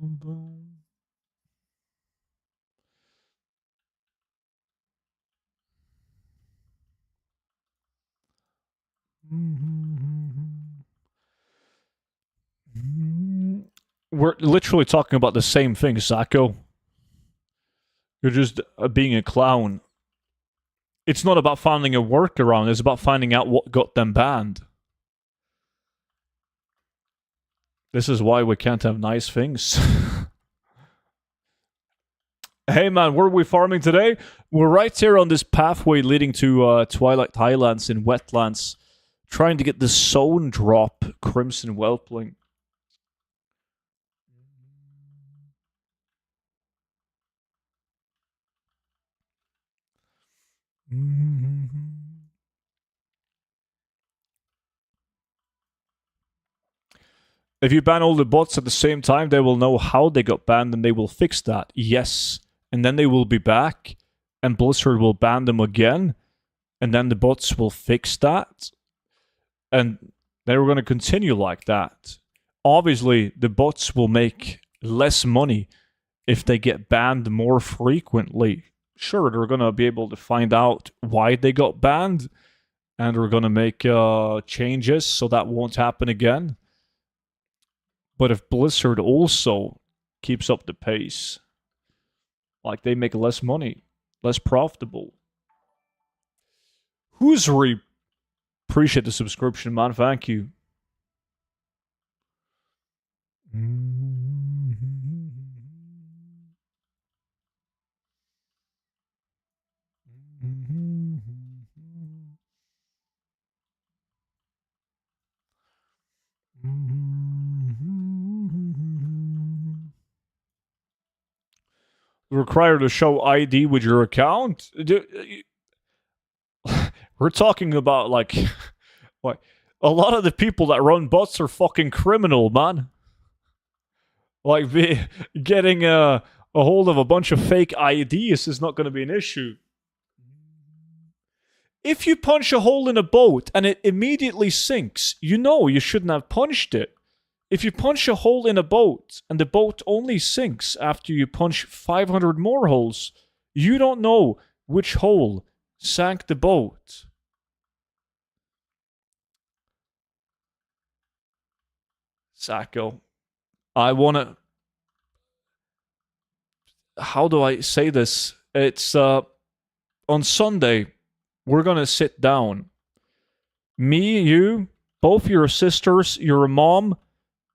Boom, boom. We're literally talking about the same thing, Sacco. You're just being a clown. It's not about finding a workaround, it's about finding out what got them banned. This is why we can't have nice things. Hey man, where are we farming today? We're right here on this pathway leading to Twilight Highlands in wetlands, trying to get the zone drop Crimson Whelping. If you ban all the bots at the same time, they will know how they got banned and they will fix that. Yes. And then they will be back and Blizzard will ban them again. And then the bots will fix that. And they were going to continue like that. Obviously, the bots will make less money if they get banned more frequently. Sure, they're going to be able to find out why they got banned. And they're going to make changes so that won't happen again. But if Blizzard also keeps up the pace, like they make less money, less profitable. Who's appreciate the subscription, man? Thank you. Required to show ID with your account? We're talking about like what? A lot of the people that run bots are fucking criminal, man. Like getting a hold of a bunch of fake IDs is not going to be an issue. If you punch a hole in a boat and it immediately sinks, you know you shouldn't have punched it. If you punch a hole in a boat and the boat only sinks after you punch 500 more holes, you don't know which hole sank the boat. Sacco, I want to... How do I say this? It's, on Sunday, we're going to sit down. Me, you, both your sisters, your mom,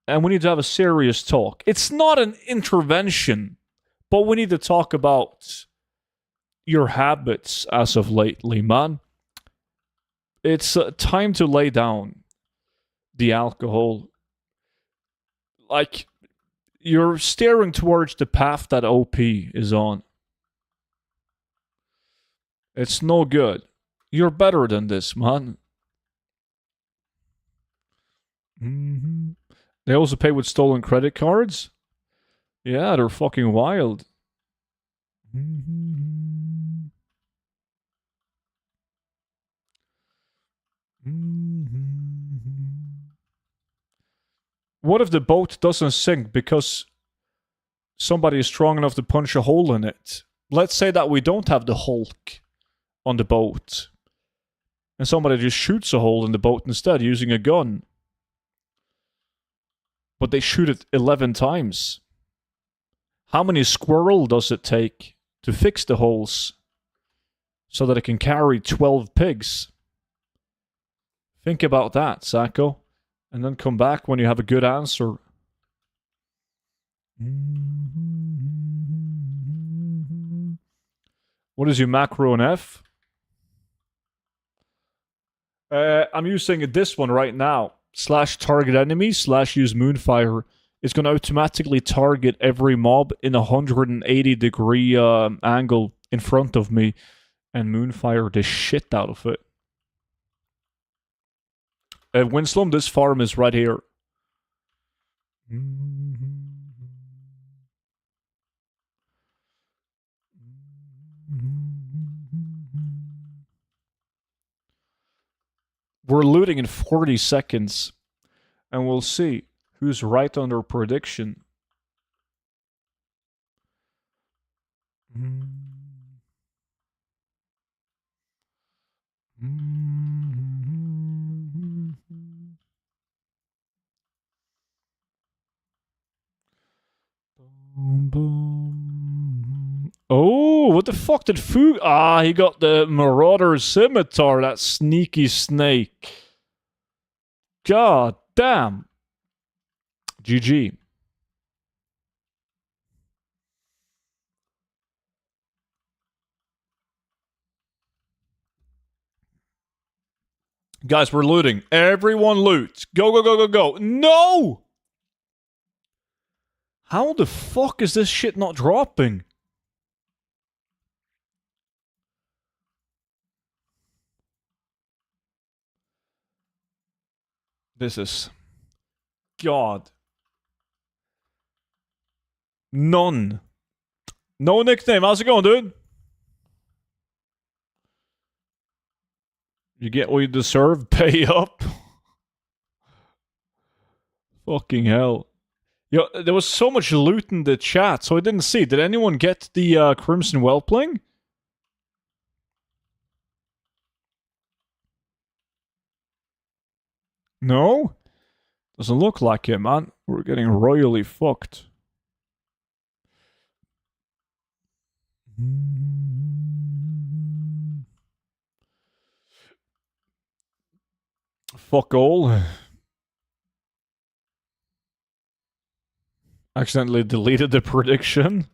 and we need to have a serious talk. It's not an intervention, but we need to talk about your habits as of lately, man. It's time to lay down the alcohol. Like, you're steering towards the path that OP is on. It's no good. You're better than this, man. Mm-hmm. They also pay with stolen credit cards? Yeah, they're fucking wild. Mm-hmm. Mm-hmm. What if the boat doesn't sink because somebody is strong enough to punch a hole in it? Let's say that we don't have the Hulk on the boat, and somebody just shoots a hole in the boat instead using a gun. But they shoot it 11 times. How many squirrel does it take to fix the holes so that it can carry 12 pigs? Think about that, Sacco, and then come back when you have a good answer. What is your macro in F? I'm using this one right now. /target enemy /use Moonfire. It's going to automatically target every mob in a 180-degree angle in front of me and Moonfire the shit out of it. Winslow, this farm is right here. We're looting in 40 seconds, and we'll see who's right on their prediction. Oh, what the fuck did Fu... Ah, he got the Marauder Scimitar, that sneaky snake. God damn. GG. Guys, we're looting. Everyone loot. Go, go, go, go, go. No! How the fuck is this shit not dropping? This is... God. None. No nickname. How's it going, dude? You get what you deserve. Pay up. Fucking hell. Yo, there was so much loot in the chat, so I didn't see. Did anyone get the Crimson Whelpling? No? Doesn't look like it, man. We're getting royally fucked. Fuck all. Accidentally deleted the prediction.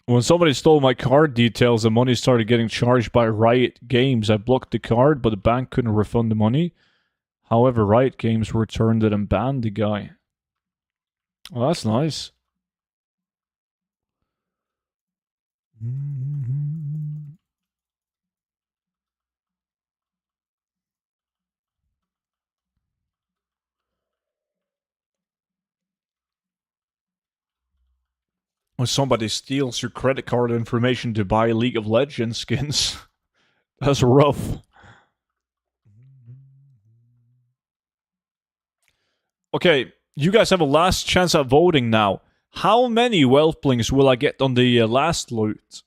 When somebody stole my card details and money started getting charged by Riot Games, I blocked the card, but the bank couldn't refund the money. However, Riot Games returned it and banned the guy. Well, that's nice. When somebody steals your credit card information to buy League of Legends skins, that's rough. Okay, you guys have a last chance at voting now. How many Whelplings will I get on the last loot?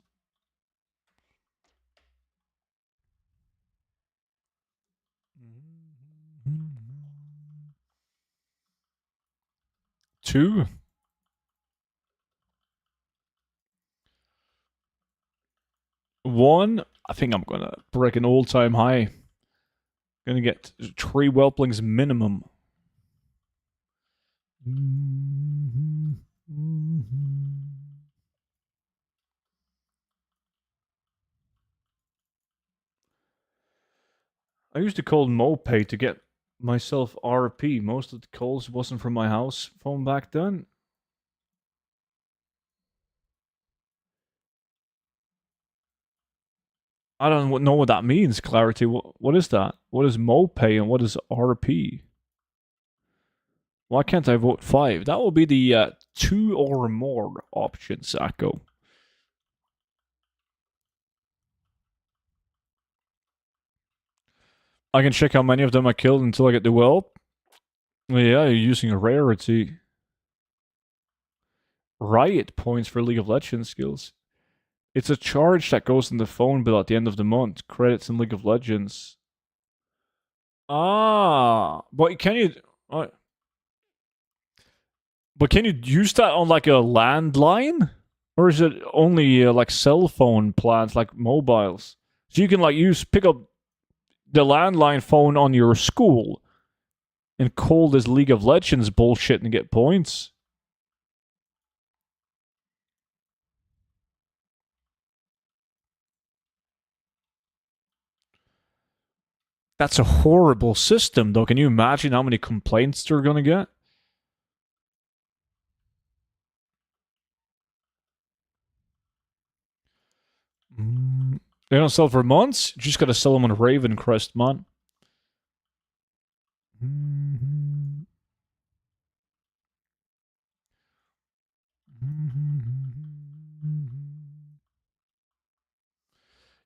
Two? One? I think I'm gonna break an all-time high. Gonna get 3 Whelplings minimum. I used to call Mopay to get myself RP. Most of the calls wasn't from my house phone back then. I don't know what that means, Clarity. What is that? What is Mopay and what is RP? Why can't I vote 5? That will be the 2 or more option, Sacco. I can check how many of them I killed until I get the whelp. Yeah, you're using a rarity. Riot points for League of Legends skills. It's a charge that goes in the phone bill at the end of the month. Credits in League of Legends. Ah, but can you... but can you use that on like a landline? Or is it only like cell phone plans, like mobiles? So you can like pick up the landline phone on your school and call this League of Legends bullshit and get points. That's a horrible system, though. Can you imagine how many complaints they're gonna get? They don't sell for months? You just gotta sell them on Raven Crest, man.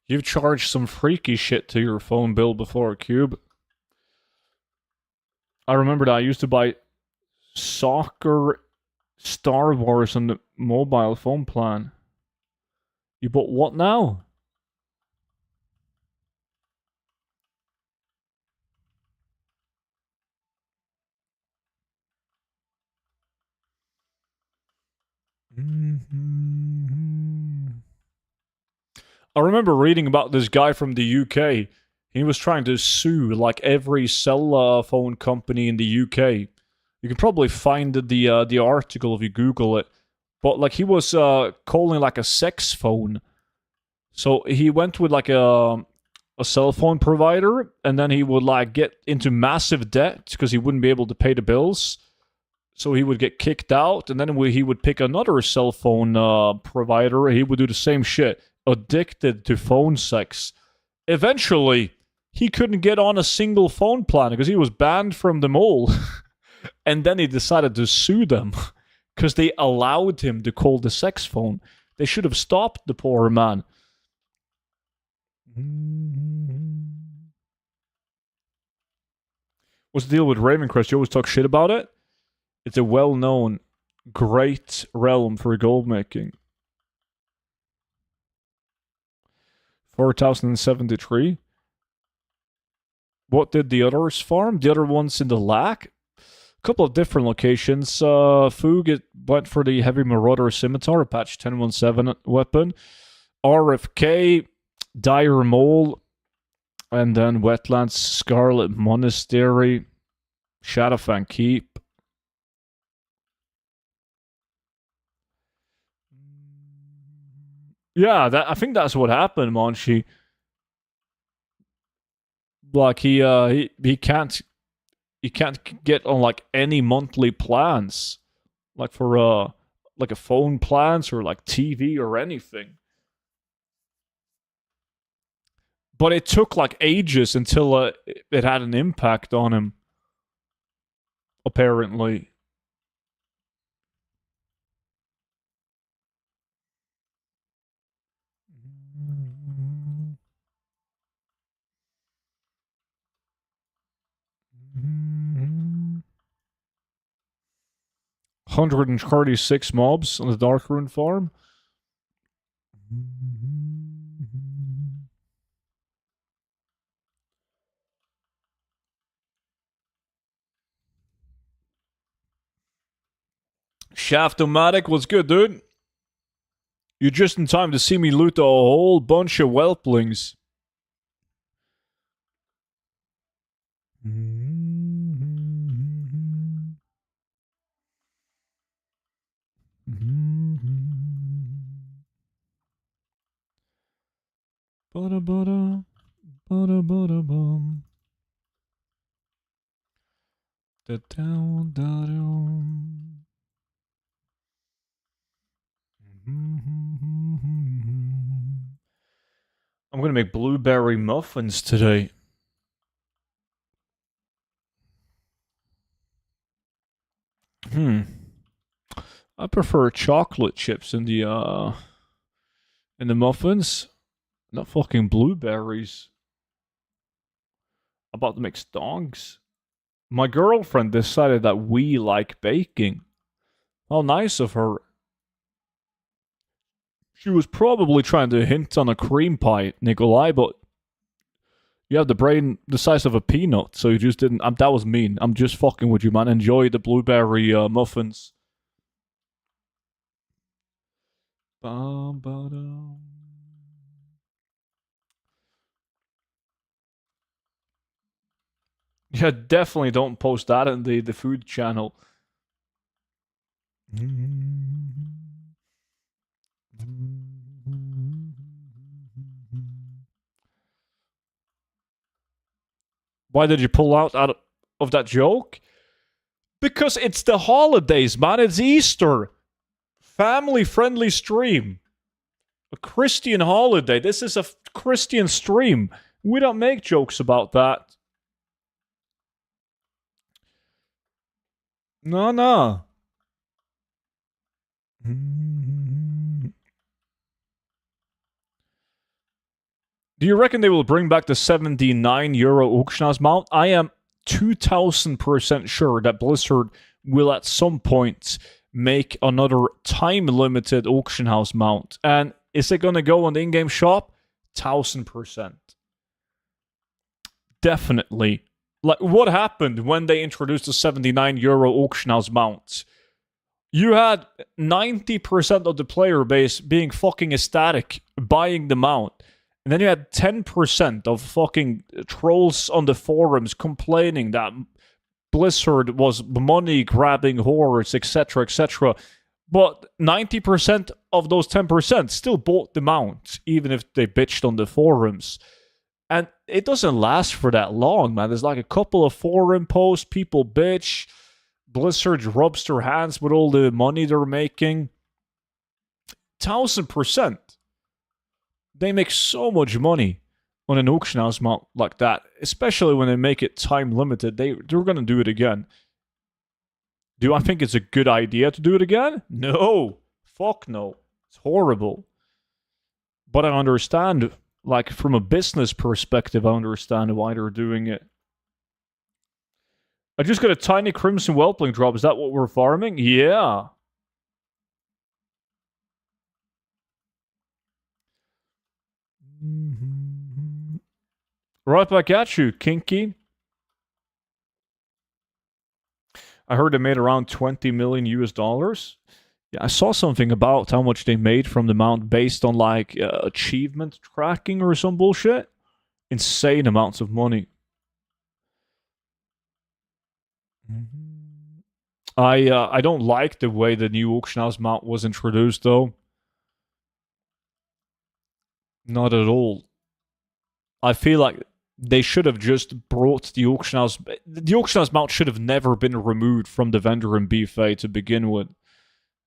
You've charged some freaky shit to your phone bill before, Cube. I remember that I used to buy soccer Star Wars on the mobile phone plan. You bought what now? I remember reading about this guy from the UK. He was trying to sue like every cell phone company in the UK. You can probably find the article if you Google it. But like he was calling like a sex phone. So he went with like a cell phone provider, and then he would like get into massive debt because he wouldn't be able to pay the bills. So he would get kicked out, and then he would pick another cell phone provider. He would do the same shit. Addicted to phone sex. Eventually, he couldn't get on a single phone plan because he was banned from them all. And then he decided to sue them because they allowed him to call the sex phone. They should have stopped the poor man. What's the deal with Ravencrest? You always talk shit about it? It's a well-known, great realm for gold making. 4,073. What did the others farm? The other ones in the lack? A couple of different locations. Foog went for the Heavy Marauder Scimitar, patch 1017 weapon. RFK, Dire Mole, and then Wetlands, Scarlet Monastery, Shadowfang Keep. Yeah, I think that's what happened, Monchi. Like he can't get on like any monthly plans, like for like a phone plans or like TV or anything. But it took like ages until it had an impact on him. Apparently. $136 mobs on the Darkruin farm. Shaft-O-Matic was good, dude. You're just in time to see me loot a whole bunch of Whelplings. Ba-da-ba-da, ba-da-ba-da-bum. Da-down-da-dum. I'm gonna make blueberry muffins today. I prefer chocolate chips in the muffins, not fucking blueberries. I'm about to make stonks. My girlfriend decided that we like baking. How nice of her. She was probably trying to hint on a cream pie, Nikolai, but you have the brain the size of a peanut, so you just didn't. That was mean. I'm just fucking with you, man. Enjoy the blueberry muffins. Yeah, definitely don't post that in the food channel. Why did you pull out of that joke? Because it's the holidays, man. It's Easter. Family-friendly stream. A Christian holiday. This is a Christian stream. We don't make jokes about that. No. Do you reckon they will bring back the €79 auction house mount? I am 2000% sure that Blizzard will at some point make another time-limited auction house mount. And is it going to go on the in-game shop? 1000%. Definitely. Like, what happened when they introduced the €79 auction house mount? You had 90% of the player base being fucking ecstatic, buying the mount. And then you had 10% of fucking trolls on the forums complaining that Blizzard was money-grabbing hordes, etc., etc. But 90% of those 10% still bought the mount, even if they bitched on the forums. And it doesn't last for that long, man. There's like a couple of forum posts, people bitch, Blizzard rubs their hands with all the money they're making. 1000%. They make so much money on an auction house mount like that, especially when they make it time limited. They're going to do it again. Do I think it's a good idea to do it again? No. Fuck no. It's horrible. But I understand, like, from a business perspective, I understand why they're doing it. I just got a tiny Crimson Whelping drop. Is that what we're farming? Yeah. Right back at you, Kinky. I heard they made around 20 million US dollars. Yeah, I saw something about how much they made from the mount based on like achievement tracking or some bullshit. Insane amounts of money. I don't like the way the new auction house mount was introduced though. Not at all. I feel like they should have just brought the auction house. The auction house mount should have never been removed from the vendor in BFA to begin with.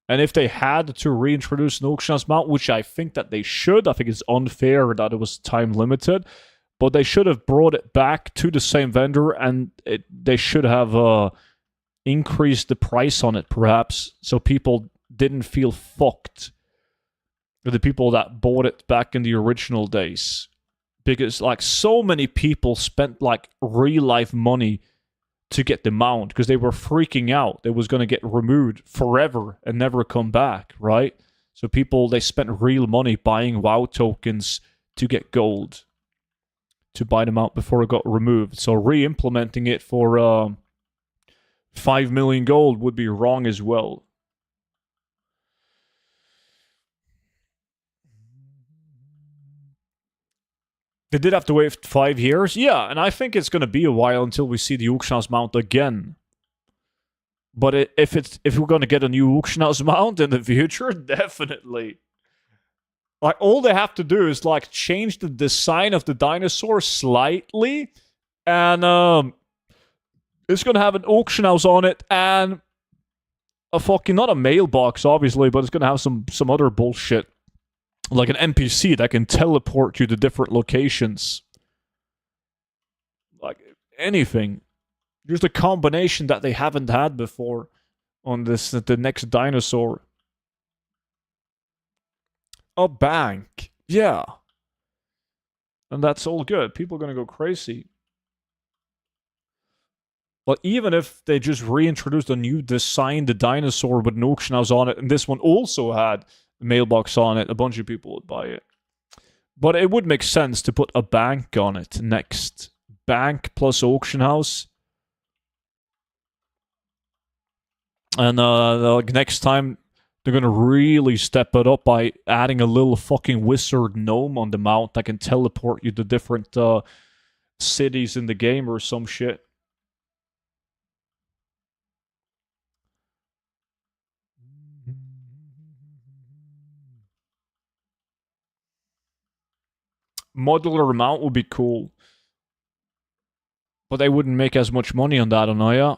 And if they had to reintroduce an auction house mount, which I think that they should, I think it's unfair that it was time limited, but they should have brought it back to the same vendor, and they should have increased the price on it, perhaps, so people didn't feel fucked. The people that bought it back in the original days. Because, like, so many people spent, like, real-life money to get the mount because they were freaking out. It was going to get removed forever and never come back, right? So people, they spent real money buying WoW tokens to get gold to buy them out before it got removed. So re-implementing it for 5 million gold would be wrong as well. They did have to wait 5 years? Yeah, and I think it's going to be a while until we see the auction house mount again. But if we're going to get a new auction house mount in the future, definitely. Like, all they have to do is, like, change the design of the dinosaur slightly, and it's going to have an auction house on it, and a fucking, not a mailbox, obviously, but it's going to have some other bullshit. Like an NPC that can teleport you to different locations. Like, anything. Just a combination that they haven't had before on the next dinosaur. A bank. Yeah. And that's all good. People are going to go crazy. But even if they just reintroduced a new designed dinosaur with an auction house on it, and this one also had mailbox on it, a bunch of people would buy it. But it would make sense to put a bank on it next. Bank plus auction house. And like next time, they're going to really step it up by adding a little fucking wizard gnome on the mount that can teleport you to different cities in the game or some shit. Modular mount would be cool. But they wouldn't make as much money on that, Anaya.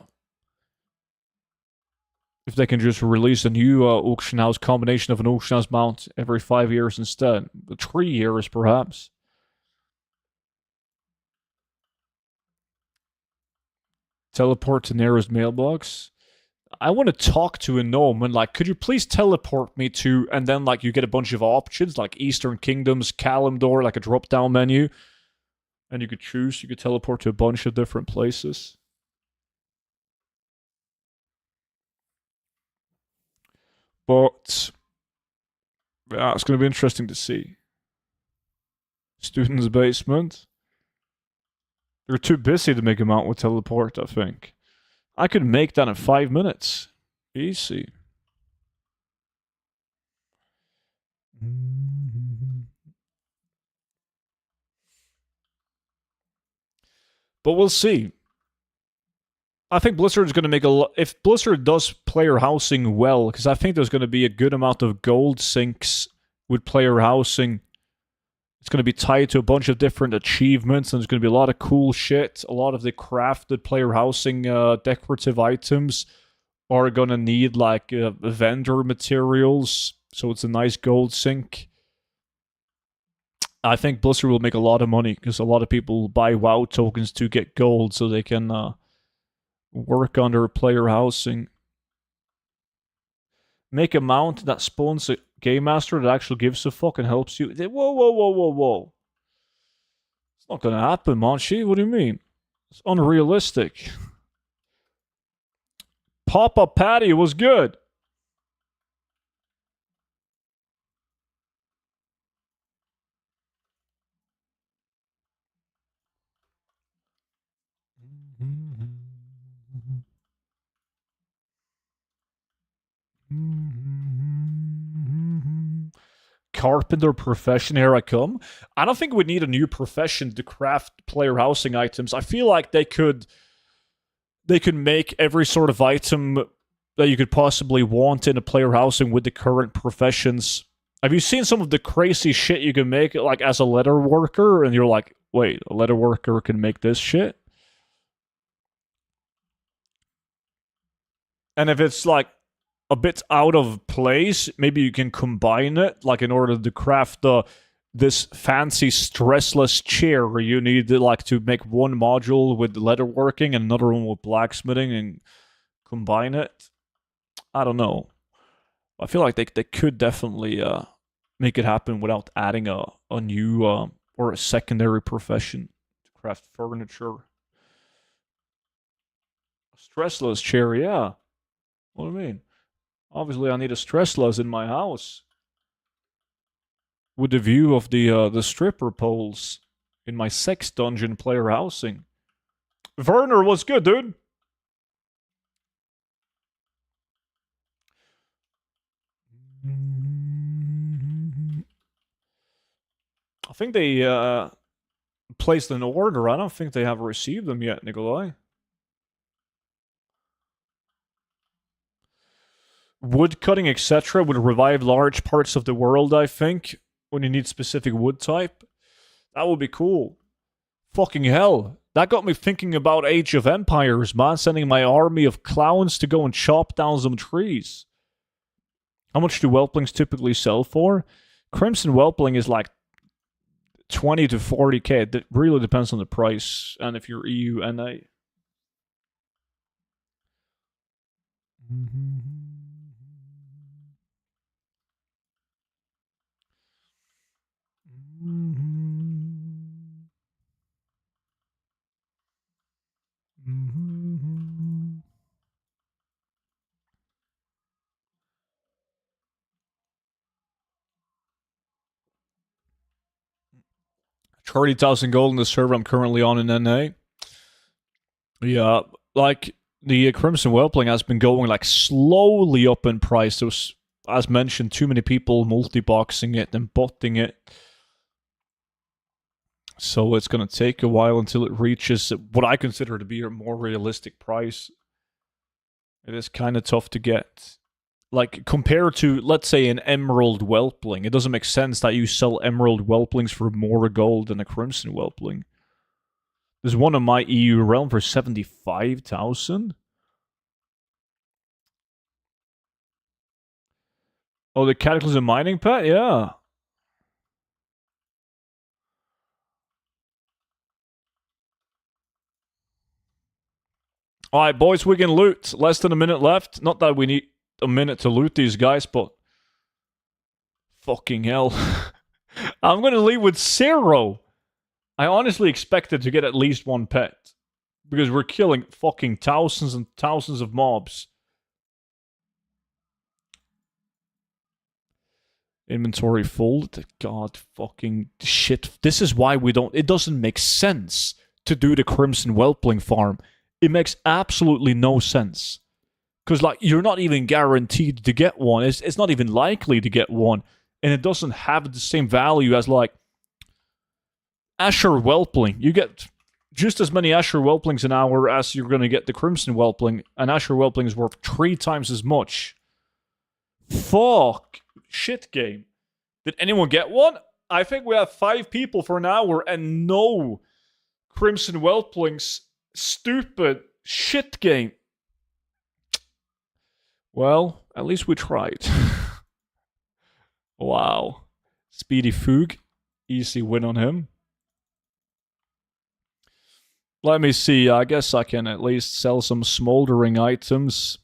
If they can just release a new auction house combination of an auction house mount every 5 years instead. 3 years, perhaps. Teleport to nearest mailbox. I want to talk to a gnome and, like, could you please teleport me to, and then, like, you get a bunch of options, like Eastern Kingdoms, Kalimdor, like a drop-down menu. And you could choose, you could teleport to a bunch of different places. But, yeah, it's going to be interesting to see. Student's basement. They're too busy to make a mount with teleport, I think. I could make that in 5 minutes. Easy. But we'll see. I think Blizzard's going to make a lot. If Blizzard does player housing well, because I think there's going to be a good amount of gold sinks with player housing. It's going to be tied to a bunch of different achievements, and there's going to be a lot of cool shit. A lot of the crafted player housing decorative items are going to need like vendor materials, so it's a nice gold sink. I think Blizzard will make a lot of money because a lot of people buy WoW tokens to get gold so they can work on their player housing. Make a mount that spawns a game master that actually gives a fuck and helps you. Whoa. It's not gonna happen, Monchi. What do you mean? It's unrealistic. Papa Patty was good. Carpenter profession, here I come. I don't think we need a new profession to craft player housing items. I feel like they could make every sort of item that you could possibly want in a player housing with the current professions. Have you seen some of the crazy shit you can make, like as a leather worker, and you're like, wait, a leather worker can make this shit? And if it's like a bit out of place, maybe you can combine it, like in order to craft this fancy stressless chair. You need to make one module with leatherworking and another one with blacksmithing and combine it. I don't know. I feel like they could definitely make it happen without adding a new or a secondary profession to craft furniture. A stressless chair, yeah. What do you mean? Obviously, I need a stressless in my house with the view of the stripper poles in my sex dungeon player housing. Werner was good, dude. I think they placed an order. I don't think they have received them yet, Nikolai. Wood cutting, etc. would revive large parts of the world, I think, when you need specific wood type. That would be cool. Fucking hell. That got me thinking about Age of Empires, man. Sending my army of clowns to go and chop down some trees. How much do Whelplings typically sell for? Crimson Whelpling is like 20 to 40k. It really depends on the price and if you're EU, NA. $30,000 gold in the server I'm currently on in NA. Yeah, like the Crimson Whelpling has been going like slowly up in price. There was, as mentioned, too many people multi-boxing it and botting it. So it's going to take a while until it reaches what I consider to be a more realistic price. It is kind of tough to get. Like, compared to, let's say, an Emerald Whelpling, it doesn't make sense that you sell Emerald Whelplings for more gold than a Crimson Whelpling. There's one in my EU realm for 75,000. Oh, the Cataclysm Mining Pet? Yeah. Alright, boys, we can loot. Less than a minute left. Not that we need a minute to loot these guys, but fucking hell. I'm going to leave with 0. I honestly expected to get at least one pet. Because we're killing fucking thousands and thousands of mobs. Inventory full. God fucking shit. This is why we don't... It doesn't make sense to do the Crimson Whelpling farm. It makes absolutely no sense. Because, like, you're not even guaranteed to get one. It's not even likely to get one. And it doesn't have the same value as, like, Asher Whelpling. You get just as many Asher Whelplings an hour as you're going to get the Crimson Whelpling, and Asher Whelpling is worth 3 times as much. Fuck. Shit game. Did anyone get one? I think we have 5 people for an hour and no Crimson Whelplings. Stupid shit game. Well, at least we tried. Wow. Speedy Foog. Easy win on him. Let me see. I guess I can at least sell some smoldering items.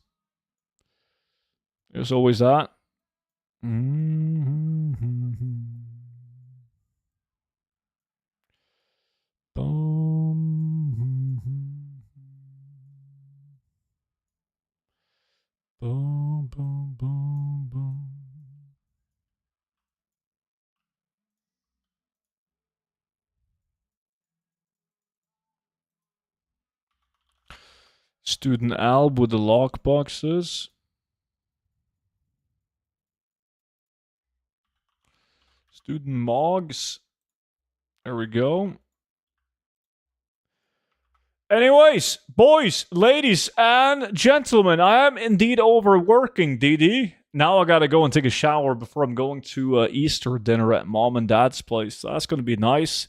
There's always that. Boom, boom, boom, boom. Student Alb with the lockboxes. Student Moggs. There we go. Anyways, boys, ladies, and gentlemen, I am indeed overworking, DD. Now I gotta go and take a shower before I'm going to Easter dinner at Mom and Dad's place. So that's gonna be nice.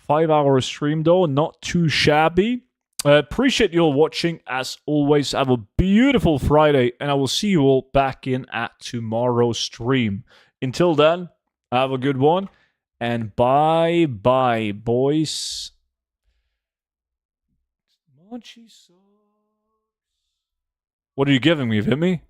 5-hour stream, though, not too shabby. Appreciate you all watching. As always, have a beautiful Friday, and I will see you all back in at tomorrow's stream. Until then, have a good one, and bye-bye, boys. Munchy socks. What are you giving me? Hit me?